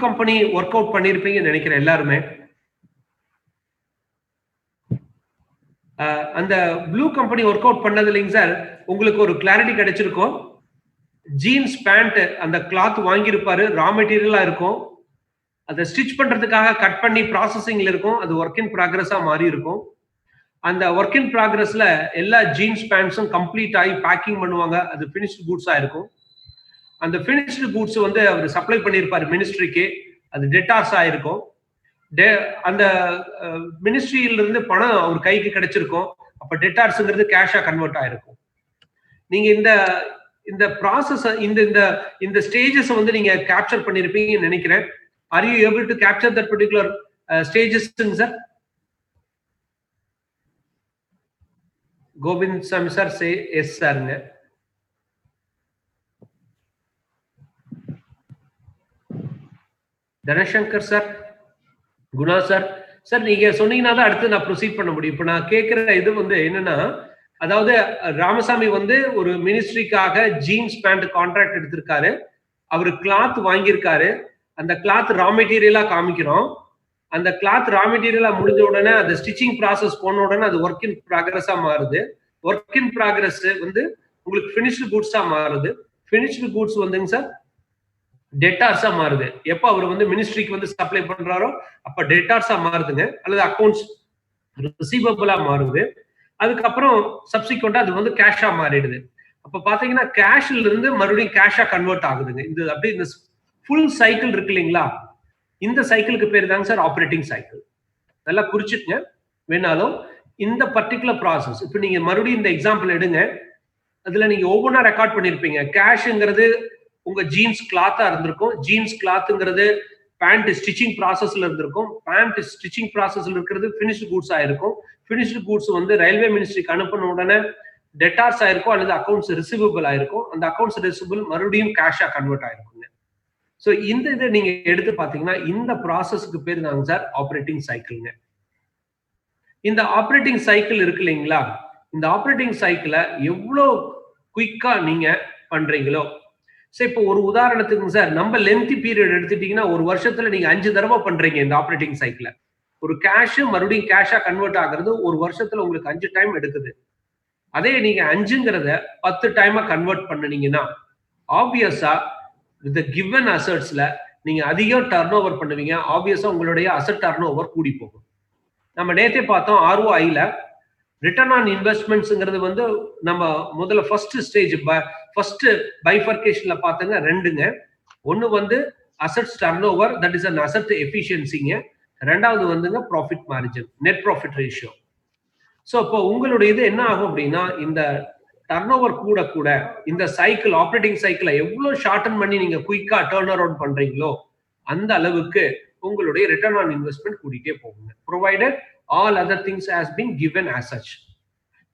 Company work out பண்ணிருப்பீங்கன்னு நினைக்கிறேன் எல்லாருமே. அந்த ப்ளூ கம்பெனி ஒர்க் அவுட் பண்ணது இல்லைங்க சார், உங்களுக்கு ஒரு கிளாரிட்டி கிடைச்சிருக்கும். ஜீன்ஸ் பேண்ட் அந்த கிளாத் வாங்கியிருப்பாரு, ரா மெட்டீரியலா இருக்கும். அதை ஸ்டிச் பண்றதுக்காக கட் பண்ணி ப்ராசஸிங்ல இருக்கும். அது ஒர்க் இன் ப்ராக்ரஸா மாறி இருக்கும். அந்த ஒர்க் இன் ப்ராக்ரஸ்ல எல்லா ஜீன்ஸ் பேண்ட்ஸும் கம்ப்ளீட் ஆகி பேக்கிங் பண்ணுவாங்க. அது ஃபினிஷ்டு கூட்ஸா இருக்கும். அந்த ஃபினிஷ்டு கூட்ஸ் வந்து அவர் சப்ளை பண்ணியிருப்பாரு மினிஸ்ட்ரிக்கு. அது டெட்டார்ஸ் ஆயிருக்கும். அந்த மினிஸ்ட்ரியில இருந்து பணம் அவர் கைக்கு கிடைச்சிருக்கும். அப்ப டெட்டார்ஸ்ங்கிறது கேஷா கன்வெர்ட் ஆயிருக்கும். நீங்க இந்த ப்ராசஸ் இந்த ஸ்டேஜஸ் வந்து நீங்க கேப்சர் பண்ணிருப்பீங்கன்னு நினைக்கிறேன். Are you able to capture that particular ஸ்டேஜஸ்ங்க sir? Govind Sami sir say yes சார்ங்க. Dhanasankar sir, Guna sir, sir நீங்க சொன்னீங்கன்னா தான் அடுத்து நான் ப்ரொசீட் பண்ண முடியும். இப்ப நான் கேட்கிற இது வந்து என்னன்னா, அதாவது ராமசாமி வந்து ஒரு மினிஸ்ட்ரிக்காக ஜீன்ஸ் பேண்ட் கான்ட்ராக்ட் எடுத்திருக்காரு. அவரு கிளாத் வாங்கியிருக்காரு. அந்த கிளாத் ரா மெட்டீரியலா காமிக்கிறோம். அந்த கிளாத் ரா மெட்டீரியலா முடிஞ்ச உடனே அந்த ஸ்டிச்சிங் ப்ராசஸ் போன உடனே அது ஒர்க் இன் ப்ராக்ரஸா மாறுது. ஒர்க் இன் ப்ராக்ரஸ் வந்து உங்களுக்கு ஃபினிஷ்டு கூட்ஸா மாறுது. ஃபினிஷ்டு கூட்ஸ் வந்துங்க சார் டெட்டார்ஸா மாறுது. எப்ப அவர் வந்து மினிஸ்ட்ரிக்கு வந்து சப்ளை பண்றாரோ அப்ப டெட்டார்ஸா மாறுதுங்க, அல்லது அக்கௌண்ட்ஸ் ரிசீவபிளா மாறுது. அதுக்கப்புறம் சப்சிக்வெண்டா அது வந்து கேஷா மாறிடுது. அப்ப பாத்தீங்கன்னா கேஷ்ல இருந்து மறுபடியும் கேஷா கன்வெர்ட் ஆகுதுங்க. இந்த அப்படியே இந்த ஃபுல் சைக்கிள் இருக்கு இல்லைங்களா, இந்த சைக்கிளுக்கு பேர் தாங்க சார் ஆப்ரேட்டிங் சைக்கிள். நல்லா குறிச்சுட்டுங்க வேணாலும். இந்த பர்டிகுலர் ப்ராசஸ் இப்ப நீங்க மறுபடியும் இந்த எக்ஸாம்பிள் எடுங்க. அதுல நீங்க ஒவ்வொன்றா ரெக்கார்ட் பண்ணிருப்பீங்க. கேஷ்ங்கிறது உங்க ஜீன்ஸ் கிளாத்தா இருந்திருக்கும். ஜீன்ஸ் கிளாத்ங்கிறது பேண்ட் ஸ்டிச்சிங் ப்ராசஸ்ல இருந்திருக்கும். பேண்ட் ஸ்டிச்சிங் ப்ராசஸ்ல இருக்கிறது ஃபினிஷ்டு கூட்ஸ் ஆயிருக்கும். ஃபினிஷ்டு கூட்ஸ் வந்து ரயில்வே மினிஸ்ட்ரிக்கு அனுப்பின உடனே டெட்டார்ஸ் ஆயிருக்கும் அல்லது அக்கௌண்ட்ஸ் ரிசீவபிள் ஆயிருக்கும். அந்த அக்கௌண்ட்ஸ் ரிசீவபிள் மறுபடியும் கேஷா கன்வெர்ட் ஆயிருக்குங்க. ஸோ இந்த இதை நீங்க எடுத்து பாத்தீங்கன்னா இந்த ப்ராசஸ்க்கு பேர் தாங்க சார் ஆப்ரேட்டிங் சைக்கிள்ங்க. இந்த ஆப்ரேட்டிங் சைக்கிள் இருக்கு இல்லைங்களா, இந்த ஆப்ரேட்டிங் சைக்கிளை எவ்வளோ குயிக்கா நீங்க பண்றீங்களோ. சரி, இப்போ ஒரு உதாரணத்துக்கு சார் நம்ம லென்த்தி பீரியட் எடுத்துட்டீங்கன்னா ஒரு வருஷத்துல நீங்க 5 தடவை பண்றீங்க இந்த ஆப்ரேட்டிங் சைக்கிளை. ஒரு கேஷ் மறுபடியும் கேஷா கன்வெர்ட் ஆகுறது ஒரு வருஷத்துல உங்களுக்கு 5 டைம் எடுக்குது. அதே நீங்க 5ங்கிறத 10 டைமா கன்வெர்ட் பண்ணீங்கன்னா ஆப்வியஸா வித் கிவன் அசட்ஸ்ல நீங்க அதிகம் டர்ன் ஓவர் பண்ணுவீங்க. ஆப்வியஸா உங்களுடைய அசட் டர்ன் ஓவர் கூடி போகும். நம்ம நேத்தே பார்த்தோம் ROI-ல ரிட்டர்ன் ஆன் இன்வெஸ்ட்மெண்ட்ஸ்ங்கிறது வந்து நம்ம முதல்ல ஃபர்ஸ்ட் ஸ்டேஜ் ஃபர்ஸ்ட் பைஃபர்கேஷன்ல பார்த்தங்க 2ங்க. ஒன்னு வந்து assets turn over, that is an asset எஃபிஷியன்சிங்க. ரெண்டாவது வந்துங்க profit margin, net profit ratio. So இப்போ உங்களுடைய இது என்ன ஆகும் அப்படின்னா இந்த டர்ன் ஓவர் கூட கூட இந்த சைக்கிள் ஆப்ரேட்டிங் சைக்கிளை எவ்வளவு ஷார்டன் பண்ணி நீங்க குயிக்கா டர்ன் அரவுண்ட் பண்றீங்களோ அந்த அளவுக்கு உங்களுடைய ரிட்டர்ன் ஆன் இன்வெஸ்ட்மெண்ட் கூட்டிகிட்டே போகுங்க. Provided all other things has been given as such.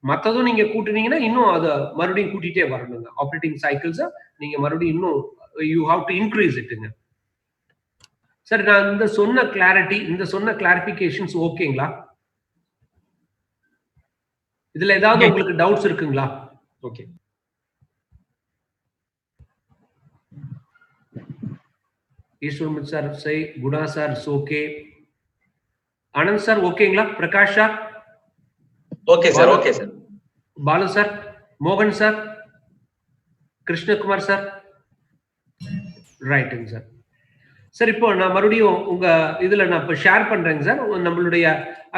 மற்றதும் நீங்க கூட்டினீங்கன்னா இன்னும் அதை மறுபடியும் கூட்டிகிட்டே வரணுங்க. ஆப்ரேட்டிங் சைக்கிள்ஸை நீங்க மறுபடியும் இன்னும் யூ ஹாவ் டு இன்க்ரீஸ் இட்டுங்க. சார் நான் இந்த சொன்ன கிளாரிட்டி, இந்த சொன்ன கிளாரிபிகேஷன்ஸ் ஓகேங்களா? இதுல ஏதாவது உங்களுக்கு டவுட்ஸ் இருக்குங்களா? ஓகே. ஈஸ்வரன் சார் சை, Guna sir okay, Anand sir ஓகேங்களா? Prakash sir okay sir. Okay sir. Balu sir, மோகன் சார், கிருஷ்ணகுமார் சார் ரைட்டுங்க சார். சார் இப்போ நான் மறுபடியும் உங்க இதுல நான் இப்போ ஷேர் பண்றேங்க சார் நம்மளுடைய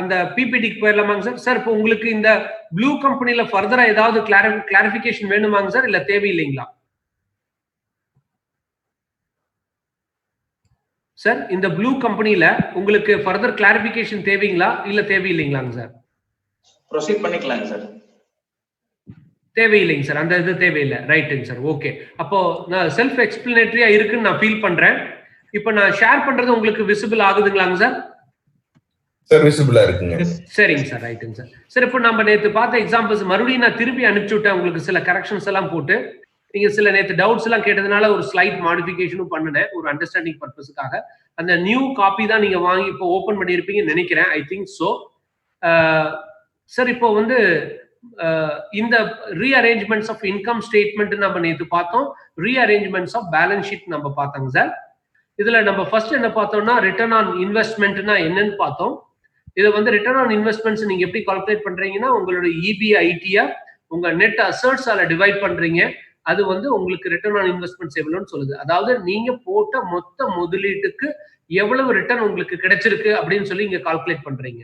அந்த பிபிடிக்கு போயிடலாமாங்க சார்? சார் இப்போ உங்களுக்கு இந்த ப்ளூ கம்பெனில ஃபர்தரா ஏதாவது கிளாரிபிகேஷன் வேணுமாங்க சார், இல்ல தேவையில்லைங்களா சார்? இந்த ப்ளூ கம்பெனில உங்களுக்கு ஃபர்தர் கிளாரிபிகேஷன் தேவைங்களா இல்ல தேவையில்லைங்களாங்க சார்? ப்ரொசீட் பண்ணிக்கலாங்க சார். தேவையில்லைங்க சார், அந்த இது தேவையில்லை. ரைட்டுங்க சார். ஓகே, அப்போ நான் செல்ஃப் எக்ஸ்பிளனேட்டரியா இருக்குன்னு நான் ஃபீல் பண்றேன். இப்போ நான் ஷேர் பண்றது உங்களுக்கு விசிபிள் ஆகுதுங்களாங்க சார்? சார் விசிபிளா இருக்குங்க. சரிங்க சார், ரைட்டுங்க சார். சார் இப்போ நம்ம நேற்று பார்த்த எக்ஸாம்பிள்ஸ் மறுபடியும் நான் திருப்பி அனுப்பிச்சு விட்டேன் உங்களுக்கு சில கரெக்ஷன்ஸ் எல்லாம் போட்டு. நீங்க சில நேற்று டவுட்ஸ் எல்லாம் கேட்டதுனால ஒரு ஸ்லைட் மாடிஃபிகேஷனும் பண்ணினேன் ஒரு அண்டர்ஸ்டாண்டிங் பர்பஸுக்காக. அந்த நியூ காப்பி தான் நீங்க வாங்கி இப்போ ஓபன் பண்ணியிருப்பீங்கன்னு நினைக்கிறேன். I think so. சார் இப்போ வந்து இந்த ரீஅரேஞ்ச்மெண்ட்ஸ் ஆஃப் இன்கம் ஸ்டேட்மெண்ட் நம்ம நேற்று பார்த்தோம், ரீஅரேஞ்ச்மெண்ட்ஸ் ஆஃப் பேலன்ஸ் ஷீட் நம்ம பார்த்தோங்க சார். இதுல நம்ம ஃபர்ஸ்ட் என்ன பார்த்தோம்னா ரிட்டர்ன் ஆன் இன்வெஸ்ட்மெண்ட்னா என்னன்னு பார்த்தோம். இதை வந்து ரிட்டர்ன் ஆன் இன்வெஸ்ட்மெண்ட்ஸ் நீங்க எப்படி கால்குலேட் பண்றீங்கன்னா உங்களுடைய EBIT உங்க நெட் அசர்ட்ஸால டிவைட் பண்றீங்க. அது வந்து உங்களுக்கு ரிட்டர்ன் ஆன் இன்வெஸ்ட்மெண்ட்ஸ் எவ்வளவுன்னு சொல்லுது. அதாவது நீங்க போட்ட மொத்த முதலீட்டுக்கு எவ்வளவு ரிட்டர்ன் உங்களுக்கு கிடைச்சிருக்கு அப்படின்னு சொல்லி இங்க கால்குலேட் பண்றீங்க.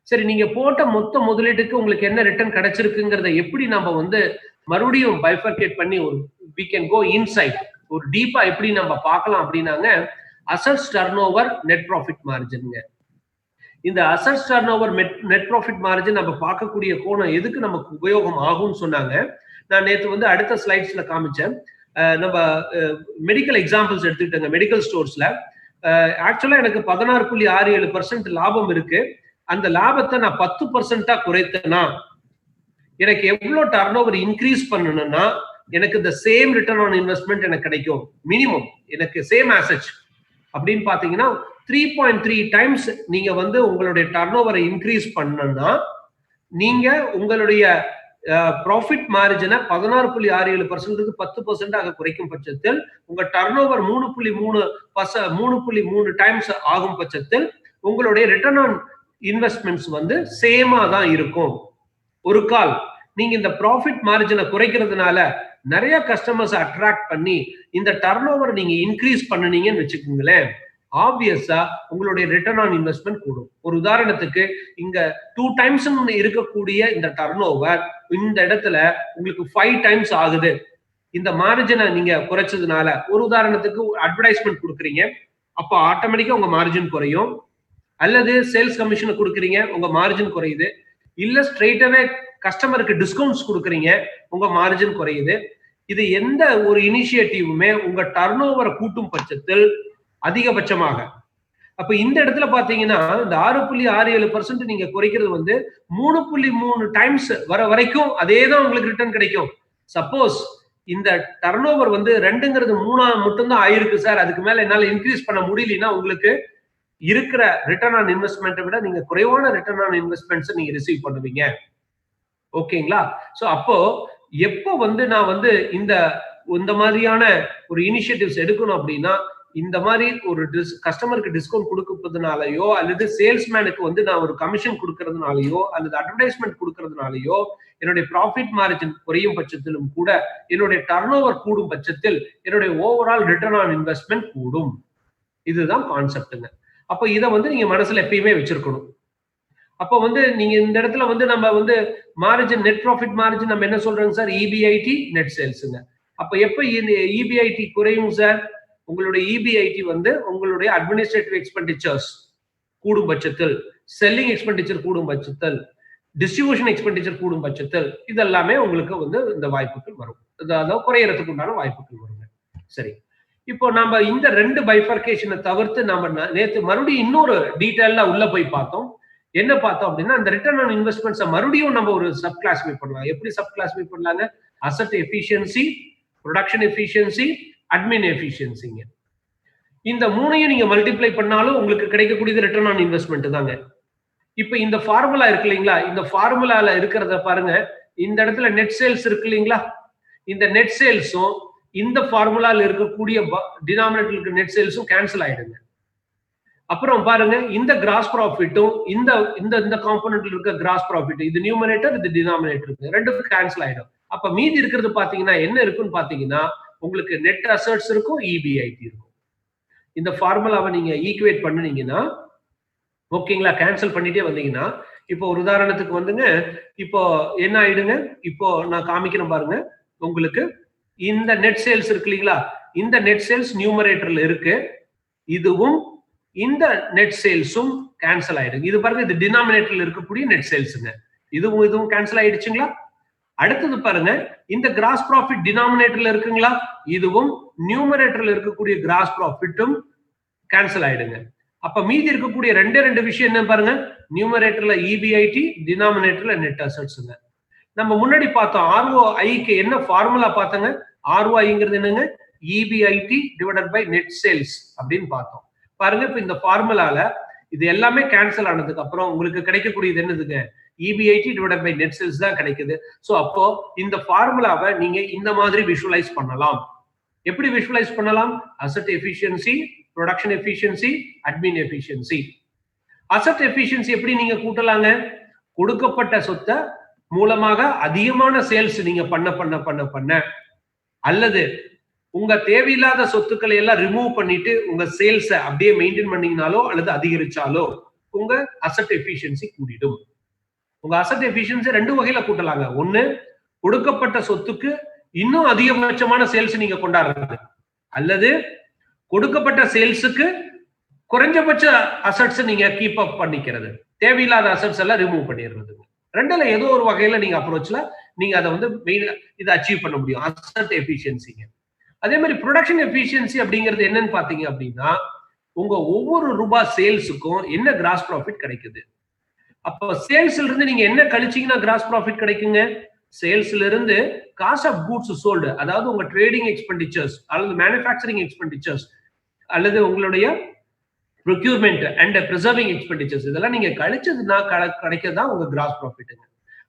சரி, நீங்க போட்ட மொத்த முதலீட்டுக்கு உங்களுக்கு என்ன ரிட்டர்ன் கிடைச்சிருக்குங்கிறத எப்படி நம்ம வந்து மறுபடியும் பைஃபர்கேட் பண்ணி ஒரு we can go inside ஒரு டீப்பா எப்படி நம்ம பார்க்கலாம் அப்படின்னாங்க அசெட்ஸ் டர்ன்ஓவர் நெட் ப்ராஃபிட் மார்ஜின்ங்க. இந்த assets turnover net profit margin நம்ம பார்க்கக்கூடிய கோணம் எதுக்கு நமக்கு உபயோகம் ஆகும்னு சொன்னாங்க. நான் நேற்று வந்து அடுத்த ஸ்லைட்ஸ்ல காமிச்சேன். நம்ம மெடிக்கல் எக்ஸாம்பிள்ஸ் எடுத்துக்கிட்டேங்க. மெடிக்கல் ஸ்டோர்ஸ்ல ஆக்சுவலா எனக்கு 16.67% லாபம் இருக்கு. அந்த லாபத்தை நான் 10% குறைத்தேன்னா எனக்கு எவ்வளவு டர்ன் ஓவர் இன்க்ரீஸ் பண்ணணும்னா எனக்கு இந்த சேம் ரிட்டர்ன் ஆன் இன்வெஸ்ட்மெண்ட் எனக்கு கிடைக்கும். மினிமம் எனக்கு சேம் ஆசெட்ஸ் அப்படின்னு பாத்தீங்கன்னா 3.3 டைம்ஸ் நீங்க வந்து உங்களுடைய டர்ன் ஓவரை இன்க்ரீஸ் பண்ணணும்னா நீங்க உங்களுடைய ப்ராஃபிட் மார்ஜினை 16.67% 10% குறைக்கும் பட்சத்தில் உங்க டர்ன் ஓவர் 3.3 டைம்ஸ் ஆகும் பட்சத்தில் உங்களுடைய ரிட்டர்ன் ஆன் இன்வெஸ்ட்மெண்ட்ஸ் வந்து சேமா தான் இருக்கும். ஒரு கால் நீங்க இந்த ப்ராஃபிட் மார்ஜினை குறைக்கிறதுனால நிறைய கஸ்டமர்ஸ் அட்ராக்ட் பண்ணி இந்த டர்ன் ஓவர் நீங்க இன்க்ரீஸ் பண்ணுனீங்கன்னு வச்சுக்கோங்களேன், ஆப்வியஸா உங்களுடைய ரிட்டர்ன் ஆன் இன்வெஸ்ட்மெண்ட் கூடும். ஒரு உதாரணத்துக்கு இங்க 2 டைம்ஸ் இருக்கக்கூடிய இந்த டர்ன் ஓவர் இந்த இடத்துல உங்களுக்கு 5 டைம்ஸ் ஆகுது. இந்த மார்ஜினை நீங்க குறைச்சதுனால ஒரு உதாரணத்துக்கு அட்வர்டைஸ்மெண்ட் கொடுக்குறீங்க, அப்ப ஆட்டோமேட்டிக்கா உங்க மார்ஜின் குறையும். அல்லது சேல்ஸ் கமிஷன் கொடுக்குறீங்க, உங்க மார்ஜின் குறையுது. இல்ல ஸ்ட்ரெயிட்டாவே கஸ்டமருக்கு டிஸ்கவுண்ட்ஸ் கொடுக்குறீங்க, உங்க மார்ஜின் குறையுது. இது எந்த ஒரு இனிஷியேட்டிவுமே உங்க டர்ன் ஓவரை கூட்டும் பட்சத்தில் அதிகபட்சமாக. அப்ப இந்த இடத்துல பாத்தீங்கன்னா இந்த 6.67% நீங்க குறைக்கிறது வந்து 3.3 டைம்ஸ் வர வரைக்கும் அதே தான் உங்களுக்கு ரிட்டர்ன் கிடைக்கும். சப்போஸ் இந்த டர்ன் ஓவர் வந்து 2ங்கிறது 3 மட்டும்தான் ஆயிருக்கு சார், அதுக்கு மேல என்னால இன்க்ரீஸ் பண்ண முடியலன்னா உங்களுக்கு இருக்கிற ரிட்டர்ன் ஆன் இன்வெஸ்ட்மெண்ட்டை விட நீங்க குறைவான ரிட்டர்ன் ஆன் இன்வெஸ்ட்மெண்ட்ஸ் நீங்க ரிசீவ் பண்ணுவீங்க. ஓகேங்களா? சோ அப்போ எப்போ வந்து நான் வந்து இந்த மாதிரியான ஒரு இனிஷியேட்டிவ்ஸ் எடுக்கணும் அப்படின்னா இந்த மாதிரி ஒரு கஸ்டமருக்கு டிஸ்கவுண்ட் கொடுக்கறதுனாலயோ அல்லது சேல்ஸ்மேனுக்கு வந்து நான் ஒரு கமிஷன் கொடுக்கறதுனாலயோ அல்லது அட்வர்டைஸ்மெண்ட் கொடுக்கறதுனாலயோ என்னுடைய ப்ராஃபிட் மார்ஜின் குறையும் பட்சத்திலும் கூட என்னுடைய டர்ன் ஓவர் கூடும் பட்சத்தில் என்னுடைய ஓவரால் ரிட்டர்ன் ஆன் இன்வெஸ்ட்மெண்ட் கூடும். இதுதான் கான்செப்டுங்க. அப்போ இதை வந்து நீங்க மனசுல எப்பயுமே வச்சிருக்கணும். அப்போ வந்து நீங்க இந்த இடத்துல வந்து நம்ம வந்து மார்ஜின் நெட் ப்ராஃபிட் மார்ஜின் நம்ம என்ன சொல்றோங்க சார், EBIT நெட் சேல்ஸுங்க. அப்ப எப்ப EBIT குறையும் சார், உங்களுடைய EBIT வந்து உங்களுடைய அட்மினிஸ்ட்ரேட்டிவ் எக்ஸ்பெண்டிச்சர்ஸ் கூடும் பட்சத்தில், செல்லிங் எக்ஸ்பெண்டிச்சர் கூடும் பட்சத்தில், டிஸ்ட்ரிபியூஷன் எக்ஸ்பெண்டிச்சர் கூடும் பட்சத்தில் இதெல்லாமே உங்களுக்கு வந்து இந்த வாய்ப்புகள் வரும். அதாவது குறையறதுக்கு உண்டான வாய்ப்புகள் வருங்க. சரி, இப்போ நம்ம இந்த 2 பைஃபர்கேஷனை தவிர்த்து நம்ம நேற்று மறுபடியும் இன்னொரு டீடைல்ல உள்ள போய் பார்த்தோம். என்ன பார்த்தோம் அப்படின்னா இந்த ரிட்டர்ன் ஆன் இன்வெஸ்ட்மெண்ட்ஸை மறுபடியும் நம்ம ஒரு சப் கிளாஸிஃபை பண்ணலாம். எப்படி சப் கிளாஸிஃபை பண்ணலாங்க? Asset efficiency, production efficiency, admin எஃபிஷியன்சிங்க. இந்த 3ஐயும் நீங்க மல்டிப்ளை பண்ணாலும் உங்களுக்கு கிடைக்கக்கூடியது ரிட்டர்ன் ஆன் இன்வெஸ்ட்மெண்ட் தாங்க. இப்ப இந்த ஃபார்முலா இருக்கு இல்லைங்களா, இந்த ஃபார்முலால இருக்கிறத பாருங்க. இந்த இடத்துல நெட் சேல்ஸ் இருக்கு இல்லைங்களா, இந்த நெட் சேல்ஸும் இந்த ஃபார்முலால இருக்கக்கூடிய டினாமினேட்டர் இருக்க நெட் சேல்ஸும் கேன்சல் ஆயிடுங்க. அப்புறம் பாருங்க இந்த கிராஸ் ப்ராஃபிட்டும் இந்த காம்பனன்ட்ல இருக்க கிராஸ் ப்ராஃபிட், இது நியூமரேட்டர் இது டினாமினேட்டர், ரெண்டும் கேன்சல் ஆயிடும். அப்ப மீதி இருக்கிறது பாத்தீங்கன்னா என்ன இருக்குன்னு பாத்தீங்கன்னா உங்களுக்கு நெட் அசெட்ஸ் இருக்கும், EBIT இருக்கும். இந்த ஃபார்முலாவை நீங்க ஈக்குவேட் பண்ணுனீங்கன்னா ஓகேங்களா, கேன்சல் பண்ணிட்டே வந்தீங்கன்னா இப்போ ஒரு உதாரணத்துக்கு வந்துங்க, இப்போ என்ன ஆயிடுங்க, இப்போ நான் காமிக்கிறேன் பாருங்க. உங்களுக்கு இந்த நெட் சேல்ஸ் இருக்கு இல்லைங்களா, இந்த நெட் சேல்ஸ் நியூமரேட்டர்ல இருக்கு, இதுவும் இந்த நெட் சேல்ஸும் கேன்சல் ஆயிடுங்க. இது பாருங்க, இது டினாமினேட்டர்ல இருக்கக்கூடிய நெட் சேல்ஸுங்க, இதுவும் கேன்சல் ஆயிடுச்சுங்களா. அடுத்தது பாருங்க, இந்த கிராஸ் ப்ராஃபிட் டினாமினேட்டர்ல இருக்குங்களா, இதுவும் நியூமரேட்டர்ல இருக்கக்கூடிய கிராஸ் ப்ராஃபிட்டும் கேன்சல் ஆயிடுங்க. அப்ப மீதி இருக்கக்கூடிய ரெண்டு விஷயம் என்ன பாருங்க, நியூமரேட்டர்ல EBIT, டினாமினேட்டர்ல நெட் அசெட்ஸ்ங்க. நம்ம முன்னாடி பார்த்தோம் ROIக்கு என்ன ஃபார்முலா பார்த்தங்க, ROIங்கிறது என்னங்க, EBIT divided by net sales அப்படின்னு பார்த்தோம். பாருங்க, இப்ப இந்த ஃபார்முலால இது எல்லாமே கேன்சல் ஆனதுக்கு அப்புறம் உங்களுக்கு கிடைக்கக்கூடியது என்னதுங்க, EBIT divided by net sales தான் கிடைக்குது. சோ அப்போ இந்த ஃபார்முலாவை நீங்க இந்த மாதிரி விஷுவலைஸ் பண்ணலாம். எப்படி விஷுவலைஸ் பண்ணலாம்? Asset efficiency production efficiency, admin efficiency. Asset efficiency எப்படி நீங்க கூட்டலாங்க? கொடுக்கப்பட்ட சொத்தை மூலமாக அதிகமான சேல்ஸ் நீங்க பண்ண அல்லது உங்க தேவையில்லாத சொத்துக்களை எல்லாம் ரிமூவ் பண்ணிட்டு உங்க சேல்ஸ அப்படியே மெயின்டைன் பண்ணீங்கனாலோ அல்லது அதிகரிச்சாலோ உங்க அசெட் எஃபிஷியன்சி கூடிடும். உங்க அசெட் எஃபிஷியன்சி ரெண்டு வகையில கூட்டலாங்க. ஒண்ணு, கொடுக்கப்பட்ட சொத்துக்கு இன்னும் அதிகபட்சமான சேல்ஸ் நீங்க கொண்டாடுறது, அல்லது கொடுக்கப்பட்ட சேல்ஸுக்கு குறைஞ்சபட்ச அசெட்ஸ் நீங்க கீப் அப் பண்ணிக்கிறது, தேவையில்லாத அசெட்ஸ் எல்லாம் ரிமூவ் பண்ணிடுறது. ரெண்டுல ஏதோ ஒரு வகையில நீங்க அப்ரோச்ல நீங்க அதை வந்து மெயின் இதை அச்சீவ் பண்ண முடியும், அசெட் எஃபிஷியன்சிங்க. அதே மாதிரி ப்ரொடக்ஷன் எஃபிஷியன்சி அப்படிங்கிறது என்னன்னு பாத்தீங்க அப்படின்னா, உங்க ஒவ்வொரு ரூபாய் சேல்ஸுக்கும் என்ன கிராஸ் ப்ராஃபிட் கிடைக்குது. அப்ப சேல்ஸ்ல இருந்து நீங்க என்ன கழிச்சீங்கன்னா கிராஸ் ப்ராஃபிட் கிடைக்குங்க? சேல்ஸ்ல இருந்து காஸ்ட் ஆஃப் கூட்ஸ் சோல்டு, அதாவது உங்க ட்ரேடிங் எக்ஸ்பெண்டிச்சர்ஸ் அல்லது மேனுஃபேக்சரிங் எக்ஸ்பெண்டிச்சர்ஸ் அல்லது உங்களுடைய ப்ரொக்யூர்மெண்ட் அண்ட் ப்ரிசர்விங் எக்ஸ்பெண்டிச்சர்ஸ், இதெல்லாம் நீங்க கழிச்சதுன்னா கிடைக்கிறதா உங்க கிராஸ் ப்ராஃபிட்டுங்க.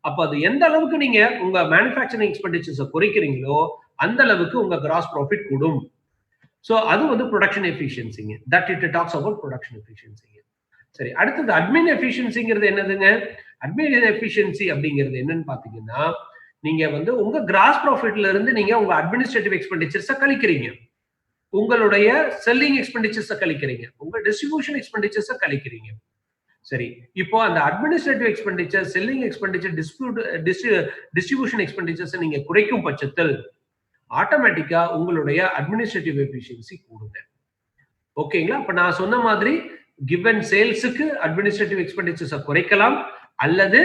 அப்ப அது எந்த அளவுக்கு நீங்க உங்க மேனுஃபேக்சரிங் எக்ஸ்பெண்டிச்சர்ஸை குறைக்கிறீங்களோ அந்த அளவுக்கு உங்க கிராஸ் ப்ராஃபிட் கூடும். சோ அது வந்து ப்ரொடக்ஷன் எஃபிஷியன்சிங்க. That it talks about production எஃபிஷியன்சிங்க. சரி, அடுத்தது அட்மின் எஃபிஷியன்சிங்கிறது என்னதுங்க? அட்மின் எஃபிஷியன்சி அப்படிங்கிறது என்னன்னு பாத்தீங்கன்னா, நீங்க வந்து உங்க கிராஸ் ப்ராஃபிட்ல இருந்து நீங்க உங்க அட்மினிஸ்ட்ரேட்டிவ் எக்ஸ்பெண்டிச்சர்ஸை கழிக்கிறீங்க, உங்களுடைய செல்லிங் எக்ஸ்பெண்டிச்சர்ஸை கழிக்கிறீங்க, உங்க டிஸ்ட்ரிபியூஷன் எக்ஸ்பெண்டிச்சர்ஸை கழிக்கிறீங்க. சரி, இப்போ அந்த administrative expenditure, selling expenditure, distribution எக்ஸ்பெண்டிச்சர்ஸை நீங்க குறைக்கும் பட்சத்தில் ஆட்டோமேட்டிக்கா உங்களுடைய அட்மினிஸ்ட்ரேட்டிவ் எஃபிஷியன்சி கூடுங்க. ஓகேங்களா? அப்ப நான் சொன்ன மாதிரி கிவன் சேல்ஸுக்கு அட்மினிஸ்ட்ரேட்டிவ் எக்ஸ்பெண்டிச்சர்ஸை குறைக்கலாம், அல்லது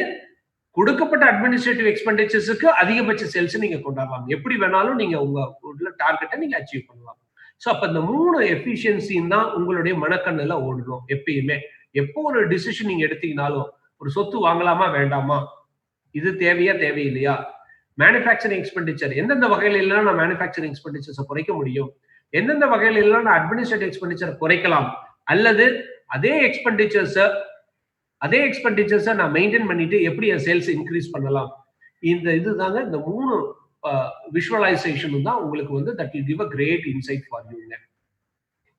கொடுக்கப்பட்ட அட்மினிஸ்ட்ரேட்டிவ் எக்ஸ்பெண்டிச்சர்ஸுக்கு அதிகபட்ச சேல்ஸ் நீங்க கொண்டாடலாம். எப்படி வேணாலும் நீங்க உங்க டார்கெட்டை நீங்க அச்சீவ் பண்ணலாம். சோ அப்ப இந்த 3 எஃபிஷியன்சியும் தான் உங்களுடைய மனக்கண்ணுல ஓடணும். எப்பயுமே எப்போ ஒரு டிசிஷன் நீங்க எடுத்தீங்கனாலும், ஒரு சொத்து வாங்கலாமா வேண்டாமா, இது தேவையா தேவையில்லையா, மேனுஃபேக்சரிங் எக்ஸ்பெண்டிச்சர் எந்தெந்த வகையில எல்லாம் நான் மேனுஃபேக்சரிங் எக்ஸ்பெண்டிச்சர்ஸை குறைக்க முடியும், எந்தெந்த வகையில எல்லாம் நான் அட்மினிஸ்ட்ரேட்டிவ் எக்ஸ்பெண்டிச்சர் குறைக்கலாம், அல்லது அதே எக்ஸ்பெண்டிச்சர்ஸை நான் மெயின்டைன் பண்ணிட்டு எப்படி என் சேல்ஸ் இன்க்ரீஸ் பண்ணலாம். இந்த இதுதாங்க இந்த 3 விஷுவலைசேஷனும் தான் உங்களுக்கு வந்து that will give a great insight for யூங்க.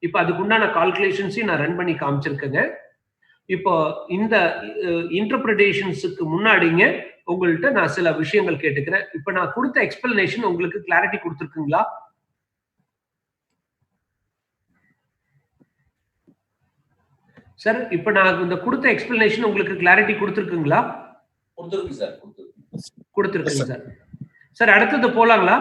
இப்போ அதுக்குண்டான கால்குலேஷன்ஸையும் நான் ரன் பண்ணி காமிச்சிருக்கேங்க. இப்போ இந்த இன்டர்பிரிட்டேஷன்ஸுக்கு முன்னாடிங்க உங்கள்கிட்ட நான் சில விஷயங்கள் கேட்டுக்கிறேன். இப்போ நான் கொடுத்த எக்ஸ்பிளனேஷன் உங்களுக்கு கிளாரிட்டி கொடுத்துருக்குங்களா? சார், இப்போ நான் இந்த கொடுத்த எக்ஸ்பிளனேஷன் உங்களுக்கு கிளாரிட்டி கொடுத்துருக்குங்களா? கொடுத்துருக்குங்க சார். சார், அடுத்தது போலாங்களா?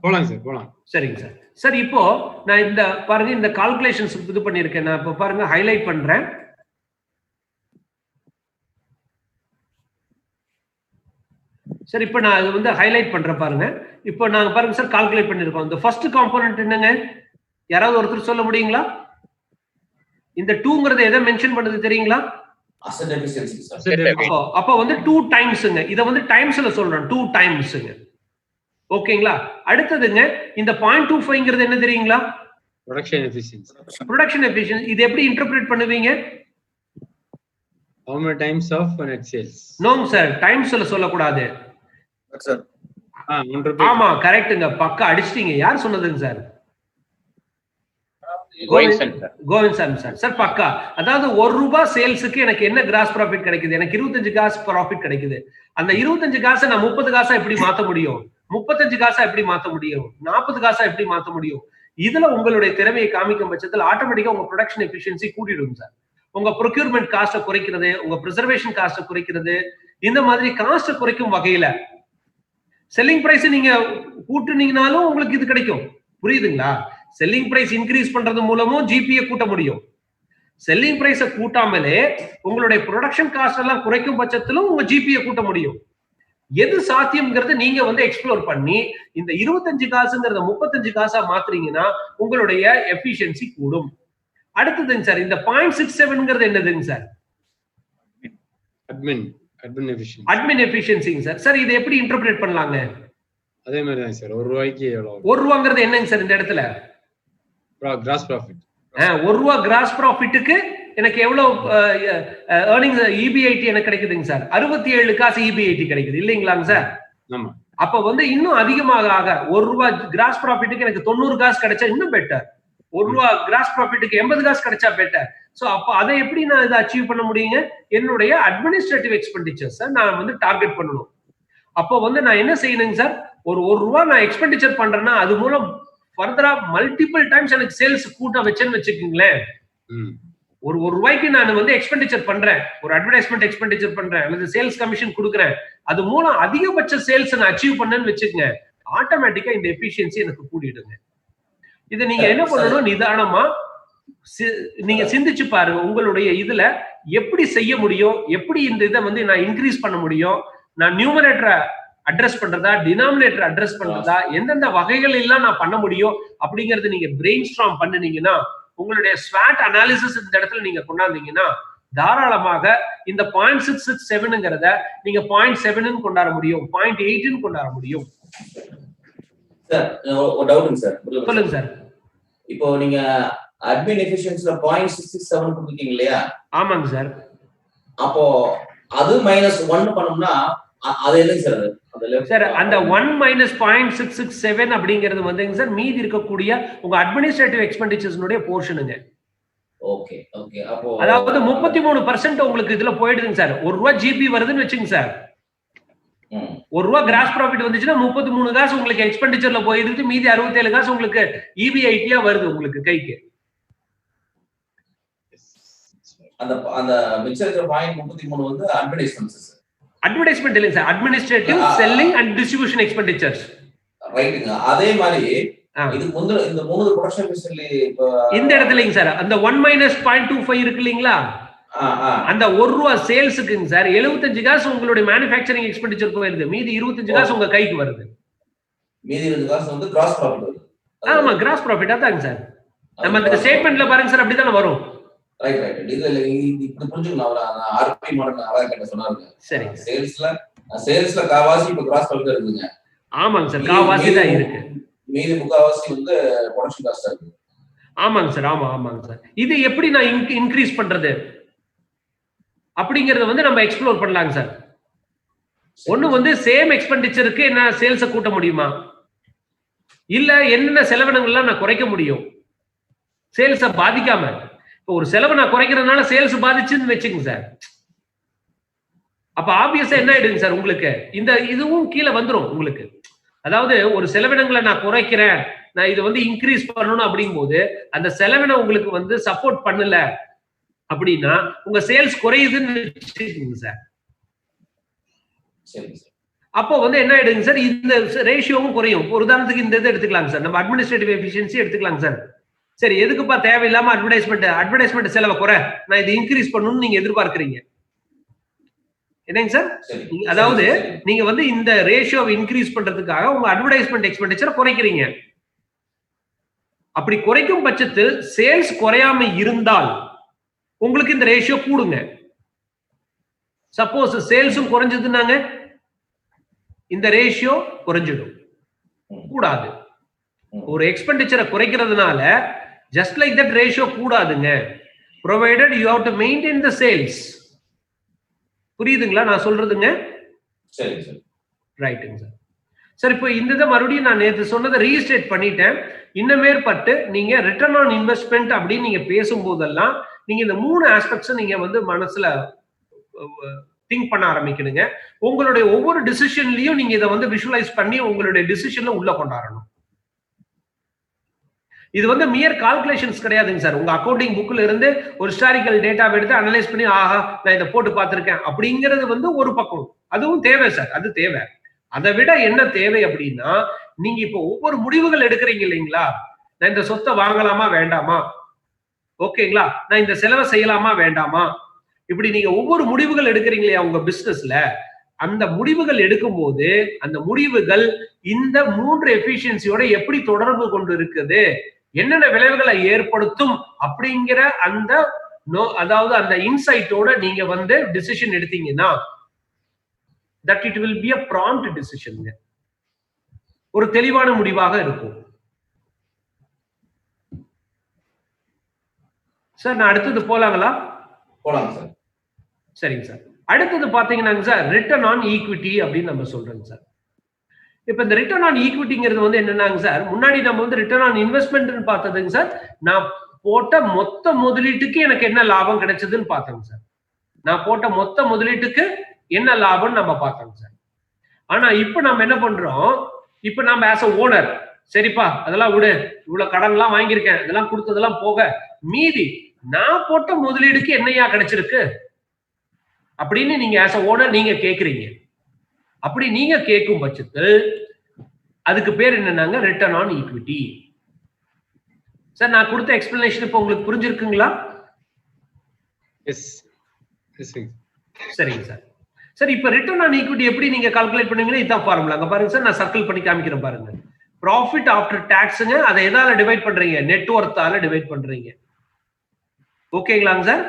போலாம் சார், போலாம். சரிங்க சார். சார், இப்போ நான் இந்த பாருங்க இந்த கால்குலேஷன்ஸ் இது பண்ணிருக்கேன். நான் இப்போ பாருங்க ஹைலைட் பண்றேன். சார், இப்போ நான் இது வந்து ஹைலைட் பண்றேன் பாருங்க. இப்போ நாங்க பாருங்க சார் கால்குலேட் பண்ணிருக்கோம். இந்த ஃபர்ஸ்ட் காம்போனன்ட் என்னங்க? யாராவது ஒருத்தர் சொல்ல முடியுங்களா? இந்த 2ங்கறத எதை மென்ஷன் பண்ணுது தெரியுங்களா? Asset efficiency sir. அப்ப வந்து 2 டைம்ஸ்ங்க. இத வந்து டைம்ஸ்ல சொல்றேன், 2 டைம்ஸ்ங்க. ஓகேங்களா? அடுத்ததுங்க இந்த 0.25ங்கிறது என்ன தெரியுங்களா? Production efficiency. ப்ரொடக்ஷன் எஃபிஷியன்சி இது எப்படி இன்டர்பிரேட் பண்ணுவீங்க? How many times of net sales? நோங்க சார், டைம்ஸ்ல சொல்ல கூடாது சார். ஆமா, கரெக்ட்டுங்க. பக்கா அடிச்சிட்டீங்க. யார் சொன்னதுங்க சார்? கோவிந்த் சார். சார் பக்கா. அதாவது 1 ரூபாய் சேல்ஸுக்கு எனக்கு என்ன கிராஸ் ப்ராஃபிட் கிடைக்குது? எனக்கு 25 காசு ப்ராஃபிட் கிடைக்குது. அந்த 25 காசை நான் 30 காசா எப்படி மாத்த முடியும்? 35 காசா எப்படி மாத்த முடியும்? 40 காசா எப்படி மாத்த முடியும்? இதுல உங்களுடைய திறமையை காமிக்கும் பட்சத்தில் ஆட்டோமேட்டிக்கா உங்க ப்ரொடக்ஷன் எஃபிஷியன்சி கூட்டிடும் சார். உங்க ப்ரொக்யூர்மெண்ட் காஸ்ட்டை குறைக்கிறது, உங்க ப்ரிசர்வேஷன் காஸ்ட்டை குறைக்கிறது, இந்த மாதிரி காஸ்ட்டை குறைக்கும் வகையில செல்லிங் பிரைஸ் நீங்க கூட்டுனீங்கனாலும் உங்களுக்கு இது கிடைக்கும். புரியுதுங்களா? செல்லிங் பிரைஸ் இன்க்ரீஸ் பண்றது மூலமும் ஜிபியை கூட்ட முடியும். செல்லிங் பிரைஸை கூட்டாமலே உங்களுடைய ப்ரொடக்ஷன் காஸ்ட் எல்லாம் குறைக்கும் பட்சத்திலும் உங்க ஜிபியை கூட்ட முடியும். எது சாத்தியம்ங்கிறது நீங்க வந்து எக்ஸ்ப்ளோர் பண்ணி இந்த 25 காசுங்கிறத 35 காசா மாத்துறீங்கன்னா உங்களுடைய எஃபிஷியன்சி கூடும். அடுத்ததுங்க சார், இந்த 0.67ங்கிறது என்னதுங்க சார்? அட்மின் எஃபிஷியன்சிங்க சார். சார், இதை எப்படி இன்டர்பிரேட் பண்ணலாங்க? அதே மாதிரி தான் சார். 1 ரூபாய்க்கு எவ்வளவு? 1 ரூபாங்கிறது என்னங்க சார் இந்த இடத்துல? Gross profit. 1 ரூபா கிராஸ் ப்ராஃபிட்டுக்கு எனக்கு எவ்வளவு ஏர்னிங்ஸ் இபிஐடி எனக்கு கிடைக்குதுங்க சார்? 67 காசு இபிஐடி கிடைக்குது இல்லைங்களாங்க சார்? ஆமா. அப்ப வந்து இன்னும் அதிகமாக ஆக ₹1 கிராஸ் ப்ராஃபிட்டுக்கு எனக்கு 90 காசு கிடைச்சா இன்னும் பெட்டர். ₹1 கிராஸ் ப்ராஃபிட்டுக்கு 80 காசு கிடைச்சா பெட்டர். சோ அப்ப அதை எப்படி நான் இதை அச்சீவ் பண்ண முடியுங்க? என்னுடைய அட்மினிஸ்ட்ரேட்டிவ் எக்ஸ்பெண்டிச்சர்ஸ் நான் வந்து டார்கெட் பண்ணணும். அப்போ வந்து நான் என்ன செய்யணுங்க சார்? ஒரு ₹1 நான் எக்ஸ்பெண்டிச்சர் பண்றேன்னா அது மூலம் ஃபர்தரா மல்டிபிள் டைம்ஸ் எனக்கு சேல்ஸ் கூட்ட வச்சேன்னு வச்சுக்கீங்களேன். ஒரு ₹1 நான் வந்து எக்ஸ்பெண்டிச்சர் பண்றேன், ஒரு அட்வர்டைஸ்மெண்ட் எக்ஸ்பெண்டிச்சர் பண்றேன் அல்லது சேல்ஸ் கமிஷன் கொடுக்குறேன், அது மூலம் அதிகபட்ச சேல்ஸ் நான் அச்சீவ் பண்ணேன்னு வச்சுக்கங்க, ஆட்டோமேட்டிக்கா இந்த எஃபிஷியன்சி எனக்கு கூடிடுங்க. இதை நீங்க என்ன பண்ணணும்? நிதானமா நீங்க சிந்திச்சு பாருங்க. உங்களுடைய இதுல எப்படி செய்ய முடியும், எப்படி இந்த இதை வந்து நான் இன்க்ரீஸ் பண்ண முடியும், நான் நியூமரேட்டரை அட்ரஸ் பண்றதா, டினாமினேட்டர் அட்ரஸ் பண்றதா, எந்தெந்த வகைகள் எல்லாம் நான் பண்ண முடியும் அப்படிங்கறது நீங்க பிரெயின் ஸ்டார்ம் பண்ணுனீங்கன்னா, உங்களுடைய ஸ்வாட் அனாலிசிஸ் இந்த இடத்துல நீங்க கொண்டாந்தீங்கன்னா தாராளமாக இந்த 0.667ங்கிறத நீங்க 0.7 கொண்டாட முடியும், 0.8 கொண்டாட முடியும். சார் ஒரு டவுட்ங்க சார். சொல்லுங்க சார். இப்போ நீங்க அட்மின் எஃபிஷியன்சில 0.667 கொடுத்தீங்க இல்லையா? ஆமாங்க சார். அப்போ அது -1 பண்ணோம்னா அது என்னங்க சார்? சார் அந்த 1 - 0.667 அப்படிங்கிறது வந்துங்க சார் மீதி இருக்கக்கூடிய உங்க அட்மினிஸ்ட்ரேட்டிவ் எக்ஸ்பெண்டிச்சர்ஸ்னுடைய போர்ஷனுங்க. Okay okay. அப்போ அதாவது 33% உங்களுக்கு இதுல போயிடுதுங்க சார். ₹1 ஜிபி வருதுன்னு வச்சுங்க சார். ₹1 கிராஸ் ப்ராஃபிட் வந்துச்சுன்னா 33 காசு உங்களுக்கு எக்ஸ்பெண்டிச்சர்ல போயிடுது, மீதி 67 காசு உங்களுக்கு EBIT-யா வருது உங்களுக்கு கைக்கு. அந்த அந்த மிச்சம் இருக்கிற 0.33 வந்து அட்வர்டைஸ்மென்ட்ஸ். அட்வர்டைஸ்மென்ட் இல்லைங்க sir, administrative, selling and distribution expenditures. ரைட்டுங்க. அதே மாதிரி இது முந்திர இந்த 3 ப்ரொடக்ஷன் மிஷன்ல இந்த இடத்துலங்க சார் அந்த 1 - 0.25 இருக்கு இல்லீங்களா? அந்த ₹1 சேல்ஸுக்குங்க சார் 75 காசு உங்களுடைய மேனுஃபேக்சரிங் எக்ஸ்பெண்டிச்சர் போயிருது, மீதி 25 காசு உங்க கைக்கு வருது. மீதி 20 காசு வந்து கிராஸ் ப்ராஃபிட் வருது. ஆமா, கிராஸ் ப்ராஃபிட் அதாங்க சார். நம்ம அந்த ஸ்டேட்மென்ட்ல பாருங்க சார், அப்படிதானே வரும். Right right. இதுல இப்படி புரிஞ்சுக்கணும். நான் RP மாடல் அழகா கேட்ட சொன்னாருங்க. சரி. சேல்ஸ்ல காவாசி இப்ப கிராஸ் ப்ராஃபிட் இருக்குங்க. ஆமாங்க சார், காவாசி தான் இருக்கு. மீதி முக்காவாசி வந்து ப்ரொடக்ஷன் காஸ்ட் இருக்கு. ஆமாங்க சார். ஆமாங்க சார். இது எப்படி நான் இன்க்ரீஸ் பண்றது அப்படிங்கறத வந்து நம்ம எக்ஸ்ப்ளோர் பண்ணலாங்க சார். ஒண்ணு வந்து சேம் எக்ஸ்பெண்டிச்சருக்கு என்ன சேல்ஸை கூட்ட முடியுமா, இல்ல என்னென்ன செலவினங்கள்லாம் நான் குறைக்க முடியும் சேல்ஸை பாதிக்காம. இப்போ ஒரு செலவு நான் குறைக்கிறதுனால சேல்ஸ் பாதிச்சுன்னு வச்சுங்க சார், அப்ப ஆப்வியஸா என்ன ஆயிடுங்க சார் உங்களுக்கு இந்த இதுவும் கீழே வந்துடும் உங்களுக்கு. அதாவது ஒரு செலவினங்களை நான் குறைக்கிறேன், நான் இது வந்து இன்க்ரீஸ் பண்ணணும் அப்படிங்கும் போது அந்த செலவினம் உங்களுக்கு வந்து சப்போர்ட் பண்ணல அப்படின்னா உங்க சேல்ஸ் குறையுதுன்னு வச்சுக்கோங்க சார். அப்போ வந்து என்ன ஆயிடுங்க சார், இந்த ரேஷியோவும் குறையும். ஒரு உதாரணத்துக்கு இந்த இதை எடுத்துக்கலாங்க சார், நம்ம அட்மினிஸ்ட்ரேட்டிவ் எஃபிஷியன்சி எடுத்துக்கலாங்க சார். சரி, எதுக்குப்பா தேவையில்லாம அட்வர்டைஸ்மெண்ட் செலவை குறை, நான் இதை இன்க்ரீஸ் பண்ணணும்னு நீங்க எதிர்பார்க்கறீங்க என்னங்க சார்? அதாவது நீங்க வந்து இந்த ரேஷியோவை இன்க்ரீஸ் பண்றதுக்காக உங்க அட்வர்டைஸ்மெண்ட் எக்ஸ்பெண்டிச்சர் குறைக்கிறீங்க. அப்படி குறைக்கும் பட்சத்தில் சேல்ஸ் குறையாம இருந்தால் உங்களுக்கு இந்த ரேஷியோ கூடுங்க. சப்போஸ் சேல்ஸும் குறைஞ்சதுன்னாங்க இந்த ரேஷியோ குறைஞ்சிடும், கூடாது. ஒரு எக்ஸ்பெண்டிச்சரை குறைக்கிறதுனால ஜஸ்ட் லைக் தட் ரேஷியோ கூடாதுங்க, provided you have to maintain the sales. புரியுதுங்களா நான் சொல்றதுங்க? சரி சார். ரைட்டுங்க சார். சார் இப்போ இந்த இதை மறுபடியும் நான் நேற்று சொன்னதை ரீஸ்டேட் பண்ணிட்டேன். இன்னமேற்பட்டு நீங்க ரிட்டர்ன் ஆன் இன்வெஸ்ட்மெண்ட் அப்படின்னு நீங்க பேசும்போதெல்லாம் நீங்க இந்த 3 ஆஸ்பெக்ட்ஸ் நீங்க வந்து மனசுல திங்க் பண்ண ஆரம்பிக்கணுங்க. உங்களுடைய ஒவ்வொரு டிசிஷன்லயும் நீங்க இதை வந்து விஷுவலைஸ் பண்ணி உங்களுடைய டிசிஷன்ல உள்ள கொண்டாடணும். இது வந்து மியர் கால்குலேஷன்ஸ் கிடையாதுங்க சார். உங்க அக்கௌண்டிங் புக்ல இருந்து ஒரு ஹிஸ்டாரிக்கல் டேட்டா எடுத்து அனலைஸ் பண்ணி ஆஹா நான் இதை போட்டு பார்த்திருக்கேன் அப்படிங்கிறது வந்து ஒரு பக்கம், அதுவும் தேவை சார், அது தேவை. அதை விட என்ன தேவை அப்படின்னா நீங்க இப்போ ஒவ்வொரு முடிவுகள் எடுக்கிறீங்க இல்லைங்களா, நான் இந்த சொத்தை வாங்கலாமா வேண்டாமா, ஓகேங்களா, நான் இந்த செலவை செய்யலாமா வேண்டாமா, இப்படி நீங்க ஒவ்வொரு முடிவுகள் எடுக்கிறீங்க இல்லையா உங்க பிசினஸ்ல, அந்த முடிவுகள் எடுக்கும் போது அந்த முடிவுகள் இந்த 3 எஃபிஷியன்சியோட எப்படி தொடர்பு கொண்டு இருக்குது, என்னென்ன விளைவுகளை ஏற்படுத்தும் அப்படிங்கிற அந்த அதாவது அந்த இன்சைட்டோட நீங்க வந்து டிசிஷன் எடுத்தீங்கன்னா that it will be a prompt decision. ஒரு தெளிவான முடிவாக இருக்கும் சார். நான் அடுத்தது போலாங்களா? போலாம் சார். சரிங்க சார். அடுத்தது பாத்தீங்கன்னா சார் ரிட்டர்ன் ஆன் ஈக்விட்டி அப்படின்னு நம்ம சொல்றோங்க சார். இப்ப இந்த ரிட்டர்ன் ஆன் ஈக்விட்டிங்கிறது வந்து என்னன்னாங்க சார், முன்னாடி நம்ம வந்து ரிட்டர்ன் ஆன் இன்வெஸ்ட்மெண்ட்னு பார்த்ததுங்க சார், நான் போட்ட மொத்த முதலீட்டுக்கு எனக்கு என்ன லாபம் கிடைச்சதுன்னு பார்த்தோங்க சார். நான் போட்ட மொத்த முதலீட்டுக்கு என்ன லாபம்னு நம்ம பார்த்தோங்க சார். ஆனா இப்ப நம்ம என்ன பண்றோம், இப்ப நம்ம ஆஸ் அ ஓனர், சரிப்பா அதெல்லாம் விடு, இவ்வளவு கடன் எல்லாம் வாங்கியிருக்கேன், இதெல்லாம் கொடுத்ததெல்லாம் போக மீதி நான் போட்ட முதலீடுக்கு என்னையா கிடைச்சிருக்கு அப்படின்னு நீங்க ஆஸ் அ ஓனர் நீங்க கேக்குறீங்க. அப்படி நீங்க கேட்கும் பட்சத்தில் அதுக்கு பேர் என்னன்னாங்க ரிட்டர்ன் ஆன் ஈக்விட்டி. சார் நான் கொடுத்த எக்ஸ்பிளனேஷன் இப்ப உங்களுக்கு புரிஞ்சிருக்குங்களா? எஸ் எஸ் சரிங்க சார். சார் இப்ப ரிட்டர்ன் ஆன் ஈக்விட்டி எப்படி நீங்க கால்குலேட் பண்ணுவீங்கன்னா இதான் ஃபார்முலா. அங்க பாருங்க சார், நான் சர்க்கிள் பண்ணி காமிக்கிறேன் பாருங்க. ப்ராஃபிட் ஆஃப்டர் டாக்ஸ்ங்க, அதை எதால டிவைட் பண்றீங்க? நெட் ஒர்த்தால டிவைட் பண்றீங்க. ஓகேங்களாங்க சார்?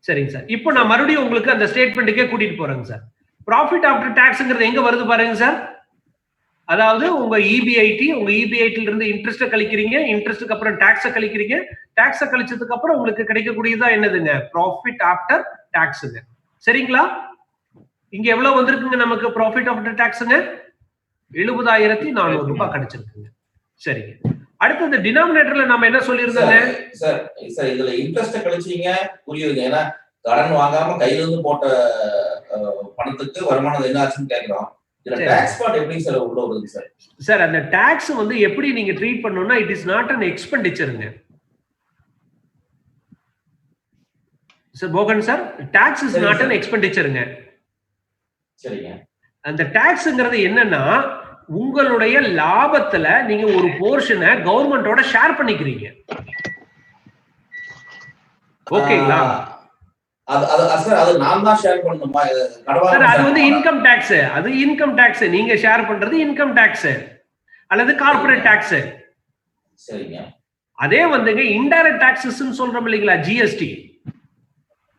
சரிங்க சார். இப்போ நான் மறுபடியும் உங்களுக்கு அந்த ஸ்டேட்மெண்ட்டுக்கே கூட்டிட்டு போறேங்க சார். ப்ராஃபிட் ஆஃப்டர் டாக்ஸ்ங்கிறது எங்க வருது பாருங்க சார். அதாவது உங்க இபிஐடி, உங்க இபிஐடில இருந்து இன்ட்ரெஸ்ட் கழிக்கிறீங்க, இன்ட்ரெஸ்ட்க்கு அப்புறம் டாக்ஸை கழிக்கிறீங்க, டாக்ஸை கழிச்சதுக்கு அப்புறம் உங்களுக்கு கிடைக்கக்கூடியதா என்னதுங்க? ப்ராஃபிட் ஆஃப்டர் டாக்ஸ்ங்க. சரிங்களா? இங்க எவ்வளவு வந்திருக்குங்க நமக்கு ப்ராஃபிட் ஆஃப்டர் டாக்ஸ்ங்க? 70,400 ரூபாய் கிடைச்சிருக்குங்க. சரிங்க. அடுத்து இந்த டினாமினேட்டர்ல நம்ம என்ன சொல்லியிருந்தோங்க சார்? சார் இதுல இன்ட்ரெஸ்ட் கழிச்சீங்க புரியுதுங்க. ஏன்னா கடன் வாங்காம கையில இருந்து போட்ட பணத்துக்கு வருமானம் என்ன ஆச்சுன்னு கேக்குறோம். இதுல டாக்ஸ் பார்ட் எப்படி சார் உள்ள வருது சார்? சார் அந்த டாக்ஸ் வந்து எப்படி நீங்க ட்ரீட் பண்ணனும்னா இட் இஸ் நாட் an எக்ஸ்பெண்டிச்சர்ங்க. Sir Bogan sir, tax is not an எக்ஸ்பெண்டிச்சர்ங்க. சரிங்க. அந்த டாக்ஸ்ங்கிறது என்னன்னா உங்களுடைய லாபத்துல நீங்க ஒரு போர்ஷனை கவர்மெண்டோட ஷேர் பண்ணிக்கிறீங்க. ஓகேங்களா? அது நான் தான் ஷேர் பண்ணணுமா? அது வந்து இன்கம் டாக்ஸ். அது இன்கம் டாக்ஸ். நீங்க ஷேர் பண்றது இன்கம் டாக்ஸ் அல்லது கார்ப்பரேட் டாக்ஸ். சரிங்க. அதே வந்துங்க இன்டைரக்ட் டாக்ஸஸ்னு சொல்றோம் இல்லீங்களா, ஜிஎஸ்டி.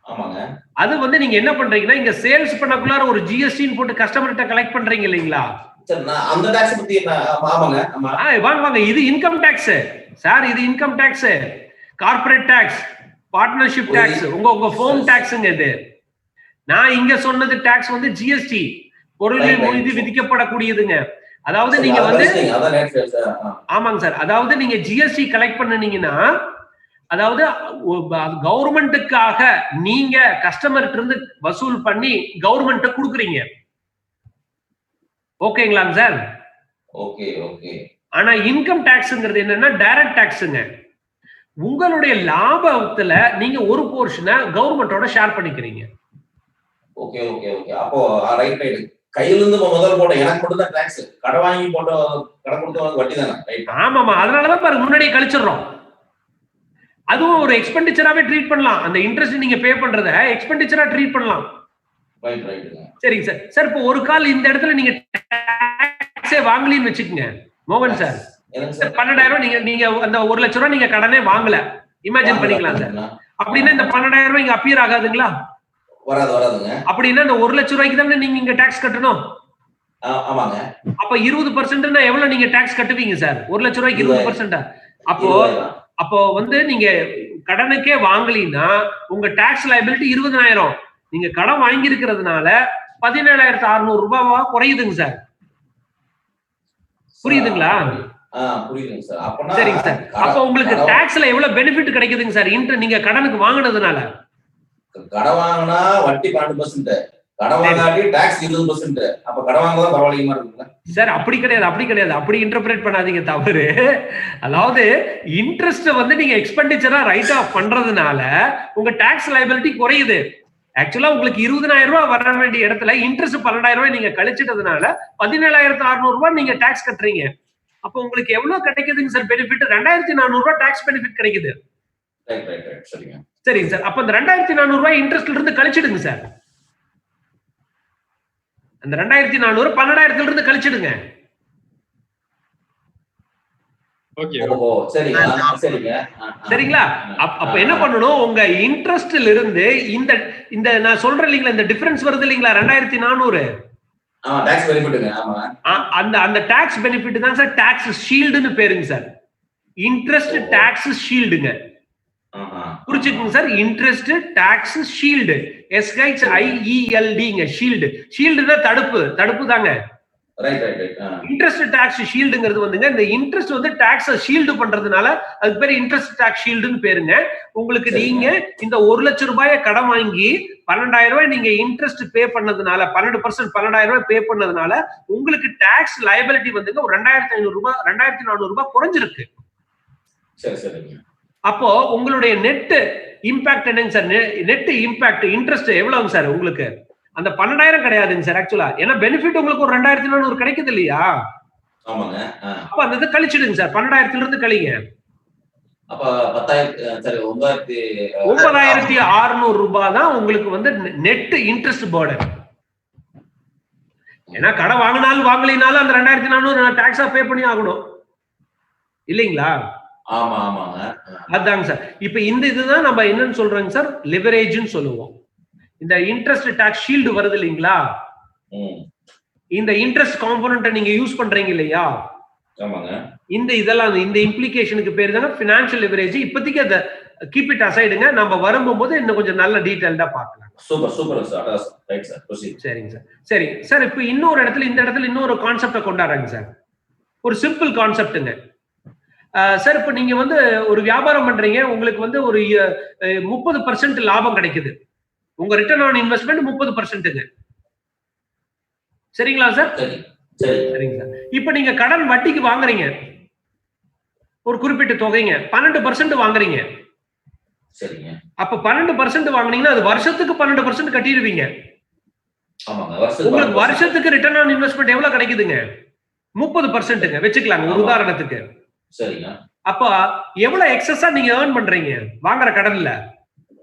ஆமாங்க. அது வந்து நீங்க என்ன பண்றீங்கன்னா இங்க சேல்ஸ் பண்ணக்குள்ளார ஒரு ஜிஎஸ்டின்னு போட்டு கஸ்டமர்கிட்ட கலெக்ட் பண்றீங்க இல்லீங்களா? சார் நான் அந்த டாக்ஸ் பத்தி ஆமாங்க. ஆமா. வாங்க வாங்க, இது இன்கம் டாக்ஸ் சார். இது income tax, corporate tax, partnership tax, உங்க ஃபோம் டாக்ஸ்ங்க இது. நான் இங்க சொன்னது டாக்ஸ் வந்து ஜிஎஸ்டி, பொருள்கள் மீது விதிக்கப்படக்கூடியதுங்க. அதாவது நீங்க வந்து ஆமாங்க சார், அதாவது நீங்க ஜிஎஸ்டி கலெக்ட் பண்ணீங்கன்னா அதாவது கவர்மெண்ட்டுக்காக நீங்க கஸ்டமர்கிட்ட இருந்து வசூல் பண்ணி கவர்மெண்ட்ட கொடுக்குறீங்க. ஓகேங்களாங்க சார்? Okay okay. ஆனா இன்கம் டாக்ஸ்ங்கிறது என்னன்னா டைரக்ட் டாக்ஸ்ங்க. உங்களுடைய லாபத்துல நீங்க ஒரு போர்ஷனை கவர்மெண்டோட ஷேர் பண்ணிக்கிறீங்க. Okay okay okay. அப்போ ரைட் ரைட். கையில இருந்து முதல்ல போட்ட எனக்கு மட்டும் தான் டாக்ஸ், கடன் வாங்கி போட்ட கடன் கொடுத்தவங்க வட்டி தானே? ரைட். ஆமாமா, அதனாலதான் பாருங்க முன்னாடியே கழிச்சிடுறோம். அதுவும் ஒரு எக்ஸ்பெண்டிச்சராவே ட்ரீட் பண்ணலாம். அந்த இன்ட்ரெஸ்ட் நீங்க பே பண்றத எக்ஸ்பெண்டிச்சரா ட்ரீட் பண்ணலாம். ரைட் ரைட்டுங்க. சரிங்க சார். சார் இப்போ ஒரு கால் இந்த இடத்துல நீங்க டாக்ஸே வாங்கலின்னு வச்சுக்கோங்க மோகன் சார். 12,000 நீங்க அந்த 1 லட்சம் ரூபாய் நீங்க கடனே வாங்கல, இமேஜின் பண்ணிக்கலாம் சார். அப்படின்னா இந்த 12,000 ரூபாய் இங்க அப்பியர் ஆகாதுங்களா? வராதுங்க. அப்படின்னா இந்த 1 லட்சம் ரூபாய்க்கு தானே நீங்க இங்க டாக்ஸ் கட்டணும். ஆமாங்க. அப்ப 20% எவ்வளவு நீங்க டாக்ஸ் கட்டுவீங்க சார்? 1 லட்சம் ரூபாய்க்கு 20%. அப்போ வந்து நீங்க கடனுக்கே வாங்கலினா உங்க டாக்ஸ் லைபிலிட்டி 20,000. நீங்க கடன் வாங்கி இருக்கிறதுனால 17,600 ரூபாவா குறையுதுங்க சார். புரியுதுங்களா? புரியுதுங்க சார். சரிங்க சார். அப்ப உங்களுக்கு டாக்ஸ்ல எவ்வளவு பெனிஃபிட் கிடைக்குதுங்க சார் நீங்க கடனுக்கு வாங்குனதுனால? கடன் வாங்கினா வட்டி 12%, கடன் வாங்காட்டி டாக்ஸ் 20%. அப்ப கடன் வாங்கதான் பரவாயில்லைமா இருக்குங்களா சார்? அப்படி கிடையாது, அப்படி கிடையாது. அப்படி இன்டர்பிரேட் பண்ணாதீங்க, தவறு. அதாவது இன்ட்ரெஸ்ட் வந்து நீங்க எக்ஸ்பெண்டிச்சரா ரைட் ஆஃப் பண்றதுனால உங்க டாக்ஸ் லைபிலிட்டி குறையுது. ஆக்சுவலா உங்களுக்கு 20,000 ரூபாய் வர வேண்டிய இடத்துல இன்ட்ரெஸ்ட் 12,000 ரூபாய் நீங்க கழிச்சிட்டதுனால 17,600 ரூபாய் நீங்க டாக்ஸ் கட்டுறீங்க. அப்ப உங்களுக்கு எவ்வளவு கிடைக்குதுங்க சார் பெனிஃபிட்? 2,400 ரூபாய் டாக்ஸ் பெனிஃபிட் கிடைக்குது. சரிங்க சார். அப்ப அந்த 2,400 ரூபாய் இன்ட்ரெஸ்ட்ல இருந்து கழிச்சிடுங்க சார். அந்த 2,400 12,000 இருந்து கழிச்சிடுங்க. சரிங்களா? அப்ப என்ன பண்ணணும், உங்க இன்ட்ரெஸ்ட்ல இருந்து இந்த நான் சொல்றேன் இல்லீங்களா, இந்த டிஃபரன்ஸ் வருது இல்லீங்களா 2,400, அந்த டாக்ஸ் பெனிஃபிட் தான் சார் டாக்ஸ் ஷீல்டுன்னு பேருங்க சார். இன்ட்ரெஸ்ட் டாக்ஸ் ஷீல்டுங்க. புரிச்சுக்குங்க sir. Interest tax shield, SHIELD. ஷீல்டுனா தடுப்பு தாங்க. இன்ட்ரெஸ்ட் டாக்ஸ் ஷீல்டுங்கிறது வந்துங்க இந்த இன்ட்ரெஸ்ட் வந்து டாக்ஸ ஷீல்டு பண்றதுனால அதுக்கு பேரு இன்ட்ரெஸ்ட் டாக்ஸ் ஷீல்டுன்னு பேருங்க. உங்களுக்கு நீங்க இந்த 1 லட்சம் ரூபாயை கடன் வாங்கி 12,000 ரூபாய் நீங்க இன்ட்ரெஸ்ட் பே பண்ணதுனால 12% 12,000 ரூபாய் பே பண்ணதுனால உங்களுக்கு டாக்ஸ் லயபிலிட்டி வந்துங்க ஒரு 2,500 ரூபாய் 2,400 ரூபாய் குறைஞ்சிருக்கு. அப்போ உங்களுடைய நெட் இம்பாக்ட் என்னங்க சார்? நெட் இம்பாக்ட் இன்ட்ரெஸ்ட் எவ்வளவுங்க சார் உங்களுக்கு? அந்த 12,000 கிடையாதுங்க சார் ஆக்சுவலா. ஏன்னா பெனிஃபிட் உங்களுக்கு ஒரு 2,400 கிடைக்குது இல்லையா? அப்ப அந்த இதை கழிச்சிடுங்க சார். 12,000 இருந்து கழிங்க. அப்ப 9,600 ரூபாய் தான் உங்களுக்கு வந்து நெட் இன்ட்ரெஸ்ட் பர்டன். ஏன்னா கடன் வாங்கினாலும் வாங்கலினாலும் அந்த 2,400 டாக்ஸா பே பண்ணி ஆகணும் இல்லைங்களா? அதாங்க சார். இப்ப இந்த இதுதான் நம்ம என்னன்னு சொல்றோங்க சார், லிவரேஜ்னு சொல்லுவோம். இந்த இன்ட்ரெஸ்ட் டாக்ஸ் ஷீல்டு வருது இல்லைங்களா? இந்த இன்ட்ரெஸ்ட் காம்போனன்ட் நீங்க யூஸ் பண்றீங்க இல்லையா? இந்த இதெல்லாம் இந்த இம்ப்ளிகேஷனுக்கு பேர் தாங்க ஃபினான்ஷியல் லிவரேஜ். இப்போதைக்கு அதை கீப் இட் அசைடுங்க. நம்ம வரும்போது இன்னும் கொஞ்சம் நல்ல டீடைல்டா பார்க்கலாம். சரிங்க சார். சரி சார், இப்போ இன்னொரு இடத்துல இந்த இடத்துல இன்னொரு கான்செப்டை கொண்டாடுறாங்க சார். ஒரு சிம்பிள் கான்செப்டுங்க சார். இப்போ நீங்க வந்து ஒரு வியாபாரம் பண்றீங்க, உங்களுக்கு வந்து ஒரு 30% லாபம் கிடைக்குது. உங்க ரிட்டர்ன் ஆன் இன்வெஸ்ட்மெண்ட் 30%ங்க. சரிங்களா சார்? சரிங்க சார். இப்ப நீங்க கடன் வட்டிக்கு வாங்குறீங்க ஒரு குறிப்பிட்ட தொகைங்க, 12% வாங்குறீங்க. அப்ப 12% வாங்குனீங்கன்னா அது வருஷத்துக்கு 12% கட்டிடுவீங்க. உங்களுக்கு வருஷத்துக்கு ரிட்டர்ன் ஆன் இன்வெஸ்ட்மெண்ட் எவ்வளவு கிடைக்குதுங்க? 30%ங்க வச்சுக்கலாங்க ஒரு உதாரணத்துக்கு. அப்ப எவ்வளவு எக்ஸஸா நீங்க ஏர்ன் பண்றீங்க வாங்குற கடன்ல?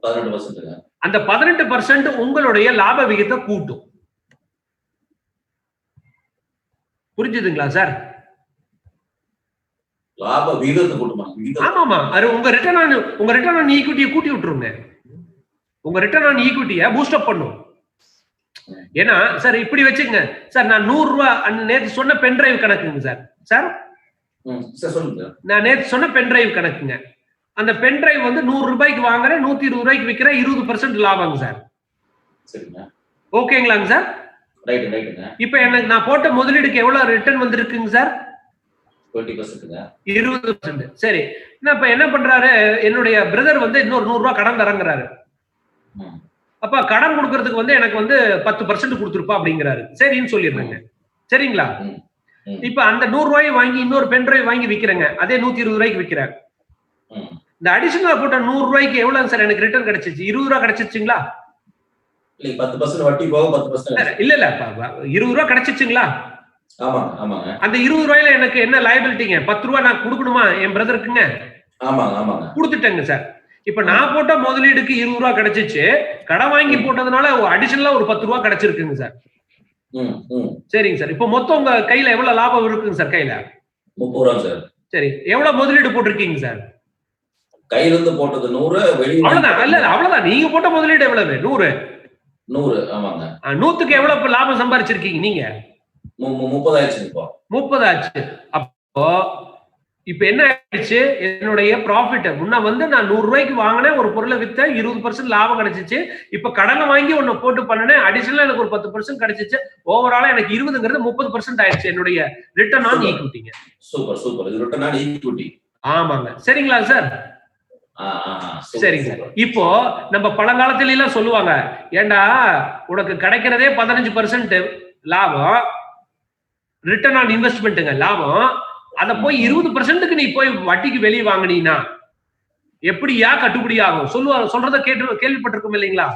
18%. அந்த 18% உங்களுடைய லாப விகிதத்தை கூட்டும். புரிஞ்சுதுங்களா சார்? லாப விகிதத்தை கூட்டுமா? ஆமாமா, அது உங்க ரிட்டர்ன் ஆன் ஈக்விட்டியை கூட்டி விட்டுருங்க. உங்க ரிட்டர்ன் ஆன் ஈக்விட்டியை பூஸ்ட் அப் பண்ணும். ஏன்னா சார் இப்படி வச்சுக்கங்க சார், நான் 100 ரூபாய் நேத்து சொன்ன பென் டிரைவ் கணக்குங்க சார். சார் நான் நேத்து சொன்ன பென் டிரைவ் கணக்குங்க. அந்த பென் டிரைவ் வந்து 100 ரூபாய்க்கு வாங்குறேன், 120 ரூபாய்க்கு விற்கிறேன், 20% லாபங்க சார். ஓகேங்களாங்க சார்? இப்ப எனக்கு நான் போட்ட முதலீடுக்கு எவ்வளவு ரிட்டர்ன் வந்திருக்குங்க சார்? 20%. சரி, இப்ப என்ன பண்றாரு, என்னுடைய பிரதர் வந்து இன்னொரு 100 ரூபாய் கடன் தரங்கிறாரு. அப்ப கடன் கொடுக்கறதுக்கு வந்து எனக்கு வந்து 10% கொடுத்துருப்பா அப்படிங்கிறாரு. சரின்னு சொல்லிடுறேங்க. சரிங்களா? இப்ப அந்த 100 ரூபாயை வாங்கி இன்னொரு பென் டிரைவ் வாங்கி விற்கிறேங்க, அதே 120 ரூபாய்க்கு விற்கிறேன். இந்த அடிஷனலா போட்ட 100 ரூபாய்க்கு எவ்வளவு சார் எனக்கு ரிட்டர்ன் கிடைச்சிச்சு? 20 ரூபாய் கிடைச்சிச்சுங்களா? 10% வட்டி போக 10%. இல்ல 20 ரூபாய் கிடைச்சிச்சுங்களா? அந்த 20 ரூபாயில எனக்கு என்ன லைபிலிட்டிங்க? 10 ரூபாய் நான் கொடுக்கணுமா என் பிரதருக்குங்க? கொடுத்துட்டேங்க சார். இப்ப நான் போட்ட முதலீடுக்கு 20 ரூபாய் கிடைச்சிச்சு, கடன் வாங்கி போட்டதுனால அடிஷனலா ஒரு 10 ரூபாய் கிடைச்சிருக்குங்க சார். சரிங்க சார். இப்ப மொத்தம் உங்க கையில எவ்வளவு லாபம் இருக்குங்க சார்? கையில 30 ரூபாய் சார். சரி, எவ்வளவு முதலீடு போட்டிருக்கீங்க சார்? கையில இருந்து போட்டது 100, அவ்வளவுதான். இல்ல அவ்வளவுதான், நீங்க போட்ட முதலீடு எவ்வளவு? 100. ஆமாங்க. 100க்கு எவ்வளவு லாபம் சம்பாதிச்சிருக்கீங்க நீங்க? 30 ஆச்சு. 30 ஆச்சு. அப்போ இப்ப என்ன ஆயிடுச்சு, என்னுடைய ப்ராஃபிட் முன்ன வந்து நான் 100 ரூபாய்க்கு வாங்கினேன், ஒரு பொருளை வித்த 20% லாபம் கிடைச்சிச்சு. இப்ப கடனை வாங்கி ஒன்னு போட்டு பண்ணினேன், அடிஷனலா எனக்கு ஒரு 10% கிடைச்சிச்சு. ஓவராலா எனக்கு 20ங்கிறது 30% ஆயிடுச்சு என்னுடைய ரிட்டர்ன் ஆன் ஈக்விட்டிங்க. சூப்பர். இது ரிட்டர்ன் ஆன் ஈக்விட்டி. ஆமாங்க. சரிங்களா சார்? சரிங்க. இப்போ நம்ம பழங்காலத்துல எல்லாம் சொல்லுவாங்க, ஏண்டா உனக்கு கிடைக்கிறதே 15% லாபம், ரிட்டர்ன் ஆன் இன்வெஸ்ட்மெண்ட்டுங்க லாபம், அத போய் 20%க்கு நீ போய் வட்டிக்கு வெளியே வாங்கினீனா எப்படியா கட்டுப்படி ஆகும்? சொல்றத கேள்விப்பட்டிருக்கும் இல்லைங்களா?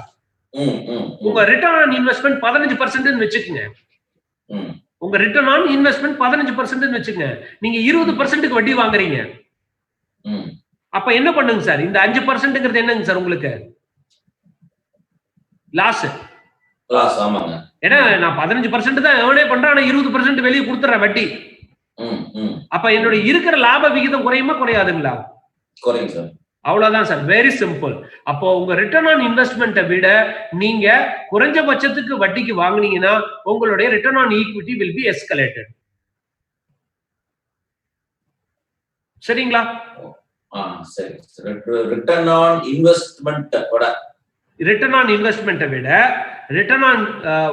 உங்க ரிட்டர்ன் ஆன் இன்வெஸ்ட்மெண்ட் 15% வச்சுக்கோங்க. உங்க ரிட்டர்ன் ஆன் இன்வெஸ்ட்மெண்ட் 15% வச்சுக்கோங்க. நீங்க 20%க்கு வட்டி வாங்குறீங்க. அப்ப என்ன பண்ணுங்க சார்? இந்த 5%ங்கிறது என்னங்க சார் உங்களுக்கு? லாஸ். ஆமாங்க. ஏன்னா நான் 15% தான் ஏர்னே பண்றேன், ஆனா 20% வெளியே கொடுத்துறேன் வட்டி. அப்ப என்னுடைய இருக்கிற லாப விகிதம் குறையுமா குறையாதுங்களா? குறையும் சார். அவ்வளவுதான் சார். Very simple. அப்போ உங்க ரிட்டர்ன் ஆன் இன்வெஸ்ட்மெண்ட்டை விட நீங்க குறைஞ்சபட்சத்துக்கு வட்டிக்கு வாங்குனீங்கன்னா உங்களுடைய return on equity will be escalated. சரிங்களா? சரி. ரிட்டர்ன் ஆன் இன்வெஸ்ட்மெண்ட் விட ரிட்டர்ன் ஆன்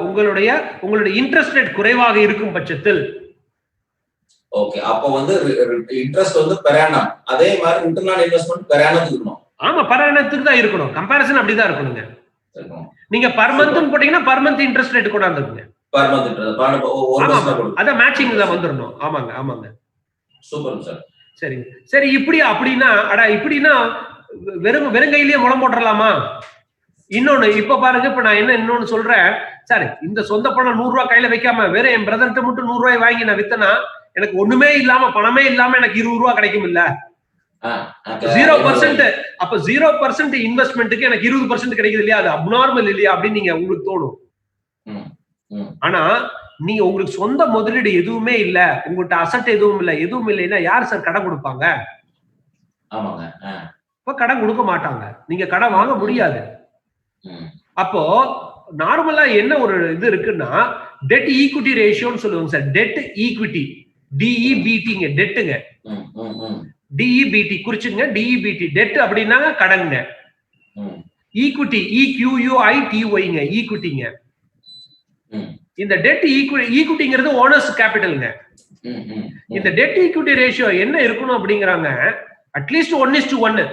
உங்களுடைய இன்ட்ரெஸ்ட் ரேட் குறைவாக இருக்கும் பட்சத்தில். ஓகே, அப்ப வந்து இன்ட்ரெஸ்ட் வந்து பெர் ஆனம், அதே மாதிரி ரிட்டர்ன் ஆன் இன்வெஸ்ட்மெண்ட் பெர் ஆனத்துக்கு இருக்கணும். ஆமா, பெர் ஆனத்துக்கு தான் இருக்கணும். கம்பேரிசன் அப்படிதான் இருக்கணுங்க. நீங்க பர் மந்த் போட்டீங்கன்னா பர் மந்த் இன்ட்ரெஸ்ட் ரேட் கொண்டாந்துருங்க. பர் மந்த் அத மேட்சிங் தான் வந்துடணும். ஆமாங்க ஆமாங்க. Super sir. சரிங்க. சரி, இப்படி அப்படின்னா இப்படின்னா வெறுங்கையிலேயே முளம் போட்டுடலாமா? இன்னொன்னு இப்ப பாருங்க, இப்ப நான் இன்னொன்னு சொல்றேன் சார். இந்த சொந்த பணம் 100 ரூபாய் கையில வைக்காம வெறும் என் பிரதர்கிட்ட மட்டும் 100 ரூபாய் வாங்கி நான் வித்தனா எனக்கு ஒண்ணுமே இல்லாம, பணமே இல்லாம எனக்கு 20 ரூபாய் கிடைக்கும் இல்ல? 0%. அப்ப 0% இன்வெஸ்ட்மெண்ட்டுக்கு எனக்கு 20% கிடைக்குது இல்லையா? அது அப்நார்மல் இல்லையா அப்படின்னு நீங்க உங்களுக்கு தோணும். ஆனா நீங்க உங்களுக்கு சொந்த முதலீடு எதுவுமே இல்ல, உங்கள்கிட்ட அசட் எதுவும் இல்லைன்னா யார் சார் கடன் கொடுப்பாங்க? இப்ப கடன் கொடுக்க மாட்டாங்க, நீங்க கடன் வாங்க முடியாது. அப்போ நார்மலா என்ன ஒரு இது இருக்குன்னா, டெட் ஈக்விட்டி ரேஷியோன்னு சொல்லுவாங்க சார். டெட் ஈக்விட்டி, DEBTங்க, டெட்டுங்க. DEBT குறிச்சுங்க. DEBT டெட் அப்படின்னா கடன்ங்க. ஈக்விட்டி EQUITYங்க, ஈக்விட்டிங்க. இந்த டெட் ஈக்விட்டிங்கிறது ஓனர்ஸ் கேபிட்டல்ங்க. இந்த டெட் ஈக்விட்டி ரேஷியோ என்ன இருக்கணும் அப்படிங்கிறாங்க, அட்லீஸ்ட் 1:1.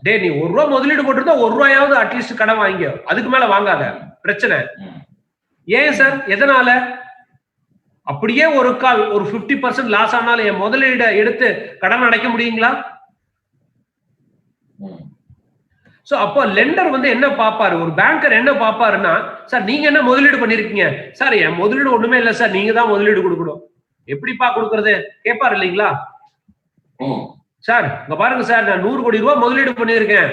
டே, நீ 1 ரூபாய் முதலீடு போட்டிருந்தா 1 ரூபாயாவது அட்லீஸ்ட் கடன் வாங்க, அதுக்கு மேல வாங்காத. பிரச்சனை ஏன் சார்? எதனால? அப்படியே ஒரு 50% லாஸ் ஆனாலும் என் முதலீடு எடுத்து கடன் அடைக்க முடியுங்களா? சோ அப்போ லெண்டர் வந்து என்ன பாப்பாரு, ஒரு பேங்கர் என்ன பாப்பாருன்னா, சார் நீங்க என்ன முதலீடு பண்ணிருக்கீங்க? சார் என் முதலீடு ஒண்ணுமே இல்ல சார், நீங்க தான் முதலீடு கொடுக்கணும். எப்படிப்பா கொடுக்கறது கேட்பாரு இல்லைங்களா? சார் இங்க பாருங்க சார், நான் 100 கோடி ரூபாய் முதலீடு பண்ணிருக்கேன்,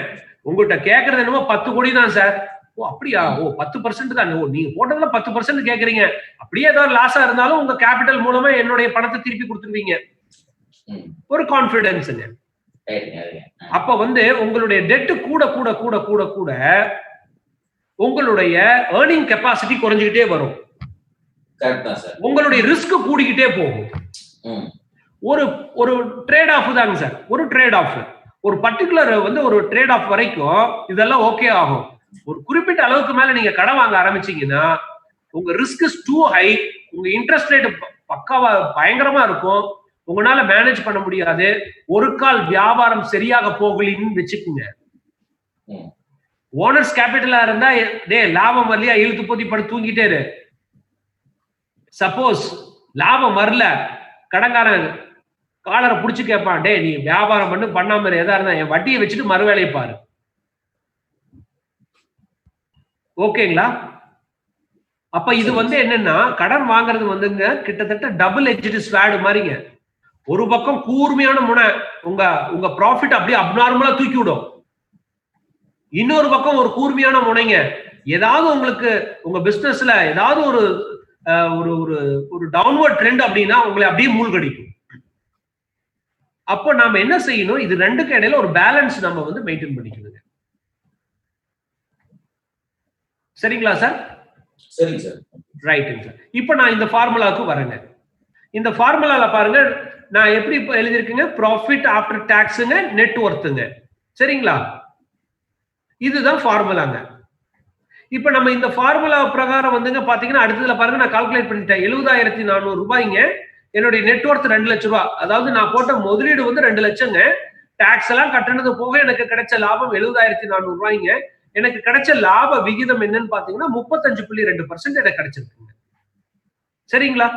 உங்கள்கிட்ட கேட்கறது என்னமோ 10 கோடி தான் சார். ஓ அப்படியா? ஓ 10% தான். ஓ நீங்க போட்டதுல 10% கேக்குறீங்க. அப்படியே ஏதாவது லாஸா இருந்தாலும் உங்க கேபிட்டல் மூலமா என்னுடைய பணத்தை திருப்பி கொடுத்துருவீங்க. ஒரு கான்பிடன்ஸ்ங்க. அப்ப வந்து உங்களுடைய டெட் கூட கூட கூட கூட கூட உங்களுடைய ஏர்னிங் கெப்பாசிட்டி குறைஞ்சிக்கிட்டே வரும். உங்களுடைய ரிஸ்க் கூடிக்கிட்டே போகும். ஒரு ட்ரேட் ஆஃப் தாங்க சார். ஒரு ட்ரேட் ஆஃப், ஒரு பர்டிகுலர் வந்து ஒரு ட்ரேட் ஆஃப் வரைக்கும் இதெல்லாம் ஓகே ஆகும். ஒரு குறிப்பிட்ட அளவுக்கு மேல நீங்க கடன் வாங்க ஆரம்பிச்சீங்கன்னா உங்க ரிஸ்க் இஸ் டூ ஹை, உங்க இன்ட்ரெஸ்ட் ரேட் பக்காவா பயங்கரமா இருக்கும், உங்களால மேனேஜ் பண்ண முடியாது. ஒரு கால் வியாபாரம் சரியாக போகலின்னு வச்சுக்குங்க. ஓனர்ஸ் கேபிட்டலா இருந்தா டே லாபம் வரலையா இழுத்து போத்தி படுத்து தூங்கிட்டே இரு. சப்போஸ் லாபம் வரல, கடன்காரன் காலரை புடிச்சு கேட்பான், டே நீ வியாபாரம் பண்ணாம எதா இருந்தா என் வட்டியை வச்சுட்டு மறுவேலையை பாரு. ஓகேங்களா? அப்ப இது வந்து என்னன்னா, கடன் வாங்குறது வந்துங்க கிட்டத்தட்ட டபுள் எட்ஜ்டு ஸ்வார்டு மாதிரிங்க. ஒரு பக்கம் கூர்மையான முனை உங்க ப்ராஃபிட் அப்படியே அப்நார்மலா தூக்கி விடும். இன்னொரு பக்கம் ஒரு கூர்மையான முனைங்க, ஏதாவது உங்களுக்கு உங்க பிசினஸ்ல ஏதாவது ஒரு டவுன்வர்ட் ட்ரெண்ட் அப்படின்னா உங்களை அப்படியே மூழ்கடிக்கும். அப்போ நாம என்ன செய்யணும், இது ரெண்டுக்கு இடையில ஒரு பேலன்ஸ் நம்ம வந்து மெயின்டைன் பண்ணிக்கணுங்க. சரிங்களா சார்? சரிங்க சார். ரைட்டுங்க சார். இப்போ நான் இந்த ஃபார்முலாவுக்கு வரேங்க. இந்த ஃபார்முலால பாருங்க, நான் எப்படி எழுதிருக்கேங்க, ப்ராஃபிட் ஆஃப்டர் டாக்ஸுங்க, நெட் ஒர்த்துங்க. சரிங்களா? இதுதான் ஃபார்முலாங்க. இப்ப நம்ம இந்த ஃபார்முலா பிரகாரம் வந்துங்க பாத்தீங்கன்னா அடுத்ததுல பாருங்க, நான் கால்குலேட் பண்ணிட்டேன். 70,400 ரூபாய்ங்க என்னுடைய நெட்வொர்த் 2 லட்சம் ரூபாய். அதாவது நான் போட்ட முதலீடு வந்து 2 லட்சங்க, டாக்ஸ் எல்லாம் கட்டினது போக எனக்கு கிடைச்ச லாபம் 70,400 ரூபாய்ங்க. எனக்கு கிடைச்ச லாப விகிதம் என்னன்னு பாத்தீங்கன்னா 35.2% எனக்கு கிடைச்சிருக்குங்க. சரிங்களா?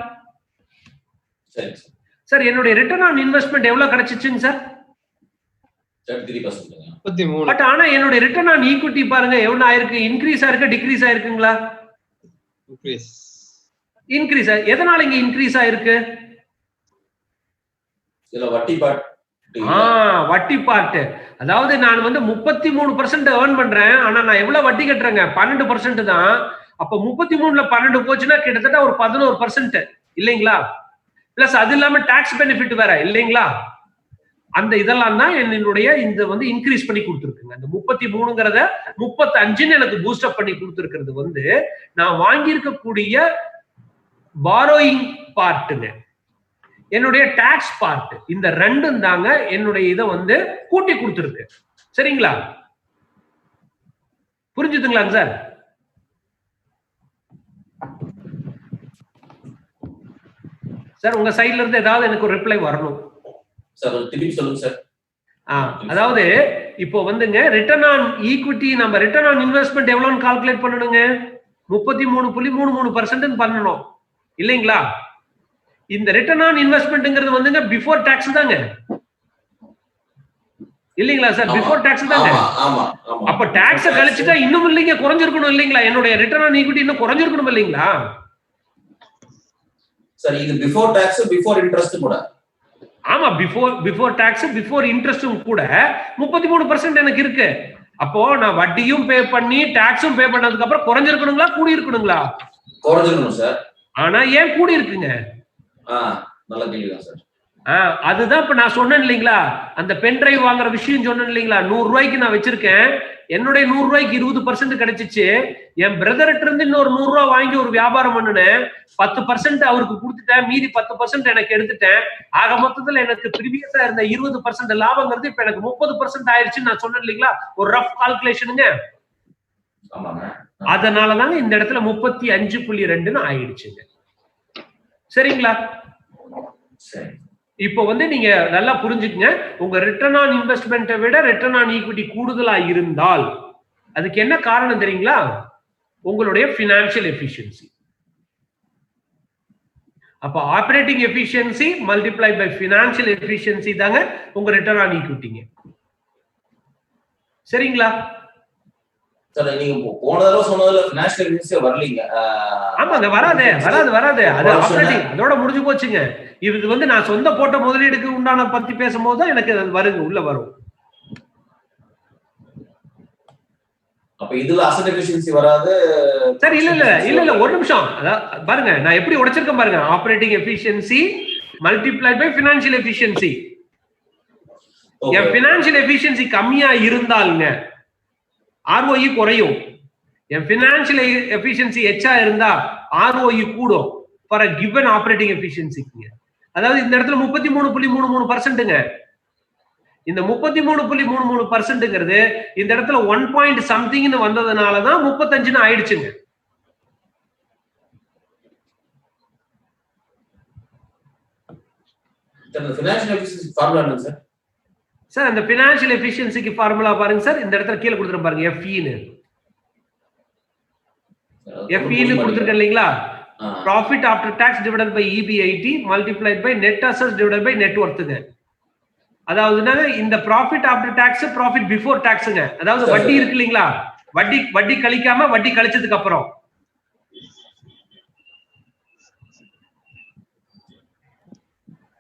சார் என்னுடைய ரிட்டர்ன் ஆன் இன்வெஸ்ட்மெண்ட் எவ்வளவு கிடைச்சிச்சுங்க சார்? 33%. பட் ஆனா என்னுடைய ரிட்டர்ன் ஆன் ஈக்விட்டி பாருங்க எவ்வளவு ஆயிருக்கு, இன்க்ரீஸ் ஆயிருக்கு, டிக்ரீஸ் ஆயிருக்குங்களா? இன்க்ரீஸ். எதனால இங்க இன்க்ரீஸ் ஆயிருக்கு? வட்டி பார்ட். அதாவது நான் வந்து 33% ஏர்ன் பண்றேன், ஆனா நான் எவ்வளவு வட்டி கட்டுறேங்க? 12% தான். அப்ப 33ல 12 போச்சுன்னா கிட்டத்தட்ட ஒரு 11% இல்லைங்களா? பிளஸ் அது இல்லாம டாக்ஸ் பெனிஃபிட் வேற இல்லைங்களா? அந்த இதெல்லாம் தான் என்னுடைய இந்த வந்து இன்க்ரீஸ் பண்ணி கொடுத்துருக்குங்க. அந்த 33ங்கிறத 35ன்னு எனக்கு பூஸ்ட் அப் பண்ணி கொடுத்துருக்கிறது வந்து நான் வாங்கியிருக்கக்கூடிய பாரோயிங் பார்ட்டுங்க, என்னுடைய டாக்ஸ் பார்ட். இந்த ரெண்டும் தாங்க என்னுடைய இதை வந்து கூட்டி கொடுத்துருக்கு. சரிங்களா? புரிஞ்சுதுங்களாங்க சார்? சார் உங்க சைடுல இருந்து ஏதாவது எனக்கு ஒரு ரிப்ளை வரணும் சார். திருப்பி சொல்லுங்க சார். அதாவது இப்போ வந்துங்க ரிட்டர்ன் ஆன் ஈக்விட்டி நம்ம ரிட்டர்ன் ஆன் இன்வெஸ்ட்மெண்ட் எவ்வளவுன்னு கால்குலேட் பண்ணணுங்க 33.33% பண்ணணும் இல்லைங்களா? இந்த ரிட்டர்ன் ஆன் இன்வெஸ்ட்மெண்ட்ங்கிறது வந்துங்க பிஃபோர் டாக்ஸ் தாங்க இல்லைங்களா சார்? பிஃபோர் டாக்ஸ் தாங்க. அப்ப டாக்ஸ கழிச்சுட்டா இன்னும் இல்லைங்க குறைஞ்சிருக்கணும் இல்லைங்களா? என்னுடைய ரிட்டர்ன் ஆன் ஈக்விட்டி இன்னும் குறைஞ்சிருக்கணும் இல்லைங்களா சார்? இது பிஃபோர் டாக்ஸ் பிஃபோர் இன்ட்ரெஸ்ட் கூட. ஆமா, பிஃபோர் டாக்ஸ் பிஃபோர் இன்ட்ரெஸ்டும் கூட 33% எனக்கு இருக்கு. அப்போ நான் வட்டியும் பே பண்ணி டாக்ஸும் பே பண்ணதுக்கு அப்புறம் குறைஞ்சிருக்கணுங்களா கூடி இருக்கணுங்களா? குறைஞ்சிருக்கணும் சார். ஆனா ஏன் கூடி இருக்குங்க? நல்ல கேள்விதான் சார். அதுதான் இப்ப நான் சொன்னேன் இல்லைங்களா, அந்த பென் டிரைவ் வாங்குற விஷயம் சொன்னேன் இல்லைங்களா, 100 ரூபாய்க்கு நான் வச்சிருக்கேன், என்னுடைய 100 ரூபாய்க்கு 20% கிடைச்சிச்சு. என் பிரதர்கிட்ட இருந்து இன்னொரு 100 ரூபாய் வாங்கி ஒரு வியாபாரம் பண்ணுனேன், 10% அவருக்கு கொடுத்துட்டேன், மீதி 10% எனக்கு எடுத்துட்டேன். ஆக மொத்தத்துல எனக்கு ப்ரீவியஸா இருந்த 20% லாபங்கிறது இப்ப எனக்கு 30% ஆயிடுச்சுன்னு நான் சொன்னேன் இல்லைங்களா, ஒரு ரஃப் கால்குலேஷனுங்க. அதனாலதாங்க இந்த இடத்துல 35.2ன்னு ஆயிடுச்சுங்க. சரிங்களா? சரி. இப்போ வந்து நீங்க நல்லா புரிஞ்சுக்கங்க, உங்க ரிட்டர்ன் ஆன் இன்வெஸ்ட்மெண்ட்டை விட ரிட்டர்ன் ஆன் ஈக்விட்டி கூடுதலா இருந்தால் அதுக்கு என்ன காரணம் தெரியுங்களா? உங்களுடைய பினான்சியல் எஃபிஷியன்சி. அப்ப operating efficiency multiply by financial efficiency தாங்க உங்க ரிட்டர்ன் ஆன் ஈக்விட்டிங்க. சரிங்களா? சார் நீங்க போன தடவை சொன்னதுல பினான்சியல் எஃபிஷியன்சி வரலீங்க. ஆமாங்க, வராது. அது ஆபரேட்டிங் அதோட முடிஞ்சு போச்சுங்க. இது வந்து நான் சொந்த போட்ட முதலீடுக்கு உண்டான பத்தி பேசும்போது தான் எனக்கு வருங்க, உள்ள வரும். அப்ப இதுல அசெட் எஃபிஷியன்சி வராது சார். இல்ல ஒரு நிமிஷம் பாருங்க, நான் எப்படி உடைச்சிருக்கேன் பாருங்க. Operating efficiency multiply by financial efficiency. என் பினான்சியல் எஃபிஷியன்சி கம்மியா இருந்தாலுங்க ROE குறையும். என் பினான்சியல் எஃபிஷியன்சி எச்சா இருந்தா ROE கூடும் ஃபார் a given ஆபரேட்டிங் எஃபிஷியன்சிக்கு. அதாவது இந்த இடத்துல 33.33%ங்க. இந்த 33.33%ங்கிறது இந்த இடத்துல 1 பாயிண்ட் சம்திங்னு வந்ததுனாலதான் 35ன்னு ஆயிடுச்சுங்க. சார் அந்த பினான்சியல் எஃபிஷியன்சிக்கு ஃபார்முலா பாருங்க சார், இந்த இடத்துல கீழே கொடுத்துருப்பாங்க பாருங்க, FE கொடுத்துருக்கேன் இல்லைங்களா? Profit after tax divided by EBIT multiplied by net assets divided by net worthங்க. அதாவதுனா இந்த profit after tax profit before taxங்க. அதாவது வட்டி இருக்கு இல்லீங்களா, வட்டி கழிக்காம வட்டி கழிச்சதுக்கு அப்புறம்.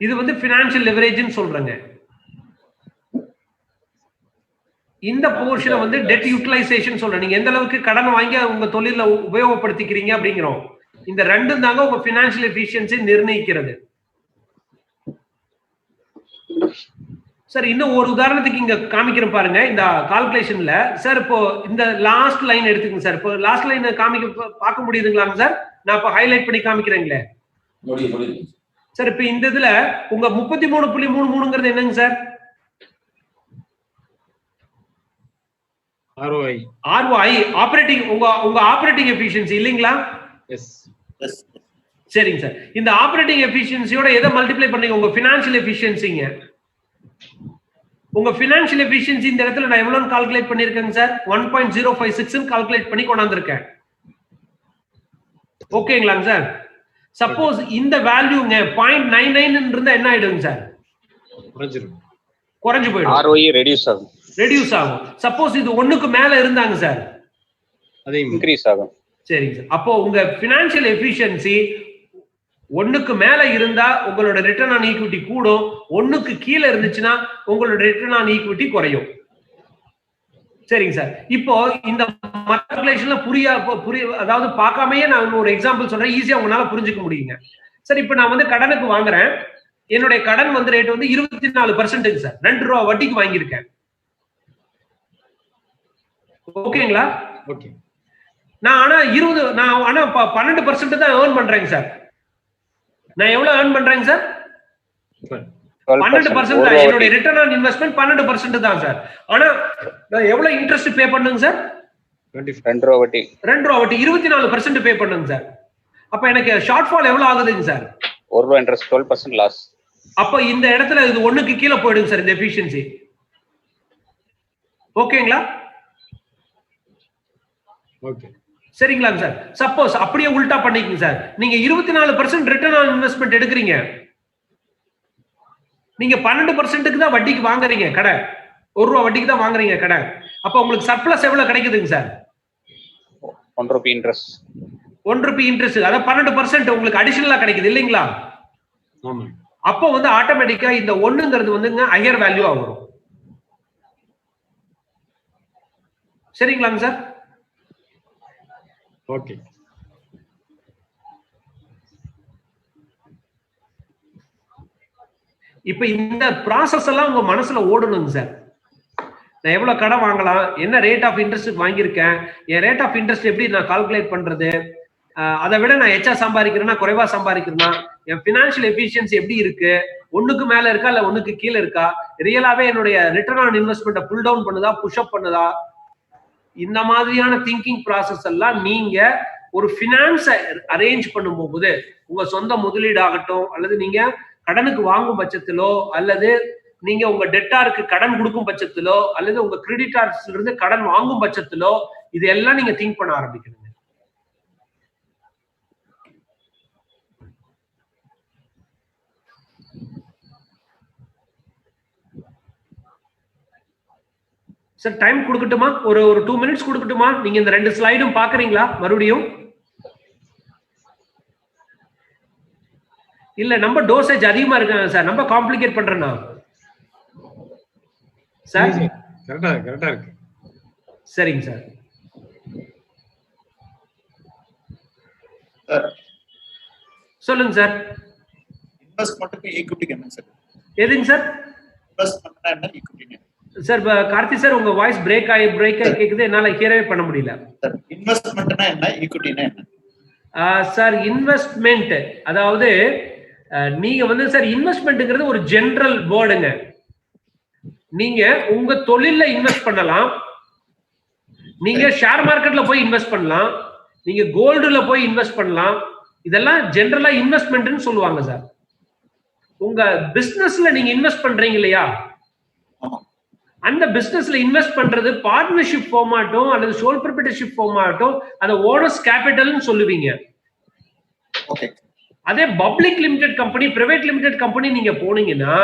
இது வந்து ஃபினான்ஷியல் லெவரேஜ்னு சொல்றேங்க. இந்த போர்ஷனை வந்து டெட் யூட்டிலைசேஷன் சொல்றேன். நீங்க எந்த அளவுக்கு கடன் வாங்கி உங்க தொழில உபயோகப்படுத்திக்கிறீங்க அப்படிங்கிறோம். இந்த ரெண்டும் தாங்க உங்க பினான்சியல் எஃபிஷியன்சி நிர்ணயிக்கிறது. சார் இன்னும் ஒரு உதாரணத்துக்கு இங்க காமிக்கிறேன் பாருங்க இந்த கால்குலேஷன்ல. சார் இப்போ இந்த லாஸ்ட் லைன் எடுத்துக்கங்க சார். இப்போ லாஸ்ட் லைன் பார்க்க முடியுதுங்களாங்க சார்? நான் இப்போ ஹைலைட் பண்ணி காமிக்கிறேங்களே. சார் இப்போ இந்த இதுல உங்க 33.33ங்கிறது என்னங்க சார்? ROI ஆபரேட்டிங் உங்க ஆபரேட்டிங் எஃபிஷியன்சி இல்லீங்களா? எஸ். சரிங்க சார். இந்த ஆபரேட்டிங் எஃபிஷியன்சியோட எதை மல்டிப்ளை பண்ணீங்க? உங்க பினான்சியல் எஃபிஷியன்சிங்க. உங்க பினான்சியல் எஃபிஷியன்சி இந்த இடத்துல நான் எவ்வளவு கால்குலேட் பண்ணிருக்கேங்க சார்? 1.056 கால்குலேட் பண்ணி கொண்டாந்துருக்கேன். ஓகேங்களாங்க சார்? சப்போஸ் இந்த வேல்யூங்க 0.99 இருந்தா என்ன ஆயிடுங்க சார்? குறைஞ்சு போயிடும். ROE ரெடியூஸ் ஆகும். சப்போஸ் இது 1க்கு மேல இருந்தாங்க சார், அது இன்கிரீஸ் ஆகும். சரிங்க சார். அப்போ உங்க பினான்சியல் எஃபிஷியன்சி 1க்கு மேல இருந்தா உங்களோட ரிட்டர்ன் ஆன் ஈக்விட்டி கூடும், 1க்கு கீழே இருந்துச்சுன்னா உங்களோட ரிட்டர்ன் ஆன் ஈக்விட்டி குறையும். சரிங்க சார். இப்போ இந்த கால்குலேஷன்ல அதாவது பார்க்காமயே நான் ஒரு எக்ஸாம்பிள் சொல்றேன், ஈஸியா உங்களால புரிஞ்சுக்க முடியுங்க சார். இப்போ நான் வந்து கடனுக்கு வாங்குறேன், என்னுடைய கடன் வந்து ரேட் வந்து 24% சார். 2 ரூபா வட்டிக்கு வாங்கியிருக்கேன். ஓகேங்களா? ஓகே. நான் ஆனா 12% தான் ஏர்ன் பண்றேங்க சார். நான் எவ்வளவு ஏர்ன் பண்றேங்க சார்? 12% தான். என்னுடைய ரிட்டர்ன் ஆன் இன்வெஸ்ட்மெண்ட் 12% தான் சார். ஆனா நான் எவ்வளவு இன்ட்ரெஸ்ட் பே பண்ணுங்க சார்? 2 ரூபா வட்டி 24% பே பண்ணுங்க சார். அப்ப எனக்கு ஷார்ட் ஃபால் எவ்வளவு ஆகுதுங்க சார்? ₹1 interest 12% loss. அப்ப இந்த இடத்துல இது 1க்கு கீழே போயிடுங்க சார் இந்த எஃபிஷியன்சி. ஓகேங்களா? ஓகே. சரிங்களாங்க சார். சப்போஸ் அப்படியே உல்டா பண்ணிக்கங்க சார். நீங்க 24% ரிட்டர்ன் ஆன் இன்வெஸ்ட்மெண்ட் எடுக்கிறீங்க. நீங்க 12%க்கு தான் வட்டிக்கு வாங்குறீங்க கடை. ₹1 வட்டிக்கு தான் வாங்குறீங்க கடை. அப்ப உங்களுக்கு சர்ப்ளஸ் எவ்வளவு கிடைக்குதுங்க சார்? ₹1 இன்ட்ரெஸ்ட். ₹1 இன்ட்ரெஸ்ட். அதாவது 12% உங்களுக்கு அடிஷனலா கிடைக்குது இல்லைங்களா? ஆமா. அப்போ வந்து ஆட்டோமேட்டிக்கா இந்த 1ங்கிறது வந்துங்க ஹையர் வேல்யூ ஆகும். சரிங்களாங்க சார்? ஓகே. இப்ப இந்த ப்ராசஸ் எல்லாம் உங்க மனசுல ஓடணுங்க சார். நான் எவ்வளவு கடன் வாங்கலாம், என்ன ரேட் ஆஃப் இன்ட்ரெஸ்ட் வாங்கியிருக்கேன், என் ரேட் ஆஃப் இன்ட்ரெஸ்ட் எப்படி நான் கால்குலேட் பண்றது, அதை விட நான் எச்சா சம்பாதிக்கிறேன்னா குறைவா சம்பாதிக்கிறேன்னா, என் பினான்சியல் எஃபிஷியன்சி எப்படி இருக்கு, 1க்கு மேல இருக்கா இல்ல 1க்கு கீழே இருக்கா, ரியலாவே என்னுடைய ரிட்டர்ன் ஆன் இன்வெஸ்ட்மெண்ட்டை புல் டவுன் பண்ணுதா புஷ் அப் பண்ணுதா, இந்த மாதிரியான திங்கிங் ப்ராசஸ் எல்லாம் நீங்க ஒரு பினான்ஸ் அரேஞ்ச் பண்ணும்போது உங்க சொந்த முதலீடு ஆகட்டும், அல்லது நீங்க கடனுக்கு வாங்கும் பட்சத்திலோ, அல்லது நீங்க உங்க டெட்டாருக்கு கடன் கொடுக்கும் பட்சத்திலோ, அல்லது உங்க கிரெடிட்டார்ஸ்ல இருந்து கடன் வாங்கும் பட்சத்திலோ, இதெல்லாம் நீங்க திங்க் பண்ண ஆரம்பிக்கணும். சார் டைம் கொடுக்கட்டுமா? ஒரு 2 மினிட்ஸ் கொடுக்கட்டுமா? நீங்க இந்த 2 ஸ்லைடும் பாக்குறீங்களா மறுபடியும்? இல்ல நம்ம டோசேஜ் அதிகமா இருக்காங்க சார், நம்ம காம்ப்ளிகேட் பண்றேனா சார்? கரெக்டா இருக்கு. சரிங்க சார். சொல்லுங்க சார். இன்வெஸ்ட்மென்ட்க்கு ஈக்விட்டிக்கு என்ன சார்? எதுங்க சார்? இன்வெஸ்ட்மென்ட்னா என்ன, ஈக்விட்டி? சார் கார்த்தி சார் உங்க வாய்ஸ் பிரேக் ஆகி கேக்குது, என்னால ஹியரவே பண்ண முடியல. சார் இன்வெஸ்ட்மென்ட்னா என்ன, ஈக்விட்டினா என்ன? சார் இன்வெஸ்ட்மெண்ட் அதாவது நீங்க வந்து சார் இன்வெஸ்ட்மெண்ட்ங்கிறது ஒரு ஜெனரல் வேர்டுங்க. நீங்க உங்க தொழில்ல இன்வெஸ்ட் பண்ணலாம், நீங்க ஷேர் மார்க்கெட்ல போய் இன்வெஸ்ட் பண்ணலாம், நீங்க கோல்டுல போய் இன்வெஸ்ட் பண்ணலாம். இதெல்லாம் ஜெனரலா இன்வெஸ்ட்மெண்ட்னு சொல்லுவாங்க சார். உங்க பிசினஸ்ல நீங்க இன்வெஸ்ட் பண்றீங்க இல்லையா, அந்த பிசினஸ்ல இன்வெஸ்ட் பண்றது பார்ட்னர்ஷிப் ஃபார்ம் ஆகட்டும் அல்லது சோல் ப்ரொப்ரைட்டர்ஷிப் ஃபார்ம் ஆகட்டும், அதை ஓனர்ஸ் கேபிட்டல்னு சொல்லுவீங்க. அதே public limited company, private limited company நீங்க போனீங்கன்னா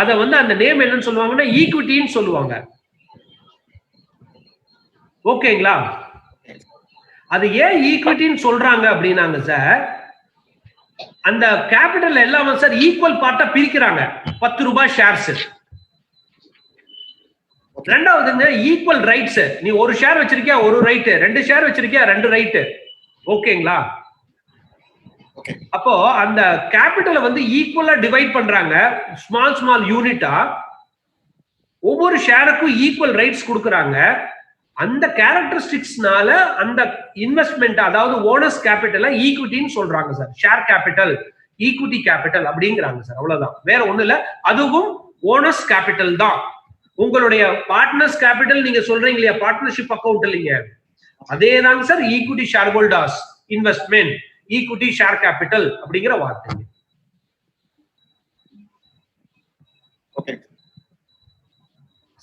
அதை வந்து அந்த நேம் என்னன்னு சொல்லுவாங்கன்னா ஈக்விட்டின்னு சொல்லுவாங்க. ஓகேங்களா? அது ஏன் ஈக்விட்டின்னு சொல்றாங்க அப்படின்னாங்க சார், அந்த கேபிட்டல் எல்லாம் சார் ஈக்குவல் பார்ட்டா பிரிக்கிறாங்க. ₹10 ஷேர்ஸ். ரெண்டாவதுங்க equal rights. நீ ஒரு ஷேர் வச்சிருக்கியா ஒரு ரைட், 2 ஷேர் வச்சிருக்கியா 2 ரைட். ஓகேங்களா? அப்போ அந்த கேபிட்டலை வந்து ஈக்குவலா டிவைட் பண்றாங்க, ஸ்மால் யூனிட்டா. ஒவ்வொரு ஷேருக்கும் ஈக்குவல் ரைட்ஸ் கொடுக்கறாங்க. அந்த கேரக்டரிஸ்டிக்ஸ்னால அந்த இன்வெஸ்ட்மெண்ட் அதாவது ஓனர்ஸ் கேபிட்டலை ஈக்விட்டின்னு சொல்றாங்க sir. Share capital, equity capital அப்படிங்கிறாங்க சார். அவ்வளவுதான், வேற ஒண்ணு இல்ல. அதுவும் ஓனர்ஸ் கேபிட்டல் தான். உங்களுடைய பார்ட்னர்ஸ் கேபிட்டல் நீங்க சொல்றீங்க இல்லையா, பார்ட்னர்ஷிப் அக்கௌண்ட் இல்லைங்க, அதேதாங்க sir equity share holders investment, equity share capital அப்படிங்கிற வார்த்தை.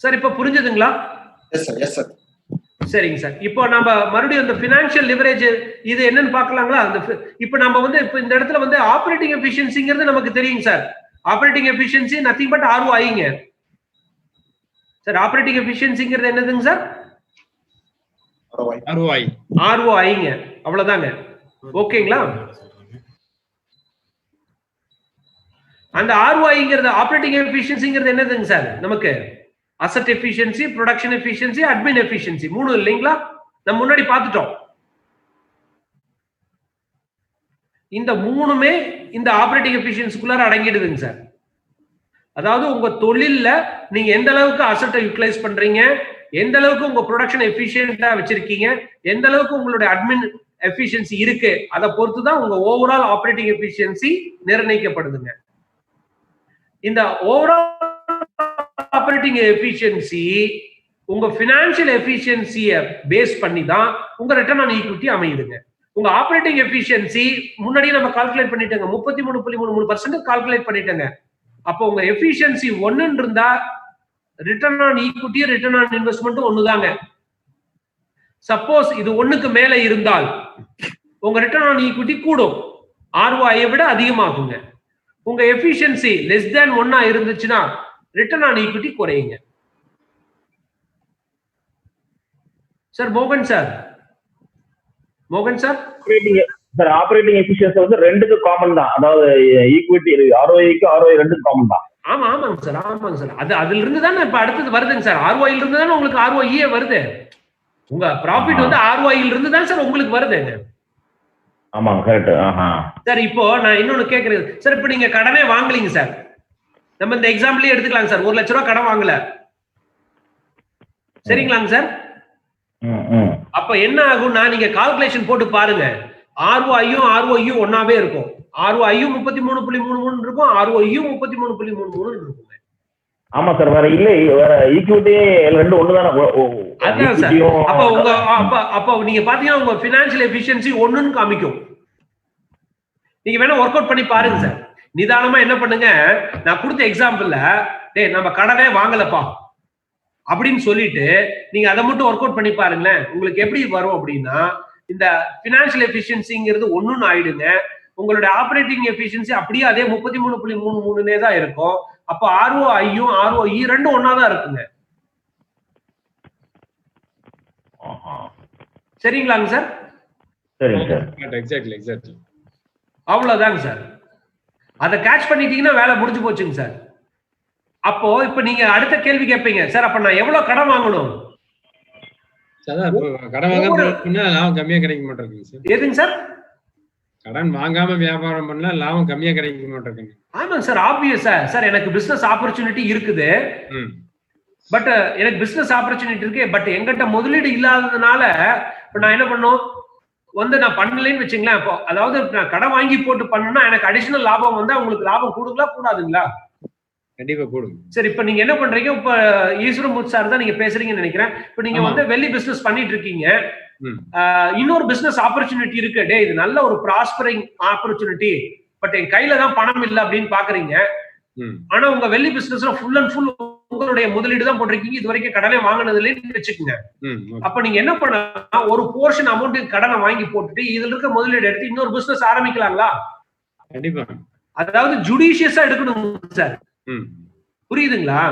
சார் இப்ப புரிஞ்சதுங்களா? Yes sir, yes sir. சரிங்க சார். இப்போ நம்ம மறுபடியும் இந்த பினான்சியல் லிவரேஜ் இது என்னன்னு பார்க்கலாங்களா? இப்போ நம்ம வந்து இப்போ இந்த இடத்துல வந்து ஆபரேட்டிங் எஃபிஷியன்சிங்கிறது நமக்கு தெரியுங்க sir. Operating efficiency nothing but ROIங்க சார். ஆபரேட்டிங் எஃபிஷியன்சிங்கிறது என்னதுங்க சார்? ROIங்க, அவ்வளவுதாங்க. ஓகேங்களா? அந்த ROIங்கிறது ஆபரேட்டிங் எஃபிஷியன்சிங்கிறது என்னதுங்க சார்? நமக்கு asset efficiency, production efficiency, admin efficiency 3 இல்லைங்களா? நம்ம முன்னாடி பார்த்துட்டோம். இந்த 3மே இந்த ஆபரேட்டிங் எஃபிஷியன்சிக்குள்ளார அடங்கிடுதுங்க சார். அதாவது உங்க தொழில்ல நீங்க எந்த அளவுக்கு அசெட்டை யூட்டிலைஸ் பண்றீங்க, எந்த அளவுக்கு உங்க ப்ரொடக்ஷன் எஃபிஷியன்ட்டா வச்சிருக்கீங்க, எந்த அளவுக்கு உங்களுடைய அட்மின் எஃபிஷியன்சி இருக்கு, அதை பொறுத்து தான் உங்க ஓவரால் ஆபரேட்டிங் எஃபிஷியன்சி நிர்ணயிக்கப்படுதுங்க. இந்த ஓவரால் ஆபரேட்டிங் எஃபிஷியன்சி உங்க பினான்சியல் எஃபிஷியன்சியை பேஸ் பண்ணி தான் உங்க ரிட்டர்ன் ஆன் ஈக்விட்டி அமையுதுங்க. உங்க ஆபரேட்டிங் எஃபிஷியன்சி முன்னாடியே நம்ம கால்குலேட் பண்ணிட்டோங்க, 33.33% கால்குலேட் பண்ணிட்டோங்க. அப்போ உங்க எஃபிஷியன்சி 1 இருந்தா return on equity return on investment ஒண்ணுதாங்க. சப்போஸ் இது 1க்கு மேல இருந்தால் உங்க ரிட்டர்ன் ஆன் ஈக்விட்டி கூடும், ROI விட அதிகமாகுங்க. உங்க எஃபிஷியன்சி லெஸ் தேன் 1 இருந்துச்சுன்னா ரிட்டர்ன் ஆன் ஈக்விட்டி குறையுங்க. சார் மோகன் சார் சார் ஆபரேட்டிங் எஃபிஷியன்சி வந்து ரெண்டுக்கு காமன் தான், அதாவது ஈக்விட்டி ROIக்கு ROI ரெண்டுக்கு காமன் தான். ஆமாங்க சார். அதுல இருந்து தானே இப்ப அடுத்தது வருதுங்க சார். ROI இருந்து தானே உங்களுக்கு ROE வருது. உங்க ப்ராஃபிட் வந்து ROI இருந்து தான் சார் உங்களுக்கு வருதுங்க. ஆமாங்க, கரெக்ட். சார் இப்போ நான் இன்னொன்னு கேக்குறேன் சார். இப்ப நீங்க கடனே வாங்கலீங்க சார், நம்ம இந்த எக்ஸாம்பிளே எடுத்துக்கலாங்க சார். 1 லட்ச ரூபாய் கடன் வாங்கல, சரிங்களாங்க சார்? அப்ப என்ன ஆகும்னா நீங்க கால்குலேஷன் போட்டு பாருங்க, ROIயும் ஒன்னாவே இருக்கும். ROIயும் 33.33 இருக்கும், ROIயும் 33.33 இருக்குங்க. ஆமா சார், வேற ஈக்விட்டி ரெண்டு ஒண்ணுதானே. அதான் சார். அப்ப நீங்க பாத்தீங்கன்னா உங்க பினான்சியல் எஃபிஷியன்சி 1ன்னு காமிக்கும். நீங்க வேணா ஒர்க் அவுட் பண்ணி பாருங்க சார். நிதானமா என்ன பண்ணுங்க, நான் கொடுத்த எக்ஸாம்பிள்ல நம்ம கடனே வாங்கலப்பா அப்படின்னு சொல்லிட்டு நீங்க அதை மட்டும் ஒர்க் அவுட் பண்ணி பாருங்களேன். உங்களுக்கு எப்படி வரும் அப்படின்னா, இந்த பினான்சியல் எஃபிஷியன்சிங்கிறது 1ன்னு ஆயிடுங்க. உங்களுடைய ஆபரேட்டிங் எஃபிஷியன்சி அப்படியே அதே 33.33 தான் இருக்கும். அப்ப ROIயும் ROE ரெண்டும் ஒன்னா தான் இருக்குங்க. சரிங்களாங்க சார்? சரிங்க சார். எக்ஸாக்ட்லி. அவ்வளவுதாங்க சார். அதை கேட்ச் பண்ணிட்டீங்கன்னா வேலை முடிஞ்சு போச்சுங்க சார். அப்போ இப்ப நீங்க அடுத்த கேள்வி கேட்பீங்க, சார் அப்ப நான் எவ்வளவு கடன் வாங்கணும்? கடன் வாங்காம லாபம் கம்மியா கிடைக்க மாட்டேங்குது சார். எதுங்க சார்? கடன் வாங்காம வியாபாரம் பண்ணா லாபம் கம்மியா கிடைக்க மாட்டேங்குது. ஆமாங்க சார், ஆப்வியஸா சார். எனக்கு பிசினஸ் ஆப்பர்ச்சுனிட்டி இருக்குது, பட் எனக்கு பிசினஸ் ஆப்பர்ச்சுனிட்டி இருக்கு, பட் எங்கிட்ட முதலீடு இல்லாததுனால இப்ப நான் என்ன பண்ணும் வந்து நான் பண்ணலன்னு வச்சுங்களேன். அப்போ அதாவது நான் கடன் வாங்கி போட்டு பண்ணா எனக்கு அடிஷனல் லாபம் வந்தா உங்களுக்கு லாபம் கூடுங்களா கூடாதுங்களா? கண்டிப்பா கூடும். சரி, இப்ப நீங்க என்ன பண்றீங்க, இப்ப ஈஸ்வரமுத்து சார் தான் நீங்க பேசுறீங்கன்னு நினைக்கிறேன். இப்ப நீங்க வந்து வெள்ளி பிசினஸ் பண்ணிட்டு இருக்கீங்க, இன்னொரு பிசினஸ் ஆப்பர்ச்சுனிட்டி இருக்கு, இது நல்ல ஒரு ப்ராஸ்பரிங் ஆப்பர்ச்சுனிட்டி, பட் என் கையில தான் பணம் இல்லை அப்படின்னு பாக்குறீங்க. ஆனா உங்க வெள்ளி பிசினஸ்ல ஃபுல் அண்ட் ஃபுல் உங்களுடைய முதலீடு தான் போட்டிருக்கீங்க, இது வரைக்கும் கடனே வாங்கினது இல்லைன்னு வச்சுக்கோங்க. அப்ப நீங்க என்ன பண்ணலாம், ஒரு போர்ஷன் அமௌண்ட் கடனை வாங்கி போட்டுட்டு இதுல இருக்க முதலீடு எடுத்து இன்னொரு பிசினஸ் ஆரம்பிக்கலாங்களா? கண்டிப்பா. அதாவது ஜுடிஷியஸா எடுக்கணும் சார். புரியுதுங்களா?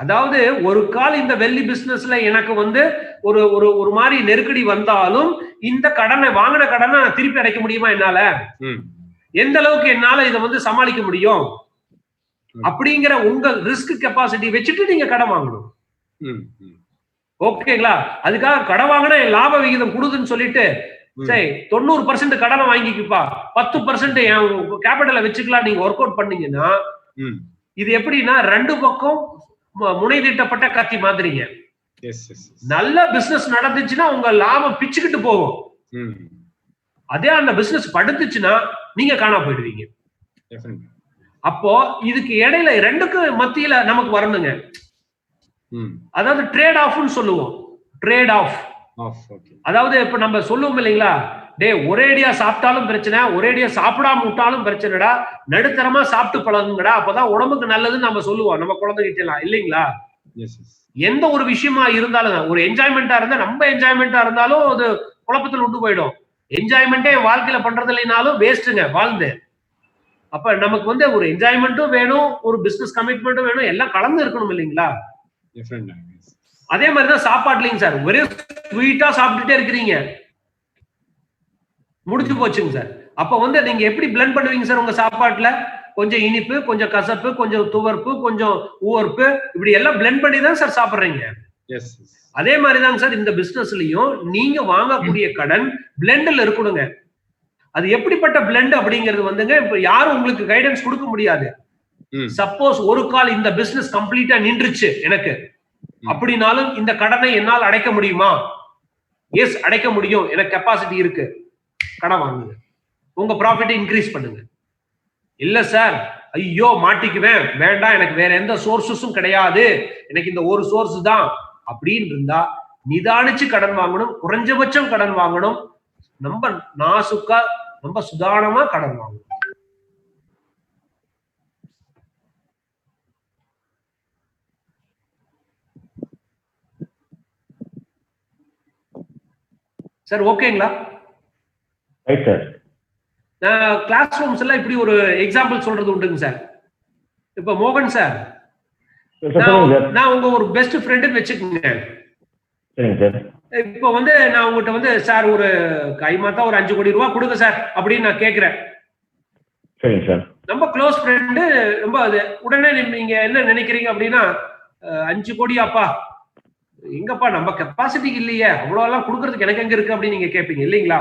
அதாவது ஒரு கால் இந்த வெள்ளி பிசினஸ்ல எனக்கு வந்து ஒரு ஒரு ஒரு மாதிரி நெருக்கடி வந்தாலும் இந்த கடனை வாங்கின கடனை நான் திருப்பி அடைக்க முடியுமா என்னால? எந்த அளவுக்கு என்னால இதை வந்து சமாளிக்க முடியும் அப்படிங்கிற உங்க ரிஸ்க் கெப்பாசிட்டி வச்சுட்டு நீங்க கடன் வாங்கணும். ஓகேங்களா? அதுக்காக கடன் வாங்கினா லாப விகிதம் கொடுதுன்னு சொல்லிட்டு சரி 90% கடனை வாங்கிக்குப்பா, 10% என் கேபிட்டலை வச்சுக்கலாம் நீங்க ஒர்க் அவுட் பண்ணீங்கன்னா இது எப்படின்னா ரெண்டு பக்கம் முனை தீட்டப்பட்ட கத்தி மாதிரிங்க. நல்ல பிசினஸ் நடந்துச்சுன்னா உங்க லாபம் பிச்சுக்கிட்டு போகும், அதே அந்த பிசினஸ் படுத்துச்சுன்னா நீங்க காணா போயிடுவீங்க. அப்போ இதுக்கு இடையில ரெண்டுக்கு மத்தியில நமக்கு வரணுங்க. அதாவது ட்ரேட் ஆஃப்னு சொல்லுவோம். ட்ரேட் ஆஃப் அதாவது இப்ப நம்ம சொல்லுவோம் இல்லைங்களா, ஒரேடியா சாப்பிட்டாலும் பிரச்சனை, ஒரேடியா சாப்பிடாம விட்டாலும் பிரச்சனைடா, நடுத்தரமா சாப்பிட்டு பழகுங்கடா, அப்பதான் உடம்புக்கு நல்லதுன்னு நம்ம சொல்லுவோம் நம்ம குழந்தைகிட்ட எல்லாம் இல்லைங்களா? எந்த ஒரு விஷயமா இருந்தாலும், ஒரு என்ஜாய்மெண்டா இருந்தா, நம்ம என்ஜாய்மெண்டா இருந்தாலும் அது குழப்பத்தில் விட்டு போயிடும். என்ஜாய்மெண்டே வாழ்க்கையில பண்றது இல்லைனாலும் வேஸ்ட்டுங்க வாழ்ந்து. அப்ப நமக்கு வந்து ஒரு என்ஜாய்மெண்ட்டும் வேணும், ஒரு பிசினஸ் கமிட்மெண்ட்டும் வேணும், எல்லாம் கலந்து இருக்கணும் இல்லைங்களா? அதே மாதிரிதான் சாப்பாட்டுலயும் சார், ஒரே ஸ்வீட்டா சாப்பிட்டுட்டே இருக்கிறீங்க, முடிஞ்சு போச்சுங்க சார். அப்ப வந்து நீங்க எப்படி பிளெண்ட் பண்ணுவீங்க சார் உங்க சாப்பாட்டுல? கொஞ்சம் இனிப்பு, கொஞ்சம் கசப்பு, கொஞ்சம் துவர்ப்பு, கொஞ்சம் உவர்ப்பு, இப்படி எல்லாம் பிளெண்ட் பண்ணி தான் சார் சாப்பிடுறீங்க. அதே மாதிரிதாங்க சார் இந்த பிசினஸ்லயும் நீங்க வாங்கக்கூடிய கடன் பிளெண்ட்ல இருக்கணுங்க. அது எப்படிப்பட்ட பிளெண்ட் அப்படிங்கிறது வந்துங்க இப்ப யாரும் உங்களுக்கு கைடன்ஸ் கொடுக்க முடியாது. சப்போஸ் ஒரு கால் இந்த பிசினஸ் கம்ப்ளீட்டா நின்றுச்சு எனக்கு அப்படின்னாலும் இந்த கடனை என்னால் அடைக்க முடியுமா? எஸ், அடைக்க முடியும், எனக்கு கெப்பாசிட்டி இருக்கு, கடன் வாங்குங்க, உங்க ப்ராஃபிட்டை இன்க்ரீஸ் பண்ணுங்க. இல்ல சார், ஐயோ மாட்டிக்குவேன், வேண்டாம், எனக்கு வேற எந்த சோர்சஸும் கிடையாது, எனக்கு இந்த ஒரு சோர்ஸ் தான் அப்படின்னு இருந்தா நிதானிச்சு கடன் வாங்கணும், குறைஞ்சபட்சம் கடன் வாங்கணும். ரொம்ப நாசுக்கா ரொம்ப சுதாரணமா கடன் வாங்கணும். சார் ஓகேங்களா? Right sir. நான் கிளாஸ் ரூம்ஸ் எல்லாம் இப்படி ஒரு எக்ஸாம்பிள் சொல்றது உண்டுங்க சார். இப்ப மோகன் சார், நான் உங்க ஒரு பெஸ்ட் ஃப்ரெண்டுன்னு வச்சுக்கோங்க. சரிங்க சார். இப்ப வந்து நான் உங்ககிட்ட வந்து சார் ஒரு கைமாத்தா ஒரு 5 கோடி ரூபாய் கொடுங்க சார் அப்படின்னு நான் கேட்கிறேன். சரிங்க சார். ரொம்ப க்ளோஸ் ஃப்ரெண்டு, ரொம்ப அது உடனே நீங்க என்ன நினைக்கிறீங்க அப்படின்னா 5 கோடியாப்பா எங்கப்பா நம்ம கெப்பாசிட்டிக்கு இல்லையே, அவ்வளவு எல்லாம் கொடுக்கறதுக்கு எனக்கு எங்க இருக்கு அப்படின்னு நீங்க கேட்பீங்க இல்லைங்களா?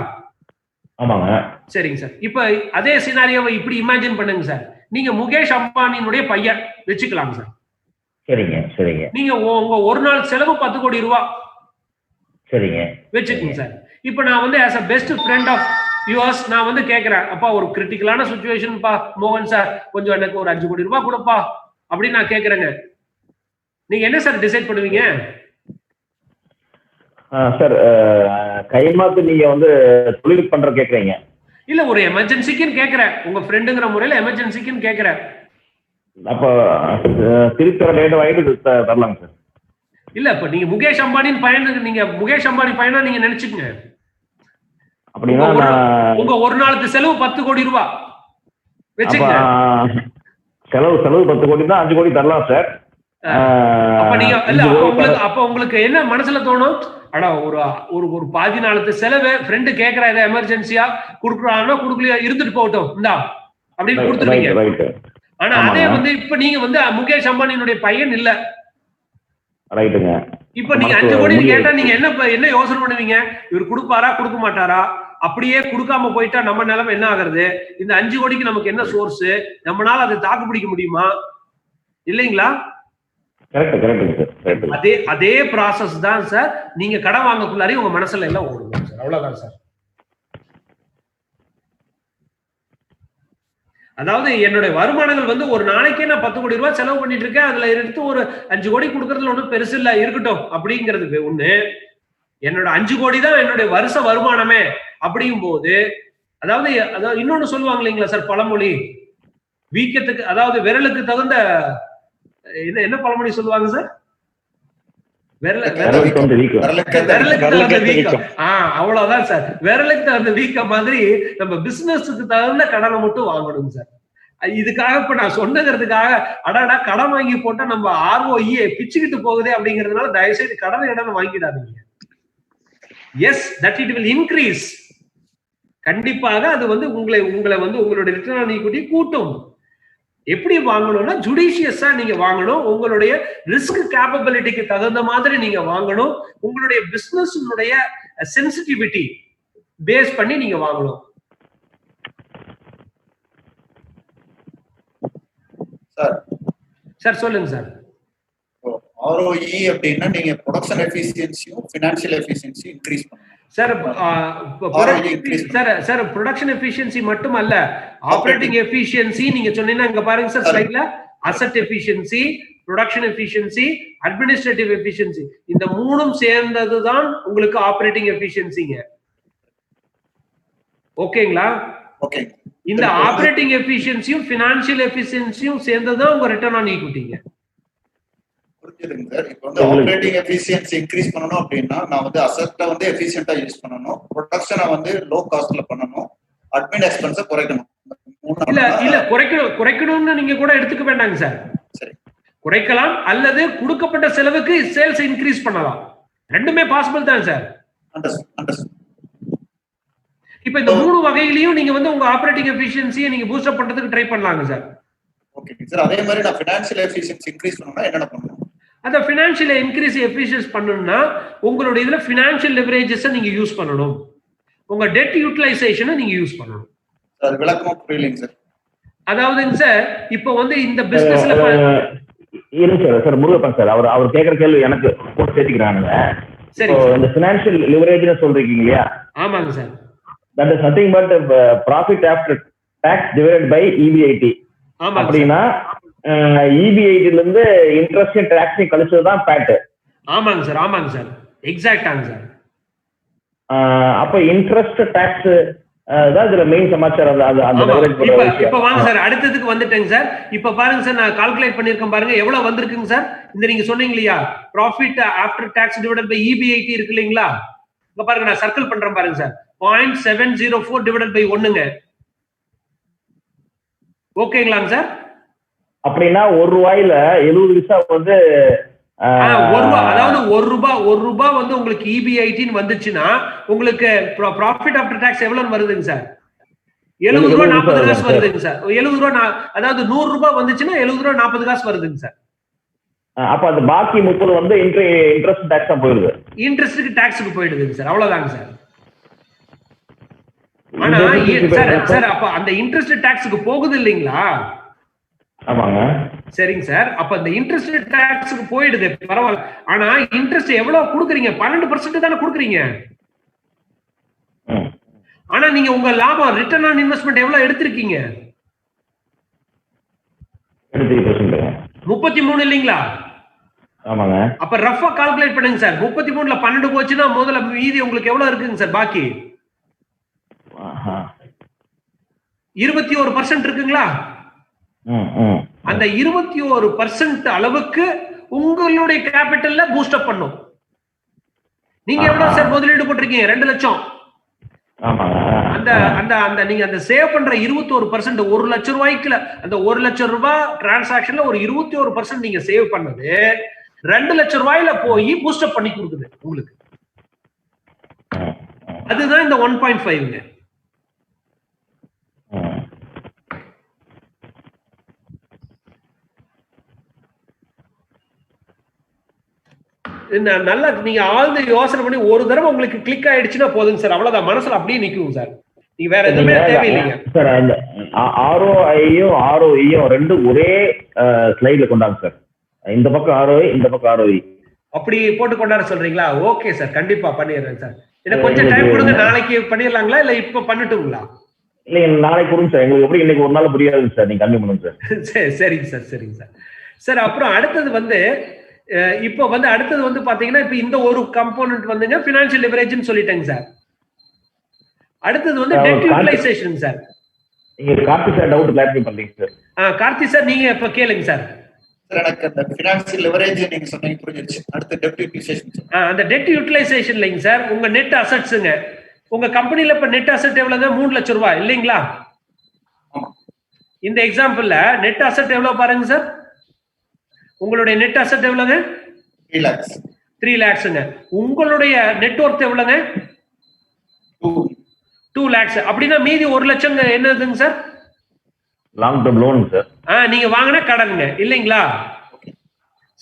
ஆமாங்க. சரிங்க சார். இப்ப அதே சினாரியோவை இப்படி இமேஜின் பண்ணுங்க சார். நீங்க முகேஷ் அம்பானியினுடைய பையன் வச்சுக்கலாங்க சார். சரிங்க சரிங்க. நீங்க உங்க ஒரு நாள் செலவு 10 கோடி ரூபாய் சரிங்க வச்சுக்கோங்க சார். இப்ப நான் வந்து as a best friend of yours நான் வந்து கேட்கிறேன், அப்பா ஒரு கிரிட்டிக்கலான சுச்சுவேஷன் பா மோகன் சார், கொஞ்சம் எனக்கு ஒரு 5 கோடி ரூபாய் கொடுப்பா அப்படின்னு நான் கேட்கிறேங்க. நீங்க என்ன சார் டிசைட் பண்ணுவீங்க? சார் கைமாத்து நீங்க வந்து தொழில் பண்ற கேக்குறீங்க? இல்ல ஒரு எமர்ஜென்சிக்குன்னு கேட்கிறேன், உங்க ஃப்ரெண்டுங்கிற முறையில எமர்ஜென்சிக்குன்னு கேட்கிறேன். அப்ப திருப்பி தர லேட் வாங்கிட்டு தரலாங்க சார். இல்ல இப்ப நீங்க முகேஷ் அம்பானின் பையனுக்கு, நீங்க முகேஷ் அம்பானி பையனா நீங்க நினைச்சுக்கங்க. அப்படின்னா உங்க ஒரு நாளுக்கு செலவு 10 கோடி ரூபாய் வச்சுக்கங்க. செலவு 10 கோடி தான் 5 கோடி தரலாம் சார். அப்ப நீங்க இல்ல அப்ப உங்களுக்கு என்ன மனசுல தோணும்? அடா ஒரு ஒரு பாதி நாளுக்கு செலவு ஃப்ரெண்டு கேட்கற இதை எமர்ஜென்சியா குடுக்குறானோ குடுக்கலையா இருந்துட்டு போகட்டும் இந்தா அப்படின்னு கொடுத்துருவீங்க. ஆனா அதே வந்து இப்ப நீங்க வந்து முகேஷ் அம்பானியினுடைய பையன் இல்ல. ரைட்டுங்க. இப்ப நீங்க 5 கோடி கேட்டா நீங்க என்ன யோசனை பண்ணுவீங்க? இவர் கொடுப்பாரா கொடுக்க மாட்டாரா? அப்படியே கொடுக்காம போயிட்டா நம்ம நிலைமை என்ன ஆகுறது? இந்த 5 கோடிக்கு நமக்கு என்ன சோர்ஸ்? நம்மளால அதை தாக்கு பிடிக்க முடியுமா? இல்லைங்களா? அதே ப்ராசஸ் தான் சார். நீங்க கடன் வாங்கக்குள்ளாரே உங்க மனசுல எல்லாம் ஓடுங்க சார். அவ்வளவுதான் சார். அதாவது என்னுடைய வருமானங்கள் வந்து ஒரு நாளைக்கே நான் 10 கோடி ரூபாய் செலவு பண்ணிட்டு இருக்கேன், அதுல எடுத்து ஒரு 5 கோடி கொடுக்கறதுல ஒன்றும் பெருசு இல்ல இருக்கட்டும் அப்படிங்கிறது ஒண்ணு. என்னோட 5 கோடி தான் என்னுடைய வருஷ வருமானமே அப்படிங்கும் போது, அதாவது இன்னொன்னு சொல்லுவாங்க இல்லைங்களா சார் பழமொழி, வீக்கத்துக்கு அதாவது விரலுக்கு தகுந்த என்ன பழமொழி சொல்லுவாங்க சார்? அவ்வளவுதான் சார். விரலுக்கு தகுந்த வீக்கம் மாதிரி நம்ம பிசினஸ்க்கு தகுந்த கடனை மட்டும் வாங்கணும் சார். இதுக்காக இப்ப நான் சொன்னதுக்காக அடாடா கடன் வாங்கி போட்டா நம்ம ROE பிச்சுக்கிட்டு போகுதே அப்படிங்கிறதுனால தயவுசெய்து கடனை வாங்கிடாதீங்க. Yes that it will increase. கண்டிப்பாக அது வந்து உங்களை வந்து உங்களுடைய ரிட்டர்ன் ஆன் ஈக்விட்டி கூட்டும். எப்படி வாங்கணும்னா ஜுடிஷியஸா நீங்க வாங்கணும். உங்களுடைய ரிஸ்க் கேப்பபிலிட்டிக்கு தகுந்த மாதிரி நீங்க வாங்கணும். உங்களுடைய பிசினஸ்னுடைய சென்சிட்டிவிட்டி பேஸ் பண்ணி நீங்க வாங்கணும். சார் சொல்லுங்க சார். ROE அப்படின்னா நீங்க ப்ரொடக்ஷன் எஃபிஷியன்சியும் ஃபினான்ஷியல் எஃபிஷியன்சியும் இன்க்ரீஸ் பண்ணணும் சார். சார் ப்ரொடக்ஷன் எஃபிஷியன்சி மட்டுமல்ல, ஆபரேட்டிங் எஃபிஷியன்சி நீங்க சொன்னீங்கன்னா இங்க பாருங்க சார் ஸ்லைட்ல asset efficiency, production efficiency, administrative efficiency, இந்த மூணும் சேர்ந்ததுதான் உங்களுக்கு ஆபரேட்டிங் எஃபிஷியன்சிங்க. ஓகேங்களா? ஓகே. இந்த ஆபரேட்டிங் எஃபிஷியன்சியும் ஃபினான்ஷியல் எஃபிஷியன்சியும் சேர்ந்ததுதான் உங்க ரிட்டர்ன் ஆன் ஈக்விட்டிங்க. புரிஞ்சுதுங்க சார். இப்போ வந்து ஆபரேட்டிங் எஃபிஷியன்சி இன்க்ரீஸ் பண்ணணும் அப்படின்னா நான் வந்து அசெட்டை வந்து எஃபிஷியன்ட்டா யூஸ் பண்ணணும், ப்ரொடக்ஷனை வந்து லோ காஸ்ட்ல பண்ணணும், அட்மின் எக்ஸ்பென்ஸை குறைக்கணும். இல்ல குறைக்கணும்னு நீங்க கூட எடுத்துக்க வேண்டாங்க சார். சரி, குறைக்கலாம் அல்லது கொடுக்கப்பட்ட செலவுக்கு சேல்ஸ் இன்க்ரீஸ் பண்ணலாம். ரெண்டுமே பாசிபிள் தான் சார். இப்ப இந்த மூணு வகையிலையும் நீங்க வந்து உங்க ஆபரேட்டிங் எஃபிஷியன்சியை நீங்க பூஸ்ட் அப் பண்றதுக்கு ட்ரை பண்ணலாங்க சார். Okay sir. அதே மாதிரி நான் ஃபினான்ஷியல் எஃபிஷியன்சி இன்க்ரீஸ் பண்ணனும்னா என்ன பண்ணணும்? அந்த ஃபினான்ஷியல் இன்க்ரீஸ் எஃபிஷியன்சி பண்ணனும்னா உங்களுடைய இதுல ஃபினான்ஷியல் லெவரேஜஸ் நீங்க யூஸ் பண்ணணும். உங்க டெட் யூட்டிலைசேஷனை நீங்க யூஸ் பண்ணணும். சார் விளக்கமா புரியலைங்க சார். அதாவதுங்க சார் இப்போ வந்து இந்த பிசினஸ்ல இருக்கு சார் முருகப்பன் சார் அவர் கேக்குற கேள்வி எனக்கு போட்டு சேர்த்துக்கிறானுங்க. சரி, இந்த ஃபினான்ஷியல் லிவரேஜ்னு சொல்றீங்க இல்லையா? ஆமாங்க sir. That is nothing but profit after tax divided by EBIT. அப்படின்னா EBITல இருந்து இன்ட்ரெஸ்ட் டாக்ஸ் கழிச்சது தான் PAT. ஆமாங்க சார். ஆமாங்க சார். எக்ஸாக்ட்டாங்க சார். அப்ப இன்ட்ரெஸ்ட் டாக்ஸ் தான் இதுல மெயின் சமாச்சாரம். இப்ப வாங்க சார், அடுத்ததுக்கு வந்துட்டேங்க சார். இப்ப பாருங்க சார், நான் கால்குலேட் பண்ணிருக்கேன் பாருங்க எவ்வளவு வந்திருக்குங்க சார். இந்த நீங்க சொன்னீங்க இல்லையா, profit after tax divided by EBIT இருக்கு இல்லைங்களா, இங்க பாருங்க நான் சர்க்கிள் பண்றேன் பாருங்க சார். 0.704 டிவைடட் பை 1ங்க. ஓகேங்களாங்க சார்? அப்படின்னா ₹1 70 பைசா வந்து அதாவது ₹1 வந்து உங்களுக்கு EBIT வந்துச்சுன்னா உங்களுக்கு ப்ராஃபிட் ஆஃப்டர் டாக்ஸ் எவ்வளவு வருதுங்க சார்? ₹70.40 வருதுங்க சார். ₹70, அதாவது ₹100 வந்துச்சுன்னா ₹70.40 வருதுங்க சார். அப்ப அந்த பாக்கி 30 வந்து இன்ட்ரெஸ்ட் டாக்ஸ் தான் போயிடுது. இன்ட்ரெஸ்ட்க்கு டாக்ஸ்க்கு போயிடுதுங்க சார், அவ்வளவுதாங்க சார். ஆனா சார் அப்ப அந்த இன்ட்ரெஸ்ட் டாக்ஸ்க்கு போகுது இல்லைங்களா? ஆமாங்க. சரிங்க சார். அப்ப அந்த இன்ட்ரெஸ்ட் டாக்ஸ்க்கு போயிடுது, பரவாயில்ல. ஆனா இன்ட்ரெஸ்ட் எவ்வளவு கொடுக்குறீங்க? 12% தானே கொடுக்குறீங்க. ஆனா நீங்க உங்க லாபம் ரிட்டர்ன் ஆன் இன்வெஸ்ட்மெண்ட் எவ்வளவு எடுத்திருக்கீங்க? 33 இல்லீங்களா? ஆமாங்க. அப்ப ரஃபா கால்குலேட் பண்ணுங்க சார். 33ல 12 போச்சுன்னா முதல்ல மீதி உங்களுக்கு எவ்வளவு இருக்குங்க சார் பாக்கி? 21% இருக்குங்களா? அந்த 21% அளவுக்கு உங்களுடைய கேபிட்டல்ல பூஸ்ட் அப் பண்ணும். நீங்க எவ்வளவு சார் முதலீடு போட்டிருக்கீங்க? 2 லட்சம். அந்த அந்த அந்த நீங்க அந்த சேவ் பண்ற 21% ₹1 லட்சம் அந்த ₹1 லட்சம் டிரான்சாக்ஷன்ல ஒரு 21% நீங்க சேவ் பண்ணது ₹2 லட்சம் போய் பூஸ்ட் அப் பண்ணி கொடுக்குது உங்களுக்கு. அதுதான் இந்த 1.5ங்க. நல்லா நீங்க ஆழ்ந்து யோசனை பண்ணி ஒரு தடவை உங்களுக்கு கிளிக் ஆயிடுச்சுன்னா போதுங்க சார், அவ்வளவுதான். மனசுல அப்படியே நிக்குங்க சார், நீங்க வேற எதுவுமே தேவையில்லைங்க சார். அந்த ROI-யும் ROE-யும் ரெண்டும் ஒரே ஸ்லைட்ல கொண்டாங்க சார். இந்த பக்கம் ROI, இந்த பக்கம் ROE அப்படி போட்டு கொண்டாட சொல்றீங்களா? ஓகே சார், கண்டிப்பா பண்ணிடுறேன் சார். எனக்கு கொஞ்சம் டைம் கொடுங்க, நாளைக்கு பண்ணிடலாங்களா இல்ல இப்ப பண்ணட்டுங்களா? இல்லைங்க, நாளைக்கு கொடுங்க சார். எங்களுக்கு எப்படி இன்னைக்கு ஒரு நாள் புரியாது சார், நீங்க கம்மி பண்ணுங்க சார். சரிங்க சார், சரிங்க சார். சார் அப்புறம் அடுத்தது வந்து இப்போ வந்து அடுத்தது வந்து பாத்தீங்கன்னா இப்ப இந்த ஒரு காம்போனன்ட் வந்துங்க ஃபினான்ஷியல் லிவரேஜ்னு சொல்லிட்டேங்க சார். அடுத்தது வந்து டெட் யூட்டிலைசேஷன் சார். நீங்க கார்த்தி சார் டவுட் கிளாரிஃபை பண்ணீங்க சார். கார்த்தி சார் நீங்க இப்ப கேளுங்க சார். எனக்கு அந்த ஃபினான்ஷியல் லிவரேஜ் நீங்க சொன்னீங்க புரிஞ்சிருச்சு. அடுத்து டெட் யூட்டிலைசேஷன். அந்த டெட் யூட்டிலைசேஷன்லங்க சார் உங்க நெட் அசெட்ஸ்ங்க. உங்க கம்பெனில இப்ப நெட் அசெட் எவ்வளவுங்க? ₹3 லட்சம் இல்லைங்களா? இந்த எக்ஸாம்பிள்ல நெட் அசெட் எவ்வளவு பாருங்க சார். உங்களுடைய நெட் அசெட் எவ்வளவுங்க? 3 lakhsங்க. உங்களுடைய நெட் வொர்த் எவ்வளவுங்க? 2 lakhs. அப்படின்னா மீதி 1 லட்சம் என்னதுங்க sir? Long term loan sir. நீங்க வாங்கின கடனுங்க இல்லைங்களா?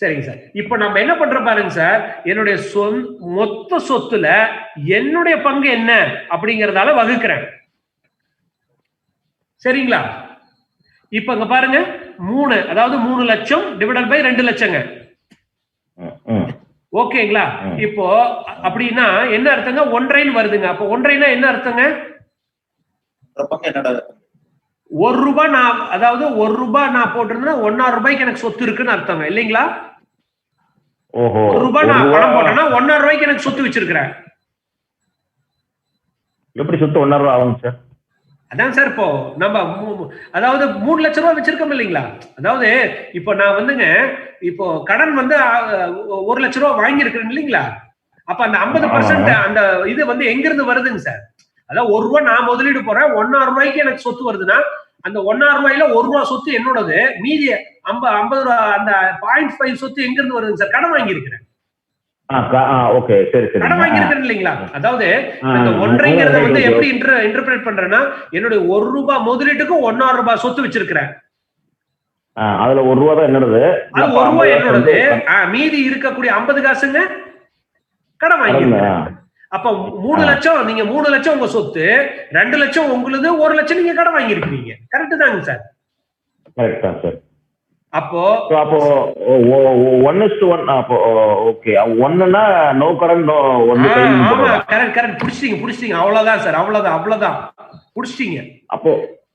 சரிங்க சார். இப்ப நம்ம என்ன பண்றோம் பாருங்க சார், என்னுடைய மொத்த சொத்துல என்னுடைய பங்கு என்ன அப்படிங்கறதால வகுக்கிறேன். சரிங்களா? இப்ப இங்க பாருங்க 3, அதாவது 3 லட்சம் டிவைடட் பை 2 லட்சங்க. ஓகேங்களா? இப்போ அப்படின்னா என்ன அர்த்தங்க? 1.5 வருதுங்க. அப்போ 1.5னா என்ன அர்த்தங்க? ₹1 நான், அதாவது ₹1 நான் போட்டிருந்தேன்னா ₹1.5 எனக்கு சொத்து இருக்குன்னு அர்த்தங்க இல்லைங்களா? ₹1 நான் பணம் போட்டேன்னா ₹1.5 எனக்கு சொத்து வச்சிருக்கிறேன். எப்படி சொத்து ₹1.5 ஆகும் சார்? அதான் சார், இப்போ நம்ம அதாவது ₹3 லட்சம் வச்சிருக்கோம் இல்லைங்களா? அதாவது இப்போ நான் வந்துங்க இப்போ கடன் வந்து ₹1 லட்சம் வாங்கியிருக்கிறேன் இல்லைங்களா? அப்ப அந்த 50% அந்த இது வந்து எங்க இருந்து வருதுங்க சார்? அதாவது ₹1 நான் முதலீடு போறேன், ₹1.5 எனக்கு சொத்து வருதுன்னா அந்த ₹1.5 ₹1 சொத்து என்னோடது, மீதி 50 அந்த 0.5 சொத்து எங்க இருந்து வருதுங்க சார்? கடன் வாங்கியிருக்கிறேன். ஓகே, சரி சரி. கடன் வாங்கியிருக்கிறேன் இல்லைங்களா? அதாவது இந்த 1.5ங்கிறத வந்து எப்படி இன்டர்பிரேட் பண்றேன்னா, என்னுடைய ₹1 முதலீட்டுக்கு ₹1.5 சொத்து வச்சிருக்கிறேன். அதுல ₹1 தான் என்னோடது, அது ₹1 என்னோடது. மீதி இருக்கக்கூடிய 50 காசுங்க கடன் வாங்கியிருக்கிறேன். அப்ப 3 லட்சம், நீங்க 3 லட்சம் உங்க சொத்து, 2 லட்சம் உங்களுது, 1 லட்சம் நீங்க கடன் வாங்கியிருக்கீங்க. கரெக்ட் தாங்க சார்? கரெக்ட் தான் சார். அப்போ 1:1. அப்போ ஓகே, 1ன்னா நோ கடன், நோ 1. ஆமா, கரெக்ட் கரெக்ட். புடிச்சிட்டீங்க. அவ்வளவுதான் சார், அவ்வளவுதான் புடிச்சிட்டீங்க. அப்போ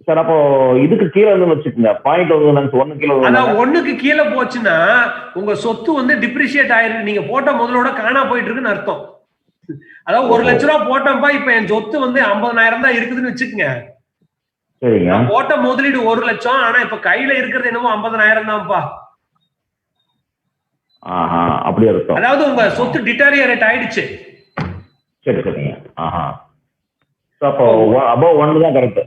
சார், அப்போ இதுக்கு கீழே வந்து வச்சுக்கோங்க, பாயிண்ட் வந்து 1 கீழே. அதான் 1க்கு கீழே போச்சுன்னா உங்க சொத்து வந்து டிப்ரிஷியேட் ஆயிருக்கு, நீங்க போட்ட முதலோட காணா போயிட்டு இருக்குன்னு அர்த்தம். அதாவது 1 லட்ச ரூபா போட்டோம்ப்பா, இப்ப என் சொத்து வந்து 50,000 தான் இருக்குதுன்னு வச்சுக்கோங்க. சரிங்க. போட்ட முதலீடு 1 லட்சம், ஆனா இப்ப கையில இருக்கிறது என்னமோ 50,000 தான்ப்பா. அப்படி இருக்கும். அதாவது உங்க சொத்து டிட்டோரியேட் ஆயிடுச்சு. சரி சரிங்க. அப்போ above 1 தான் கரெக்ட்.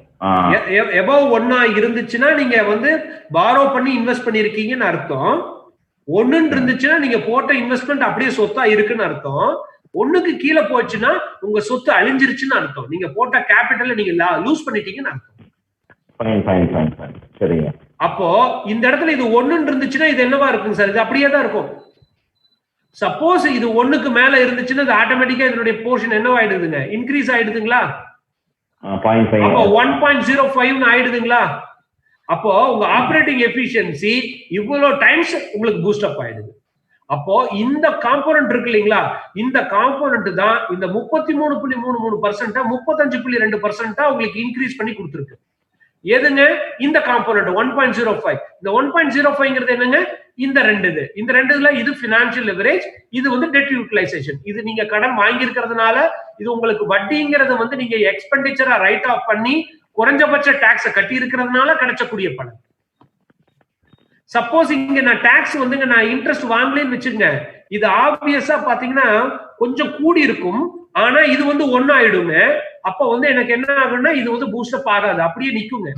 above 1 இருந்துச்சுன்னா நீங்க வந்து பாரோ பண்ணி இன்வெஸ்ட் பண்ணிருக்கீங்கன்னு அர்த்தம். 1 இருந்துச்சுன்னா நீங்க போட்ட இன்வெஸ்ட்மெண்ட் அப்படியே சொத்தா இருக்குன்னு அர்த்தம். 1க்கு கீழே போச்சுன்னா உங்க சொத்து அழிஞ்சிருச்சுன்னு அர்த்தம். நீங்க போட்ட கேபிட்டல நீங்க லூஸ் பண்ணிட்டீங்கன்னு அர்த்தம். சரிங்க. அப்போ இந்த இடத்துல இது 1 இருந்துச்சுன்னா இது என்னவா இருக்கும் சார்? இது அப்படியே தான் இருக்கும். சப்போஸ் இது 1க்கு மேல இருந்துச்சுன்னா இது ஆட்டோமேட்டிக்கா இதனுடைய போர்ஷன் என்னவாயிடுதுங்க? இன்க்ரீஸ் ஆயிடுதுங்களா? அப்போ 1.05 ஆயிடுதுங்களா? அப்போ உங்க ஆப்பரேட்டிங் எஃபிஷியன்சி இவ்வளவு டைம்ஸ் உங்களுக்கு பூஸ்ட் அப் ஆயிடுது. அப்போ இந்த காம்போனன்ட் இருக்கு இல்லைங்களா, இந்த காம்போனன்ட் தான் இந்த 33.33% 35.2% உங்களுக்கு இன்க்ரீஸ் பண்ணி கொடுத்துருக்கு. எதுங்க? இந்த காம்போனன்ட் 1.05. இந்த 1.05ங்கிறது என்னங்க? இந்த ரெண்டுல இது ஃபினான்ஷியல் லெவரேஜ், இது வந்து டெட் யூட்டிலைசேஷன். இது நீங்க கடன் வாங்கி இருக்கிறதுனால இது உங்களுக்கு வட்டிங்கிறது வந்து நீங்க எக்ஸ்பெண்டிச்சரா ரைட் ஆஃப் பண்ணி குறைஞ்சபட்ச டாக்ஸ கட்டி இருக்கிறதுனால கிடைச்சக்கூடிய பணம். சப்போஸ் இங்க நான் டாக்ஸ் வந்துங்க நான் இன்ட்ரெஸ்ட் வாங்கலன்னு வச்சுங்க, இது ஆப்வியஸா பாத்தீங்கன்னா கொஞ்சம் கூடி இருக்கும், ஆனா இது வந்து 1 ஆயிடுங்க. அப்ப வந்து எனக்கு என்ன ஆகும்னா இது வந்து பூஸ்ட் அப் ஆகாது, அப்படியே நிக்குங்க.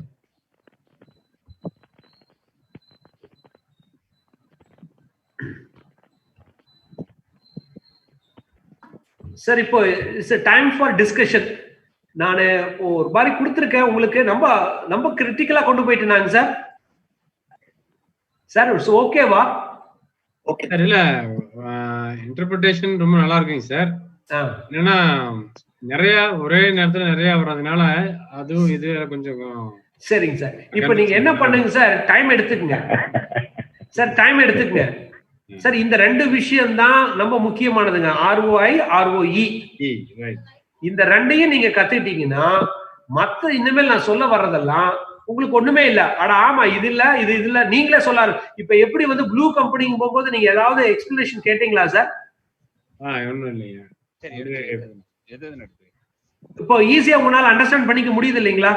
சார் இப்போ இட்ஸ் டைம் ஃபார் டிஸ்கஷன். நான் ஒரு மாதிரி கொடுத்துருக்கேன் உங்களுக்கு. நம்ம கிரிட்டிக்கலா கொண்டு போயிட்டேனாங்க சார். சார் ஓகேவா? Okay sir. இல்ல இன்டர்பிரிட்டேஷன் ரொம்ப நல்லா இருக்குங்க சார். என்னன்னா நிறைய ஒரே நேரத்துல நிறைய வர்றதுனால அதுவும் இது கொஞ்சம் சரிங்க சார். இப்ப நீங்க என்ன பண்ணுங்க சார், டைம் எடுத்துக்கங்க சார், டைம் எடுத்துக்கங்க சார். இந்த 2 விஷயம் தான் ரொம்ப முக்கியமானதுங்க, ROI ROE. இந்த 2ஐயும் நீங்க கத்துக்கிட்டீங்கன்னா மத்த இனிமேல் நான் சொல்ல வர்றதெல்லாம் உங்களுக்கு ஒண்ணுமே இல்ல. அட ஆமா இது இல்ல இது இல்ல நீங்களே சொல்லாரு. இப்ப எப்படி வந்து ப்ளூ கம்பெனிக்கு போகும்போது நீங்க ஏதாவது எக்ஸ்பிளனேஷன் கேட்டீங்களா சார்? ஒண்ணும் இல்லையா. இப்போ ஈஸியா உங்களால அண்டர்ஸ்டாண்ட் பண்ணிக்க முடியுது இல்லைங்களா?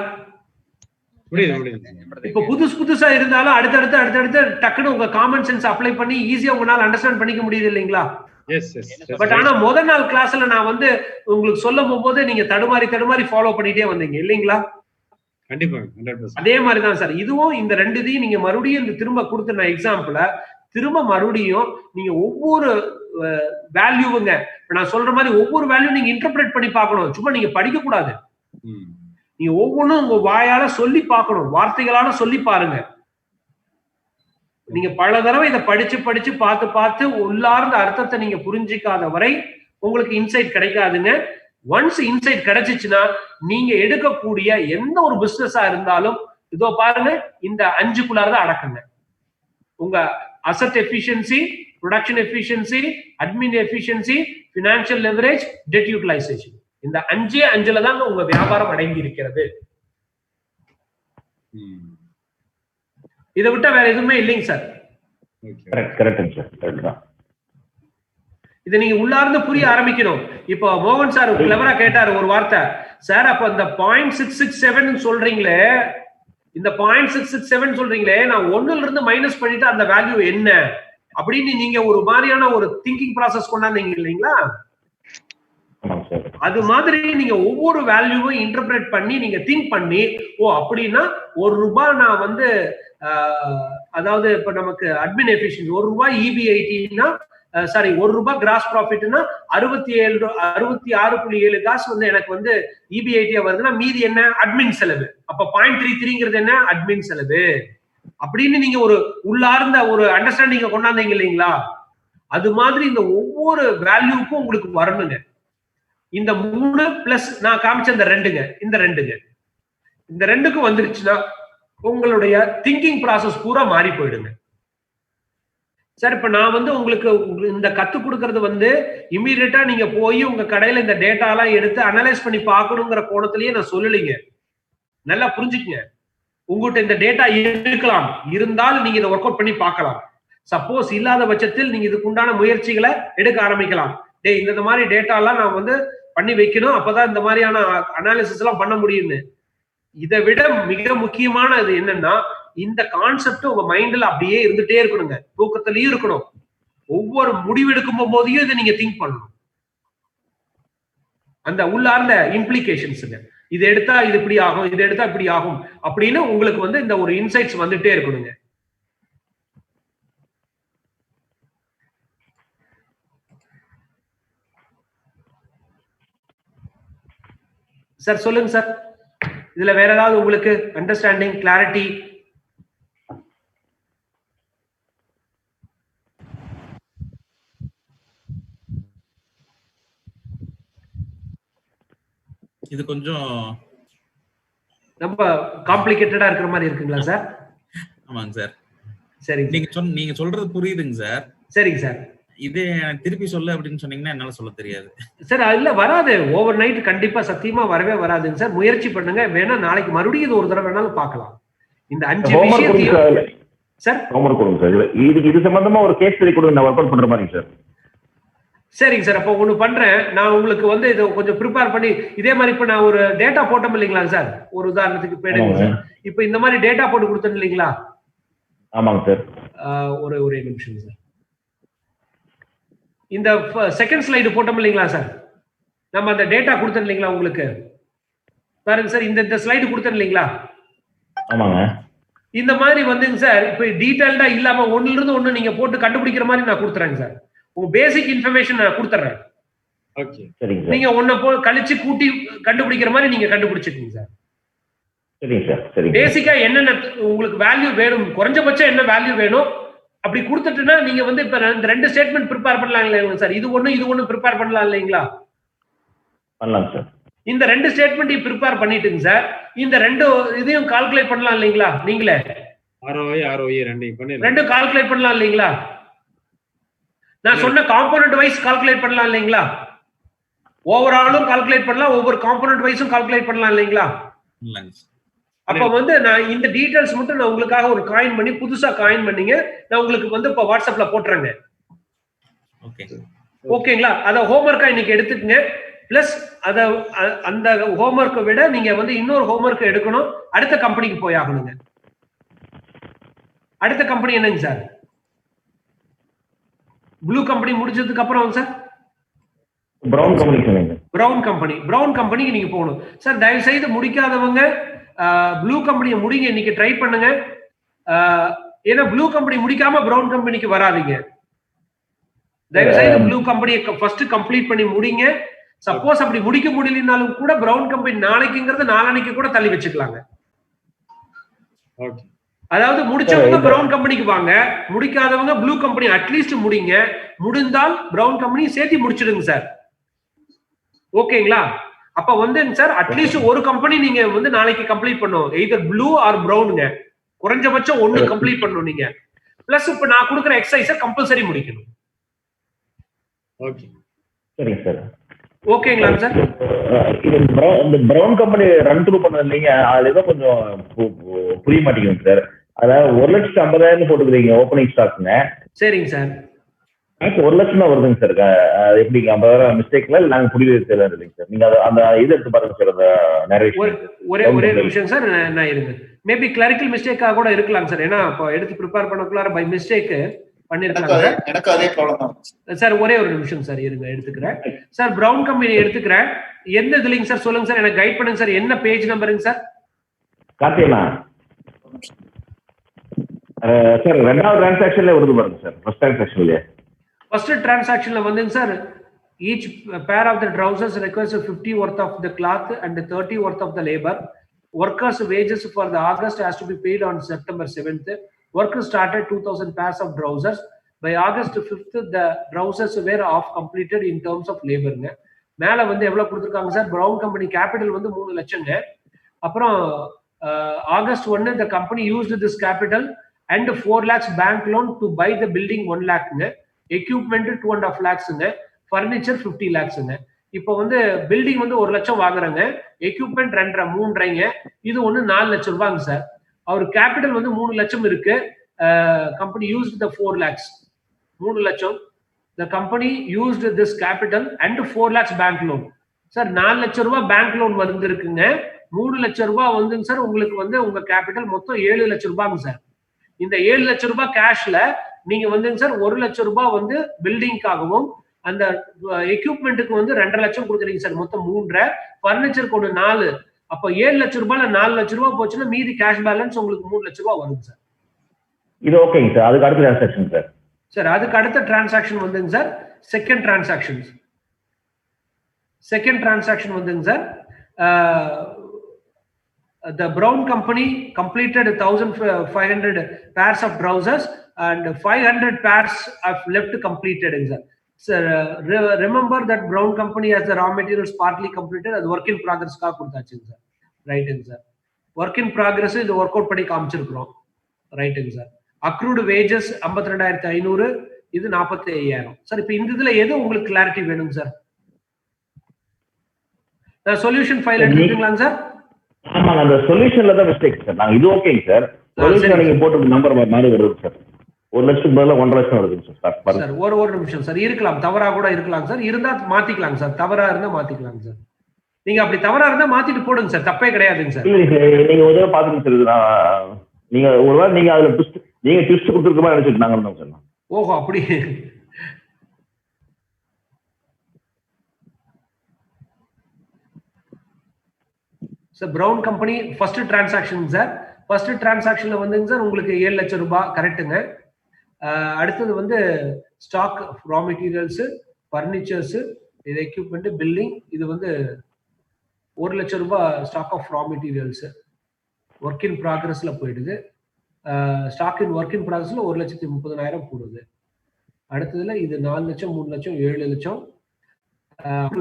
இப்ப புதுசா இருந்தாலும் அடுத்தடுத்து டக்குன்னு உங்க காமன் சென்ஸ் அப்ளை பண்ணி ஈஸியா உங்களால அண்டர்ஸ்டாண்ட் பண்ணிக்க முடியுது இல்லைங்களா? பட் ஆனா முதல் நாள் கிளாஸ்ல நான் வந்து உங்களுக்கு சொல்லும் போது நீங்க தடுமாறி ஃபாலோ பண்ணிட்டே வந்தீங்க இல்லைங்களா? கண்டிப்பா. அதே மாதிரிதான் சார் இதுவும். இந்த 2 நீங்க மறுபடியும் இந்த திரும்ப கொடுத்த நான் எக்ஸாம்பிள திரும்ப மறுபடியும் நீங்க ஒவ்வொரு வேல்யூவுங்க நான் சொல்ற மாதிரி ஒவ்வொரு வேல்யூ நீங்க இன்டர்பிரேட் பண்ணி பார்க்கணும். சும்மா நீங்க படிக்க கூடாது, நீங்க ஒவ்வொன்றும் உங்க வாயால சொல்லி பார்க்கணும், வார்த்தைகளால சொல்லி பாருங்க. நீங்க பல தடவை இதை படிச்சு பார்த்து உள்ளார்ந்த அர்த்தத்தை நீங்க புரிஞ்சிக்காத வரை உங்களுக்கு இன்சைட் கிடைக்காதுங்க. ஒன்ஸ் இன்சைட் கிடைச்சிச்சுன்னா நீங்க எடுக்கக்கூடிய எந்த ஒரு பிசினஸா இருந்தாலும் இதோ பாருங்க இந்த 5க்குள்ளாரதான் அடக்குங்க. உங்க asset efficiency, production efficiency, admin efficiency, financial leverage, debt utilisation. இந்த 5 தான் உங்க வியாபாரம் அடங்கி இருக்கிறது. இதை விட்டா வேற எதுவுமே இல்லைங்க சார். இதை நீங்க உள்ளார்ந்து புரிய ஆரம்பிக்கணும். இப்போ மோகன் சார் கிளவரா கேட்டாரு ஒரு வார்த்தை, சார் அப்ப இந்த 0.667 சொல்றீங்களே, இந்த 0.667 சொல்றீங்களே, நான் 1ல இருந்து மைனஸ் பண்ணிட்டு அந்த வேல்யூ என்ன அப்படின்னு நீங்க ஒரு மாதிரியான ஒரு திங்கிங் ப்ராசஸ் கொண்டாந்தீங்க இல்லைங்களா? அது மாதிரி நீங்க ஒவ்வொரு வேல்யூவும் இன்டர்பிரேட் பண்ணி நீங்க திங்க் பண்ணி, ஓ அப்படின்னா ₹1 நான் வந்து அதாவது இப்ப நமக்கு அட்மின் எஃபிஷியன்சி ₹1 EBIT-னா சாரி ₹1 கிராஸ் ப்ராஃபிட்னா 66.7 காசு வந்து எனக்கு வந்து EBIT வருதுன்னா மீதி என்ன? அட்மின் செலவு. அப்ப 0.33ங்கிறது என்ன? அட்மின் செலவு. அப்படின்னு நீங்க ஒரு உள்ளார்ந்த ஒரு அண்டர்ஸ்டாண்டிங்க கொண்டாந்தீங்க இல்லைங்களா? அது மாதிரி இந்த ஒவ்வொரு வேல்யூக்கும் உங்களுக்கு வரணுங்க. இந்த 3 பிளஸ் நான் காமிச்ச இந்த 2ங்க, இந்த 2க்கும் வந்துருச்சுன்னா உங்களுடைய திங்கிங் ப்ராசஸ் பூரா மாறி போயிடுங்க சார். இப்ப நான் வந்து உங்களுக்கு இந்த கத்து கொடுக்கறது வந்து இமீடியட்டா நீங்க போய் உங்க கடையில இந்த டேட்டா எல்லாம் எடுத்து அனலைஸ் பண்ணி பார்க்கணுங்கிற கோணத்திலேயே நான் சொல்லலைங்க. நல்லா புரிஞ்சுக்குங்க. உங்ககிட்ட இந்த டேட்டா இருக்கலாம், இருந்தால் நீங்க இதை ஒர்க் அவுட் பண்ணி பார்க்கலாம். சப்போஸ் இல்லாத பட்சத்தில் நீங்க இதுக்குண்டான முயற்சிகளை எடுக்க ஆரம்பிக்கலாம். டேய் இந்த மாதிரி டேட்டாலாம் நான் வந்து பண்ணி வைக்கணும், அப்பதான் இந்த மாதிரியான அனாலிசிஸ் எல்லாம் பண்ண முடியும்னு. இதை விட மிக முக்கியமானது என்னன்னா, இந்த கான்செப்ட் உங்க மைண்ட்ல அப்படியே இருந்துட்டே இருக்கணுங்க, தூக்கத்திலயும் இருக்கணும். ஒவ்வொரு முடிவெடுக்கும் போதையும் இதை நீங்க திங்க் பண்ணணும். அந்த உள்ளார்ந்த இம்ப்ளிகேஷன்ஸுங்க, இது எடுத்தா இது இப்படி ஆகும், இது எடுத்தா இப்படி ஆகும் அப்படின்னு உங்களுக்கு வந்து இந்த ஒரு இன்சைட்ஸ் வந்துட்டே இருக்கணுங்க. சார் சொல்லுங்க சார், இதுல வேற ஏதாவது உங்களுக்கு அண்டர்ஸ்டாண்டிங், கிளாரிட்டி? இது கொஞ்சம் ரொம்ப காம்ப்ளிகேட்டடா இருக்கிற மாதிரி இருக்குங்களா சார்? ஆமாங்க சார். சரிங்க, நீங்க சொல்றது புரியுதுங்க சார். சரிங்க சார். இது திருப்பி சொல்ல அப்படின்னு சொன்னீங்கன்னா என்னால சொல்ல தெரியாது சார். இல்ல வராது, ஓவர் நைட் கண்டிப்பா சத்தியமா வரவே வராதுங்க சார். முயற்சி பண்ணுங்க, வேணா நாளைக்கு மறுபடியும் இது ஒரு தடவை வேணாலும் பார்க்கலாம். இந்த 5 விஷயத்தையும் சார் ஹோம்வொர்க் கொடுங்க சார். இது சம்பந்தமா ஒரு கேஸ் ஸ்டடி கொடுங்க, நான் ஒர்க் அவுட் பண்ற மாதிரி சார். சரிங்க சார். அப்போ ஒண்ணு பண்றேன், நான் உங்களுக்கு வந்து இதை கொஞ்சம் ப்ரிப்பேர் பண்ணி இதே மாதிரி இப்ப நான் ஒரு டேட்டா போட்டோம் இல்லைங்களா சார், ஒரு உதாரணத்துக்கு இப்ப எடுங்க சார். இப்ப இந்த மாதிரி டேட்டா போட்டு கொடுத்தேன் இல்லைங்களா? ஆமாங்க சார். ஒரே நிமிஷம் சார். இந்த செகண்ட் ஸ்லைடு போட்டோம் இல்லைங்களா சார், நம்ம அந்த டேட்டா கொடுத்தோம் இல்லைங்களா உங்களுக்கு, பாருங்க சார், இந்த ஸ்லைடு கொடுத்தேன் இல்லைங்களா? ஆமாங்க. இந்த மாதிரி வந்துங்க சார், இப்ப டீடைல்டா இல்லாம ஒண்ணுல இருந்து ஒண்ணு நீங்க போட்டு கண்டுபிடிக்கிற மாதிரி நான் கொடுத்துறேங்க சார். உங்க பேசிக் இன்ஃபர்மேஷன் நான் கொடுத்துறேன். ஓகே, நீங்க ஒன்ன கழிச்சு கூட்டி கண்டுபிடிக்கிற மாதிரி நீங்க கண்டுபிடிச்சிருக்கீங்க சார். சரிங்க சார். சரி, பேசிக்கா என்னென்ன உங்களுக்கு வேல்யூ வேணும், குறைஞ்சபட்சம் என்ன வேல்யூ வேணும் அப்படி கொடுத்துட்டுனா நீங்க வந்து இப்ப இந்த 2 ஸ்டேட்மெண்ட் ப்ரிப்பேர் பண்ணலாம் இல்லைங்களா சார்? இது ஒண்ணு ப்ரிப்பேர் பண்ணலாம் இல்லைங்களா? பண்ணலாம் சார். இந்த 2 ஸ்டேட்மெண்ட்டையும் ப்ரிப்பேர் பண்ணிட்டுங்க சார், இந்த 2 இதையும் கால்குலேட் பண்ணலாம் இல்லைங்களா? நீங்களே ROI ரெண்டும் கால்குலேட் பண்ணலாம் இல்லைங்களா? நான் சொன்ன காம்போனன்ட் வைஸ் கால்குலேட் பண்ணலாம் இல்லைங்களா? ஓவராலும் கால்குலேட் பண்ணலாம், ஒவ்வொரு காம்போனன்ட் வைஸும் கால்குலேட் பண்ணலாம் இல்லைங்களா? அப்ப வந்து நான் இந்த டீடைல்ஸ் மட்டும் நான் உங்களுக்காக ஒரு காயின் பண்ணி புதுசா காயின் பண்ணீங்க, நான் உங்களுக்கு வந்து இப்ப வாட்ஸ்அப்ல போட்டுறேங்க. ஓகேங்களா? அத ஹோம்வொர்க்கா இன்னைக்கு எடுத்துக்கங்க. பிளஸ் அந்த ஹோம்வொர்க்கை விட நீங்க வந்து இன்னொரு ஹோம்வொர்க் எடுக்கணும். அடுத்த கம்பெனிக்கு போய் ஆகணுங்க. அடுத்த கம்பெனி என்னங்க சார்? ப்ளூ கம்பெனி முடிச்சதுக்கு அப்புறம் சார் பிரவுன் கம்பெனி சொன்னீங்க. பிரவுன் கம்பெனிக்கு நீங்க போகணும் சார். தயவு செய்து முடிக்காதவங்க ப்ளூ கம்பெனியை முடிங்க, இன்னைக்கு ட்ரை பண்ணுங்க. ஏன்னா ப்ளூ கம்பெனி முடிக்காம பிரவுன் கம்பெனிக்கு வராதீங்க. தயவு செய்து ப்ளூ கம்பெனியை ஃபர்ஸ்ட் கம்ப்ளீட் பண்ணி முடிங்க. சப்போஸ் அப்படி முடிக்க முடியலனாலும் கூட பிரவுன் கம்பெனி நாளைக்குங்கிறது நாளைக்கு கூட தள்ளி வச்சுக்கலாங்க. அதாவது முடிச்சவங்க பிரவுன் கம்பெனிக்கு வாங்க, முடிக்காதவங்க ப்ளூ கம்பெனி அட்லீஸ்ட் முடிங்க. முடிந்தால் பிரவுன் கம்பெனி சேர்த்து முடிச்சிடுங்க சார். ஓகேங்களா? அப்ப வந்து சார் அட்லீஸ்ட் ஒரு கம்பெனி நீங்க வந்து நாளைக்கு கம்ப்ளீட் பண்ணணும், எய்தர் ப்ளூ ஆர் பிரவுனுங்க. குறைஞ்சபட்சம் 1 கம்ப்ளீட் பண்ணணும் நீங்க. பிளஸ் இப்ப நான் கொடுக்குற எக்ஸசைஸை கம்பல்சரி முடிக்கணும். ஓகே, சரிங்க சார். ஓகேங்களா சார்? இந்த பிரவுன் கம்பெனி ரன் த்ரூ பண்ணது இல்லைங்க, அதுல ஏதோ கொஞ்சம் புரிய மாட்டேங்குது சார். அதாவது 1,50,000 போட்டுக்கிறீங்க ஓப்பனிங் ஸ்டாக்ங்க. சரிங்க சார். 1,00,000 தான் வருதுங்க சார். எப்படிங்க 50,000 மிஸ்டேக்ல நாங்க புரிய இல்லைங்க சார். நீங்க அந்த இது எடுத்து பாருங்க சார். ஒரே நிமிஷம் சார், நான் இருங்க. மேபி கிளரிக்கல் மிஸ்டேக்கா கூட இருக்கலாம் சார். ஏன்னா இப்போ எடுத்து ப்ரிப்பேர் பண்ணக்குள்ளார பை மிஸ்டேக் பண்ணிருக்காங்க. எனக்கு அதே ப்ராப்ளம் தான் சார். ஒரே ஒரு நிமிஷம் சார் இருங்க, எடுத்துக்கிறேன் சார். பிரவுன் கம்பெனி எடுத்துக்கிறேன். எந்த இதுலங்க சார் சொல்லுங்க சார், எனக்கு கைட் பண்ணுங்க சார். என்ன பேஜ் நம்பருங்க சார்? கார்த்திகேயனா சார், 2வது டிரான்சாக்ஷன்ல வருது பாருங்க சார். ஃபர்ஸ்ட் டிரான்சாக்ஷன்ல வந்துங்க sir, each pair of the trousers requires 50 worth of the cloth and 30 worth of the labor. Workers wages for the August has to be paid on September 7th. Workers started 2,000 pairs of trousers. By August 5th the trousers were off completed in terms of labor. மேல வந்து எவ்வளவு கொடுத்திருக்காங்க sir? Brown company capital வந்து 3 லட்சங்க. அப்புறம் August 1 the company used this capital and 4 lakhs bank loan to buy the building 1 lakhங்க. Equipment 2.5 lakhsங்க. Furniture 50 lakhsங்க. இப்போ வந்து building வந்து 1 லட்சம் வாங்குறாங்க, எக்யூப்மெண்ட் 3.5, இது ஒண்ணு 4 லட்சம் ரூபாங்க சார். அவர் கேபிட்டல் வந்து 3 லட்சம் இருக்கு. கம்பெனி யூஸ்ட் த 4 lakhs, 3 லட்சம். the company used this capital and 4 lakhs bank loan. Sir 4 லட்சம் ரூபாய் பேங்க் லோன் வந்திருக்குங்க. 3 லட்சம் ரூபாய் வந்துங்க சார் உங்களுக்கு வந்து உங்க கேபிட்டல் மொத்தம் 7 லட்சம் ரூபாய்ங்க சார். இந்த 7 லட்சம் ரூபாய் கேஷ்ல நீங்க வந்துங்க சார் 1 லட்சம் ரூபாய் வந்து பில்டிங்காகவும் அந்த எக்யூப்மெண்ட்டுக்கு வந்து 2.5 லட்சம் கொடுக்குறீங்க சார். மொத்தம் 3.5, பர்னிச்சருக்கு ஒன்று 4. அப்போ 7 லட்சம் ரூபாய்ல 4 லட்சம் ரூபாய் போச்சுன்னா மீதி கேஷ் பேலன்ஸ் உங்களுக்கு 3 லட்சம் ரூபாய் வருங்க சார். இது ஓகேங்க சார். அதுக்கு அடுத்த டிரான்சாக்ஷன் சார். சார் அதுக்கு அடுத்த டிரான்சாக்ஷன் வந்துங்க சார் செகண்ட் டிரான்சாக்ஷன் வந்துங்க sir. The Brown company completed 1,500 pairs of trousers and 500 pairs have left completed. Sir, remember that Brown company has the raw materials partly completed as work in progress ka kudutaachu sir. Right sir. Work in progress இது work out பண்ணி காமிச்சிருக்கிறோம். Right sir. Accrued wages 52,500, இது 45,000. Sir இப்போ இந்த இதுல எது உங்களுக்கு clarity வேணும் sir? Solution file எடுத்துக்கலாங்க சார். ஆமாங்க, அந்த சொல்யூஷன்ல தான் மிஸ்டேக் சார். நாங்க இது ஓகேங்க சார். சொல்யூஷன் நீங்க போட்டு நம்பர் மாதிரி வருது சார். 1 லட்சம் பதிலா 1.5 லட்சம் வருதுங்க சார். சார் ஒரு நிமிஷம் சார், இருக்கலாம் தவறா கூட இருக்கலாம் சார். இருந்தா மாத்திக்கலாங்க சார். தவறா இருந்தா மாத்திக்கலாங்க சார். நீங்க அப்படி தவறா இருந்தா மாத்திட்டு போடுங்க சார், தப்பே கிடையாதுங்க சார். நீங்க ஒரு தடவை பாத்துங்க சார். நீங்க ஒருவேளை நீங்க அதுல ட்விஸ்ட் கொடுத்துருக்க மாதிரி நினைச்சிட்டு நாங்க சார். ஓஹோ அப்படி. Sir brown company first transaction sir. First டிரான்சாக்ஷன்ல வந்துங்க சார் உங்களுக்கு 7 லட்சம் ரூபாய் கரெக்டுங்க. அடுத்தது வந்து ஸ்டாக் ரா மெட்டீரியல்ஸ், பர்னிச்சர்ஸ், இது எக்யூப்மெண்ட், பில்டிங், இது வந்து 1 லட்சம் ரூபாய் stock of raw materials work in ப்ராக்ரஸ்ல போயிடுது. ஸ்டாக் இன் ஒர்க் இன் ப்ராக்ரஸ்ல 1,30,000 போடுது. அடுத்ததுல இது 4 லட்சம், 3 லட்சம், 7 லட்சம்.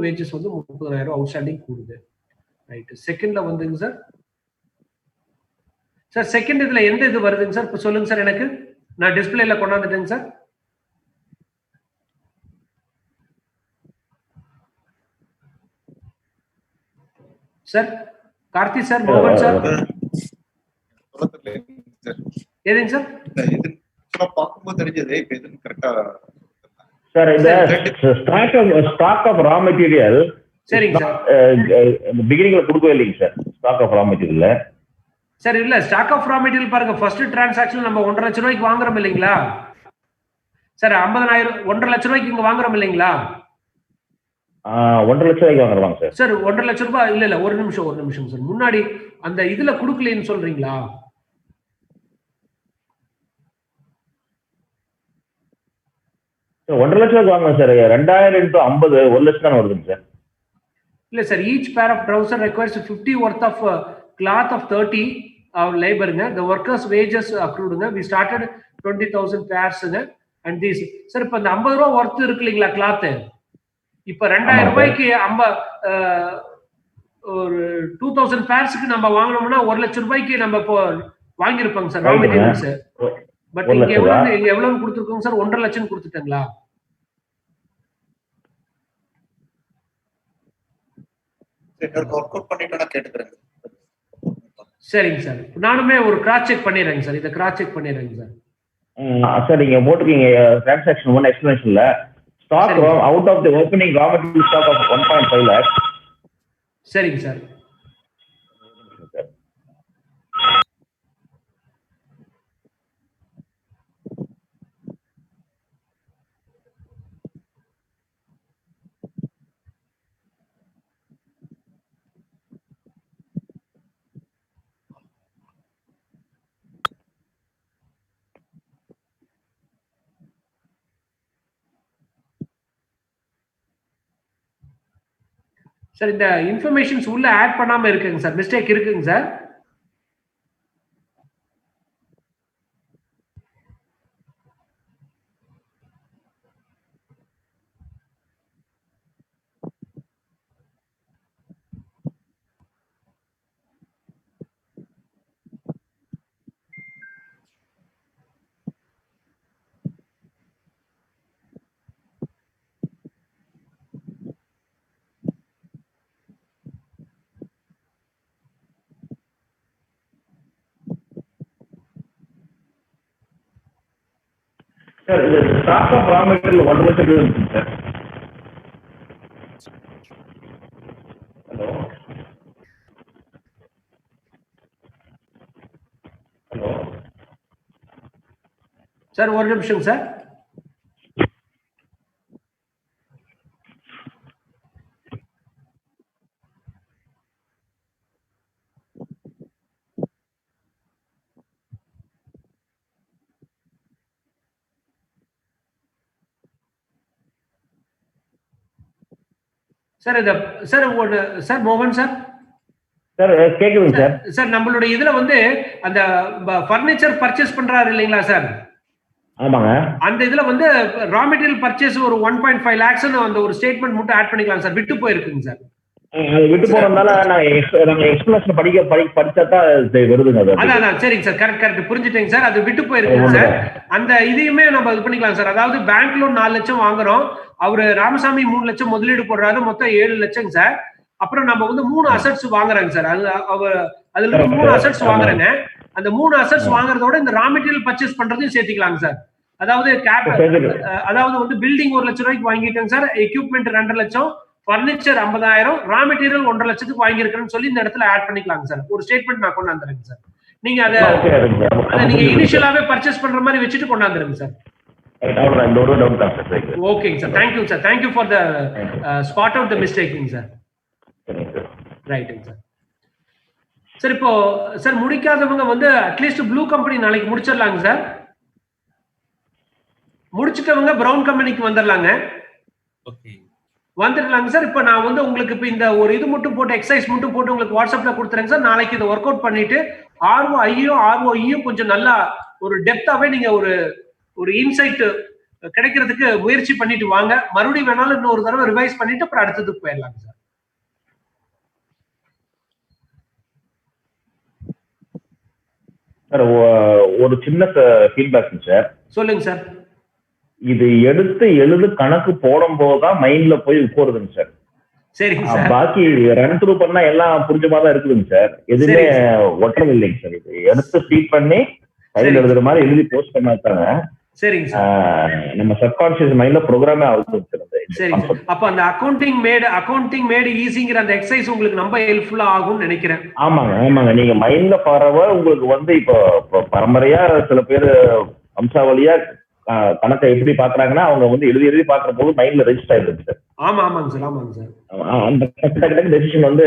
வேஜஸ் வந்து 30,000 அவுட்ஸ்டாண்டிங் கூடுது. ரைட். செகண்ட்ல வந்துங்க சார். சார் செகண்ட் இதுல எந்த இது வருதுங்க சார் இப்போ சொல்லுங்க சார். எனக்கு நான் டிஸ்பிளேல கொண்டாந்துட்டேங்க சார். சார் கார்த்தி சார், மோகன் சார், எதுங்க சார்? பார்க்கும்போது தெரிஞ்சது இப்போ எதுன்னு கரெக்டா சார். இந்த ஸ்டாக் ஆஃப் ரா மெட்டீரியல் சரிங்க சார். பிகினிங்ல கொடுக்கவே இல்லைங்க sir. Stock of raw material sir இல்ல, ஸ்டாக் ஆஃப் ரா மெட்டீரியல் பாருங்க. ஃபர்ஸ்ட் டிரான்சாக்ஷன் நம்ம 1.5 லட்சம் ரூபாய்க்கு வாங்குறோம் இல்லைங்களா சார்? 50,000 1.5 லட்சம் ரூபாய்க்கு இங்க வாங்குறோம் இல்லைங்களா? 1.5 லட்சம் ரூபாய்க்கு வாங்குறாங்க சார். சார் 1.5 லட்சம் ரூபாய் இல்ல ஒரு நிமிஷம் சார். முன்னாடி அந்த இதுல கொடுக்கலன்னு சொல்றீங்களா? சார் 1.5 லட்சம் வாங்க சார். 2,000 × 50 1 லட்சம் தானே வருதுங்க சார். இல்ல sir, each pair of trouser requires 50 worth of cloth of 30 லேபருங்க. the workers wages accruedங்க. we started 20,000 pairsங்க. and these சார் இப்போ இந்த 50 ரூபாய் ஒர்த் இருக்கு இல்லைங்களா கிளாத்? இப்போ 2,000 ரூபாய்க்கு ஒரு 2,000 பேர்ஸ்க்கு நம்ம வாங்கணும்னா 1 லட்சம் ரூபாய்க்கு நம்ம இப்போ வாங்கியிருப்பாங்க சார் ரா மெட்டீரியல்ஸ். பட் இங்க எவ்வளவு கொடுத்துருக்கோங்க சார்? 1.5 லட்சம் கொடுத்துட்டீங்களா? ஒர்க் அவுட் பண்ணிட்டு நான் கேட்டுக்கிறேன். சரிங்க சார், நானுமே ஒரு கிராஸ் செக் பண்ணிடுறேங்க சார். இதை கிராஸ் செக் பண்ணிடுறேங்க சார். சார் நீங்க போட்டிருக்கீங்க டிரான்சாக்ஷன் 1 எக்ஸ்பிளனேஷன்ல stock out of the opening raw material stock of 1.5 lakh. சரிங்க சார். சார் இந்த இன்ஃபர்மேஷன்ஸ் உள்ள ஆட் பண்ணாம இருக்குங்க சார். மிஸ்டேக் இருக்குங்க சார். சார் இது ஸ்டாக் ஆஃப் ரா மெட்டீரியல் 1 லட்சம் இருக்குங்க சார். ஹலோ ஹலோ சார் ஒரு நிமிஷம் சார். சார் இது சார் சார் மோகன் சார். சார் கேக்குதுங்க சார். சார் நம்மளுடைய இதுல வந்து அந்த பர்னிச்சர் பர்ச்சேஸ் பண்றாரு இல்லைங்களா சார்? ஆமாங்க. அந்த இதுல வந்து ரா மெட்டீரியல் பர்ச்சேஸ் ஒரு 1.5 lakhs அந்த ஒரு ஸ்டேட்மெண்ட் மட்டும் ஆட் பண்ணிக்கலாம் சார். விட்டு போயிருக்குங்க சார். அது விட்டு போனதால நாங்க எக்ஸ்பிளனேஷன் படிச்சா தான் வருதுங்க. அதான் சரிங்க சார். Correct புரிஞ்சுட்டேங்க sir. அது விட்டு போயிருக்குங்க சார். அந்த இதையுமே நம்ம இது பண்ணிக்கலாம் சார். அதாவது பேங்க் லோன் 4 லட்சம் வாங்குறோம். அவரு ராமசாமி 3 லட்சம் முதலீடு போடுறாரு. மொத்தம் 7 லட்சம் சார். அப்புறம் நம்ம வந்து 3 அசெட்ஸ் வாங்குறாங்க சார். அதுல இருந்து 3 அசெட்ஸ் வாங்குறாங்க. அந்த 3 அசெட்ஸ் வாங்குறதோட இந்த ரா மெட்டீரியல் பர்ச்சேஸ் பண்றதையும் சேர்த்துக்கலாங்க சார். அதாவது அதாவது வந்து பில்டிங் 1 லட்சம் ரூபாய்க்கு வாங்கிட்டேங்க சார். எக்யூப்மெண்ட் 2 லட்சம், பர்னிச்சர் 50,000, ரா மெட்டீரியல் 1.5 லட்சத்துக்கு வாங்கியிருக்கிறேன்னு சொல்லி இந்த இடத்துல ஆட் பண்ணிக்கலாங்க சார். ஒரு ஸ்டேட்மெண்ட் நான் கொண்டாந்துறேங்க சார். நீங்க அதை நீங்க இனிஷியலாவே பர்ச்சேஸ் பண்ற மாதிரி வச்சுட்டு கொண்டாந்துருங்க சார். ஓகேங்க sir. Thank you sir. Thank you for the spot out the mistaking sir. ரைட்டுங்க சார். சார் இப்போ சார் முடிக்காதவங்க வந்து அட்லீஸ்ட் ப்ளூ கம்பெனி நாளைக்கு முடிச்சிடலாங்க சார். முடிச்சிட்டவங்க பிரவுன் கம்பெனிக்கு வந்துடலாங்க. வந்துடலாங்க சார். இப்போ நான் வந்து உங்களுக்கு இப்போ இந்த ஒரு இது மட்டும் போட்டு எக்ஸசைஸ் மட்டும் போட்டு உங்களுக்கு வாட்ஸ்அப்ல கொடுத்துறேங்க சார். நாளைக்கு இதை ஒர்க் அவுட் பண்ணிட்டு ROI கொஞ்சம் நல்லா ஒரு டெப்தாவே நீங்க ஒரு இன்சைட் கிடைக்கிறதுக்கு முயற்சி பண்ணிட்டு வாங்க. மறுபடியும் வேணாலும் இன்னொரு தடவை ரிவைஸ் பண்ணிட்டு அப்புறம் அடுத்ததுக்கு போயிடலாங்க சார். சார் ஒரு சின்ன ஃபீட்பேக் சார். சொல்லுங்க சார். இது எடுத்து எழுது கணக்கு போடும் போதுதான் மைண்ட்ல போய் உட்காருதுங்க சார். சரிங்க சார். பாக்கி ரன் த்ரூ பண்ணா எல்லாம் புரிஞ்ச மாதிரி தான் இருக்குதுங்க சார். எதுவுமே ஒட்டுறது இல்லைங்க சார். இது எடுத்து ஃபீட் பண்ணி கையில் எழுதுற மாதிரி எழுதி போஸ்ட் பண்ணாதாங்க சரிங்க சார் நம்ம சப்கான்ஷியஸ் மைண்ட்ல ப்ரோக்ராமே ஆகுது. சரிங்க. அப்ப அந்த அக்கவுண்டிங் மேட் ஈஸிங்கிற அந்த எக்ஸசைஸ் உங்களுக்கு ரொம்ப ஹெல்ப்ஃபுல்லா ஆகும்னு நினைக்கிறேன். ஆமாங்க. நீங்க மைண்ட்ல பாரவ உங்களுக்கு வந்து இப்போ பரம்பரையா சில பேர் வம்சாவளியா கணக்கை எப்படி பாக்குறாங்கன்னா அவங்க வந்து எழுதி பாக்குற போது மைண்ட்ல ரெஜிஸ்டர் ஆயிருக்கு சார். ஆமாங்க சார். அந்த டெசிஷன் வந்து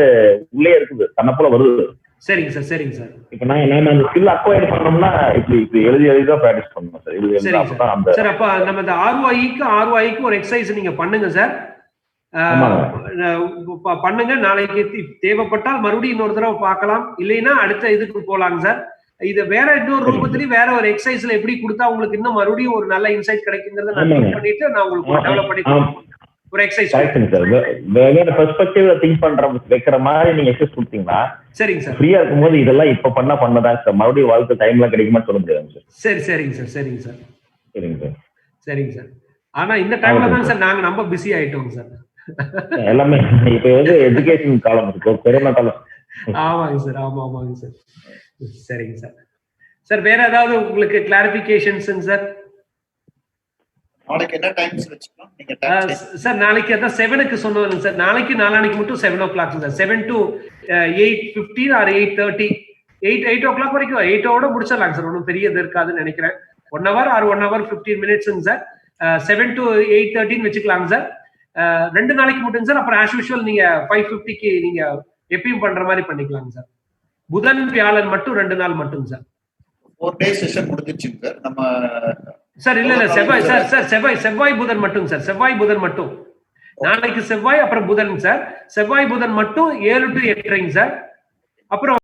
உள்ளே இருக்குது, தன்னை போல வருது. சரிங்க சார். இப்ப நாம அந்த ஸ்கில் அக்வயர் பண்ணோம்னா இப்படி எழுதிதான் பிராக்டிஸ் பண்ணணும் சார். சார் அப்ப நம்ம இந்த ROI-க்கு ஒரு எக்ஸசைஸ் நீங்க பண்ணுங்க சார். பண்ணுங்க. நாளைக்கு தேவைப்பட்டால் மறுபடியும் இன்னொரு தடவை பார்க்கலாம். இல்லைன்னா அடுத்த இதுக்கு போலாங்க சார். இது வேற இன்னொரு ரூபத்திலயும் வேற ஒரு எக்ஸசைஸ்ல எப்படி கொடுத்தா உங்களுக்கு இன்னும் மறுபடியும் ஒரு நல்ல இன்சைட் கிடைக்குங்கிறத நான் பண்ணிட்டு நான் உங்களுக்கு டெவலப் பண்ணி ஒரு எக்ஸசைஸ் சார். வேற பெர்ஸ்பெக்டிவ்ல திங்க் பண்ற வைக்கிற மாதிரி நீங்க எக்ஸசைஸ் கொடுத்தீங்கன்னா சரிங்க சார். ஃப்ரீயா இருக்கும்போது இதெல்லாம் இப்ப பண்ணதான் சார். மறுபடியும் வாழ்க்கை டைம்லாம் கிடைக்குமா சொல்ல முடியாது சார். சரிங்க சார். ஆனா இந்த டைம்ல தான் சார் நாங்க ரொம்ப பிஸி ஆயிட்டோம் சார். எல்லாமே இப்ப வந்து எஜுகேஷன் காலம், கொரோனா காலம். ஆமாங்க சார். சரிங்க சார். வேற ஏதாவது உங்களுக்கு கிளாரிபிகேஷன்ஸ் சார்? நாளைக்கு என்ன டைம்ஸ் வெச்சுக்கலாம் நீங்க டைம் சார்? நாளைக்கு அத 7க்கு சொன்னேன் சார். நாளைக்கு மட்டும் 7 o'clock sir. 7 to 8:15 or 8:30 8 o'clock வரைக்கும் 8 ஓட முடிச்சிடலாம் சார். ஒன்றும் பெரிய இது இருக்காதுன்னு நினைக்கிறேன். 1 hour or 1 hour 15 minutes sir. 7 to 8:30 வச்சுக்கலாங்க சார். 2 நாளைக்கு மட்டும் சார். அப்புறம் ஆஸ் யூஷுவல் நீங்க 5:50க்கு நீங்க எப்பயும் பண்ற மாதிரி பண்ணிக்கலாங்க சார். புதன் வியாழன் மட்டும் 2 நாள் மட்டும் சார். 4 டே செஷன் முடிஞ்சிருச்சுங்க சார். நம்ம சார் இல்ல செவ்வாய் புதன் மட்டும் சார். செவ்வாய் புதன் மட்டும். நாளைக்கு செவ்வாய் அப்புறம் புதன் சார். செவ்வாய் புதன் மட்டும் 7 to 8 சார். அப்புறம்